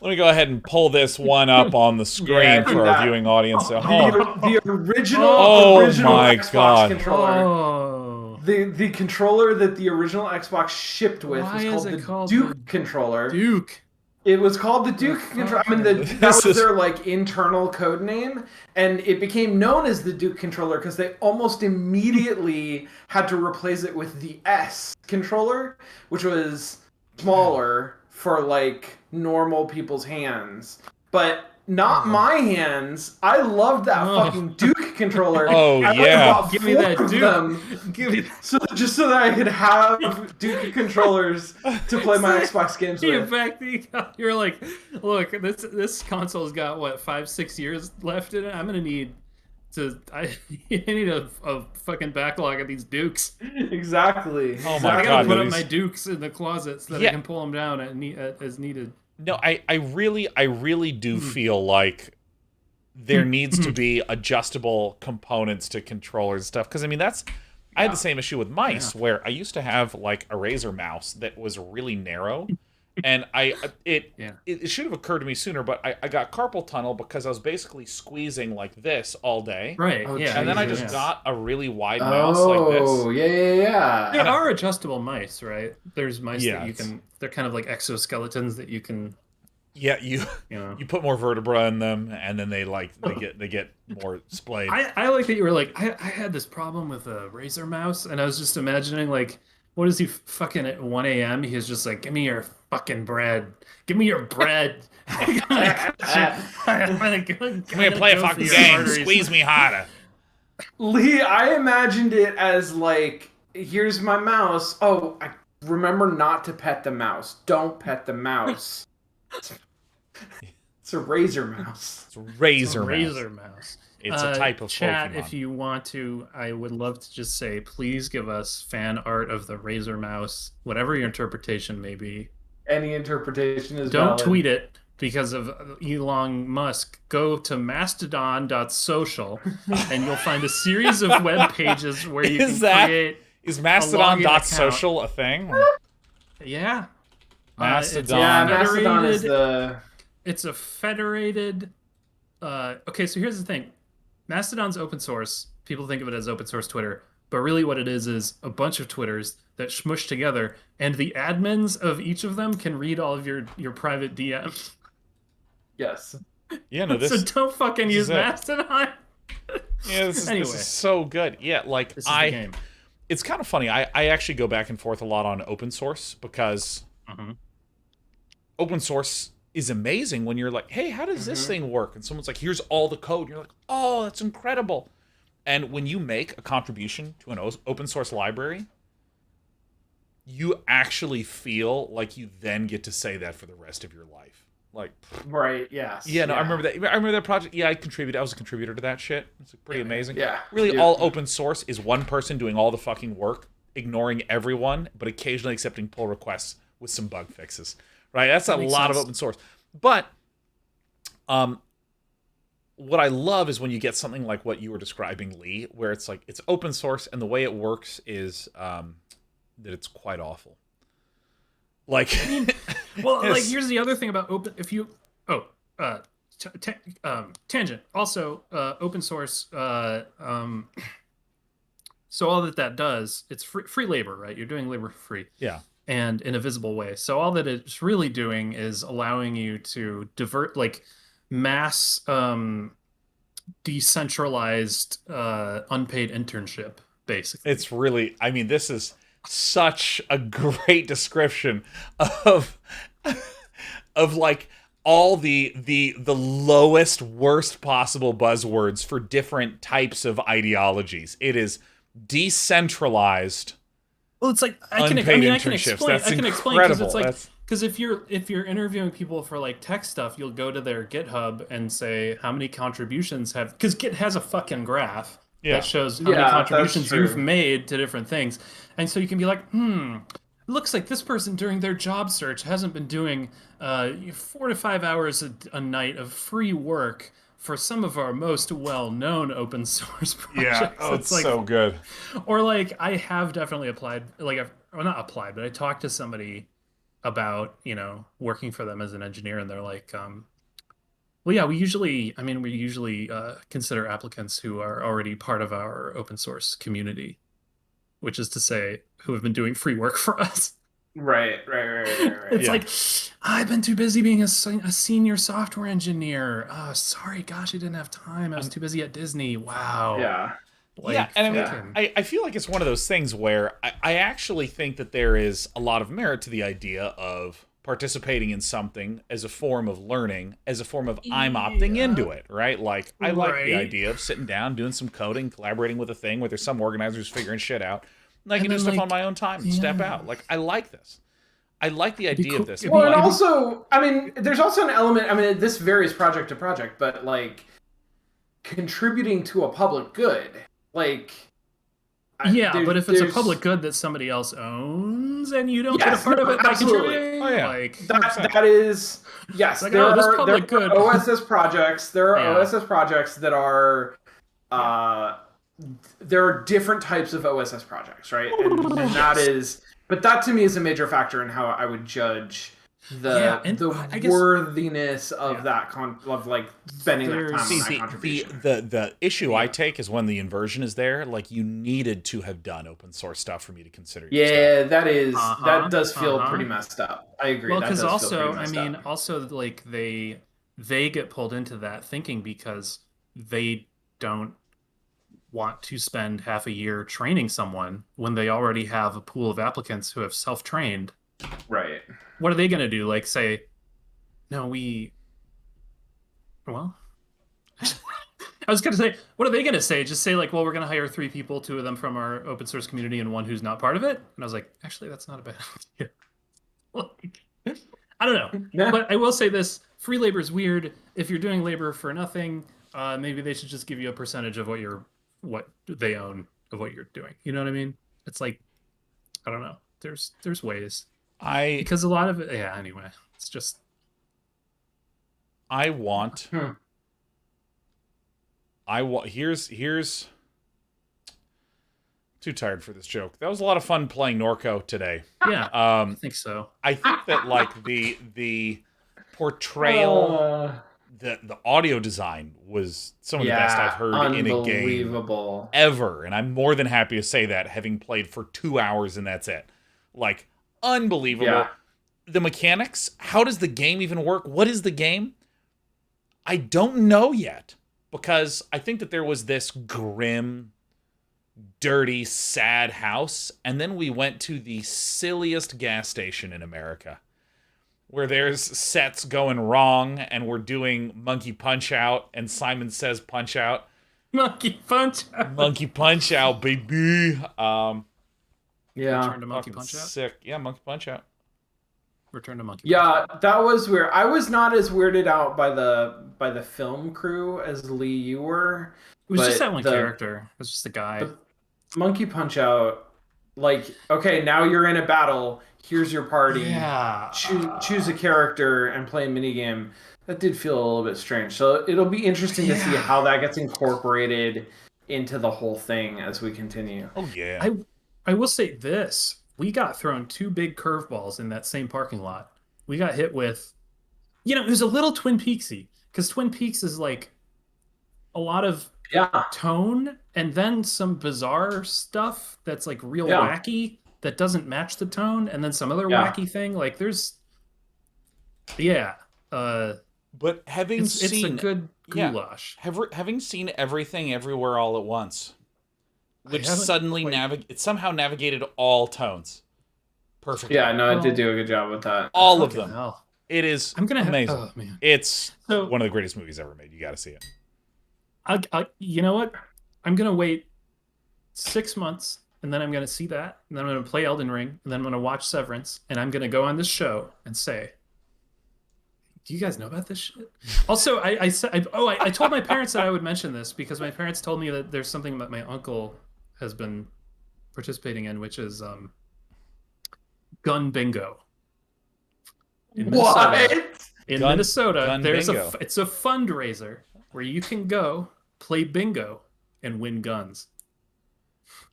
Let me go ahead and pull this one up on the screen for our viewing audience. The original. Oh original my Xbox God. controller. The controller that the original Xbox shipped with was called the Duke controller. Duke. It was called the Duke controller. I mean, that was their internal code name, and it became known as the Duke controller because they almost immediately had to replace it with the S controller, which was smaller for normal people's hands. But not my hands. I loved that fucking Duke controller. Oh, yeah. Give me that Duke. Give me just so that I could have Duke controllers to play my Xbox games with. In fact, you're like, look, this console's got what 5-6 years left in it. I'm gonna need I need a fucking backlog of these Dukes. Exactly. Oh my I god! gotta put up my Dukes in the closet so that I can pull them down as needed. No, I really do feel like there needs to be adjustable components to controllers and stuff. Because I mean, I had the same issue with mice where I used to have like a Razer mouse that was really narrow. And it should have occurred to me sooner, but I got carpal tunnel because I was basically squeezing like this all day. Right. And then I just got a really wide mouse like this. Oh, yeah. There are adjustable mice, right? There's mice that you can. They're kind of like exoskeletons that you can. Yeah, you put more vertebra in them, and then they get more splayed. I like that you were like, I had this problem with a Razer mouse, and I was just imagining like, what is he fucking at 1 a.m.? He's just like, give me your fucking bread. Give me your bread. I'm gonna play a fucking game. Squeeze me harder. Lee, I imagined it as like, here's my mouse. Oh, I remember not to pet the mouse. Don't pet the mouse. It's a Razer mouse. It's a Razer mouse. It's a type of chat. Pokemon. If you want to, I would love to just say, please give us fan art of the Razer mouse, whatever your interpretation may be. Any interpretation is Don't valid. tweet it because of Elon Musk. Go to mastodon.social and you'll find a series of web pages where you can create. Is mastodon.social a thing? Yeah. Mastodon. Mastodon is the. It's a federated. Okay, so here's the thing. Mastodon's open source. People think of it as open source Twitter, but really what it is a bunch of Twitters that smush together, and the admins of each of them can read all of your private DMs. Yes. Yeah, no, so don't fucking use Mastodon. Yeah, this is so good. Yeah, like this is the game. It's kind of funny. I actually go back and forth a lot on open source because open source is amazing when you're like, hey, how does this thing work? And someone's like, here's all the code. And you're like, oh, that's incredible. And when you make a contribution to an open source library, you actually feel like you then get to say that for the rest of your life. Like, right, yes. Yeah, no, I remember that. I remember that project. Yeah, I was a contributor to that shit. It's pretty amazing. Yeah. Really, all open source is one person doing all the fucking work, ignoring everyone, but occasionally accepting pull requests with some bug fixes. Right? That's a lot of open source. But what I love is when you get something like what you were describing, Lee, where it's like it's open source and the way it works is that it's quite awful. Like, I mean, well, like here's the other thing about open. If you tangent. Also, open source. So all that does, it's free labor, right? You're doing labor for free. Yeah. And in a visible way. So all that it's really doing is allowing you to divert like mass decentralized unpaid internship, basically. It's really, I mean, this is such a great description of like all the lowest, worst possible buzzwords for different types of ideologies. It is decentralized. Well, it's like I can explain because it's like because if you're interviewing people for like tech stuff, you'll go to their GitHub and say how many contributions have, because Git has a fucking graph that shows how many contributions you've made to different things, and so you can be like, looks like this person during their job search hasn't been doing 4 to 5 hours a night of free work for some of our most well-known open source projects. Yeah, it's like, so good. Or like I have definitely applied, like not applied, but I talked to somebody about, working for them as an engineer, and they're like, well, yeah, we usually consider applicants who are already part of our open source community, which is to say, who have been doing free work for us. Right. It's like, I've been too busy being a senior software engineer. Sorry, gosh, I didn't have time. I was too busy at Disney. Wow. Yeah. And I mean, I feel like it's one of those things where I actually think that there is a lot of merit to the idea of participating in something as a form of learning, as a form of I'm opting into it, right? Like, I like the idea of sitting down, doing some coding, collaborating with a thing where there's some organizer who's figuring shit out, and I can do stuff on my own time and step out. Like, I like this. I like the idea of this. Well, and also, I mean, there's also an element, I mean, this varies project to project, but, like, contributing to a public good. Like... Yeah, but if it's a public good that somebody else owns and you don't get a part of it by contributing, like that is yes. Like, there are public good. OSS projects. There are OSS projects that are there are different types of OSS projects, right? And that is, but that to me is a major factor in how I would judge the worthiness of that of like spending that time on that contribution. The issue I take is when the inversion is there, like you needed to have done open source stuff for me to consider. Yeah, that is that does feel pretty messed up. I agree. Well, because also, I mean, also like they get pulled into that thinking because they don't want to spend half a year training someone when they already have a pool of applicants who have self-trained. Right. What are they going to do? Like say, no, well, I was going to say, what are they going to say? Just say like, well, we're going to hire 3 people, 2 of them from our open source community and 1 who's not part of it. And I was like, actually, that's not a bad idea. Like, I don't know. Yeah. But I will say this, free labor is weird. If you're doing labor for nothing, maybe they should just give you a percentage of what they own of what you're doing. You know what I mean? It's like, I don't know. There's ways. Because a lot of it, anyway, it's just. Here's too tired for this joke. That was a lot of fun playing Norco today. Yeah, I think so. I think that like the portrayal, the audio design was some of the best I've heard in a game ever, and I'm more than happy to say that, having played for 2 hours and that's it. Like, unbelievable. Yeah. The mechanics, how does the game even work? What is the game? I don't know yet, because I think that there was this grim, dirty, sad house, and then we went to the silliest gas station in America, where there's sets going wrong, and we're doing Monkey Punch Out, and Simon says Punch Out. Monkey Punch Out. Monkey Punch Out, baby. Return to Monkey Punch Out. Sick. Yeah, Monkey Punch Out. Return to Monkey. Yeah, that was weird. I was not as weirded out by the film crew as Lee you were. It was just that one character. It was just the guy. The Monkey Punch Out. Like, okay, now you're in a battle. Here's your party. Yeah. Choose a character and play a minigame. That did feel a little bit strange. So it'll be interesting to see how that gets incorporated into the whole thing as we continue. Oh yeah. I will say this. We got thrown 2 big curveballs in that same parking lot. We got hit with, it was a little Twin Peaksy, because Twin Peaks is like a lot of tone and then some bizarre stuff that's like real wacky that doesn't match the tone, and then some other wacky thing. Like there's, but having seen, it's a good goulash. Having seen Everything Everywhere All at Once, which suddenly it somehow navigated all tones perfectly. Yeah, no, it did do a good job with that. All of them. It is amazing. Oh, man. It's one of the greatest movies ever made. You got to see it. You know what? I'm gonna wait 6 months, and then I'm gonna see that, and then I'm gonna play Elden Ring, and then I'm gonna watch Severance, and I'm gonna go on this show and say, do you guys know about this shit? Also, I told my parents that I would mention this because my parents told me that there's something that my uncle has been participating in, which is gun bingo. In Minnesota, there's it's a fundraiser where you can go play bingo and win guns.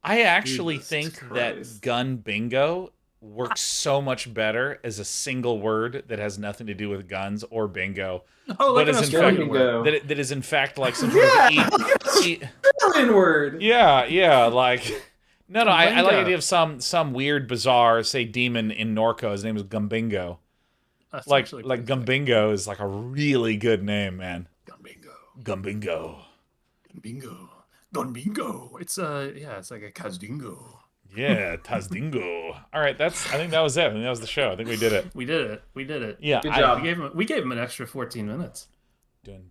I actually think that gun bingo works so much better as a single word that has nothing to do with guns or bingo. Oh, like that is in fact like some sort of word. Yeah, like no, I like the idea of some weird, bizarre, say demon in Norco. His name is Gumbingo. Like Gumbingo is like a really good name, man. Gumbingo. Gumbingo. It's it's like a Kazdingo. Yeah, Tazdingo. All right, I think that was it. I think that was the show. I think we did it. We did it. Yeah. Good job. We gave him an extra 14 minutes. Doing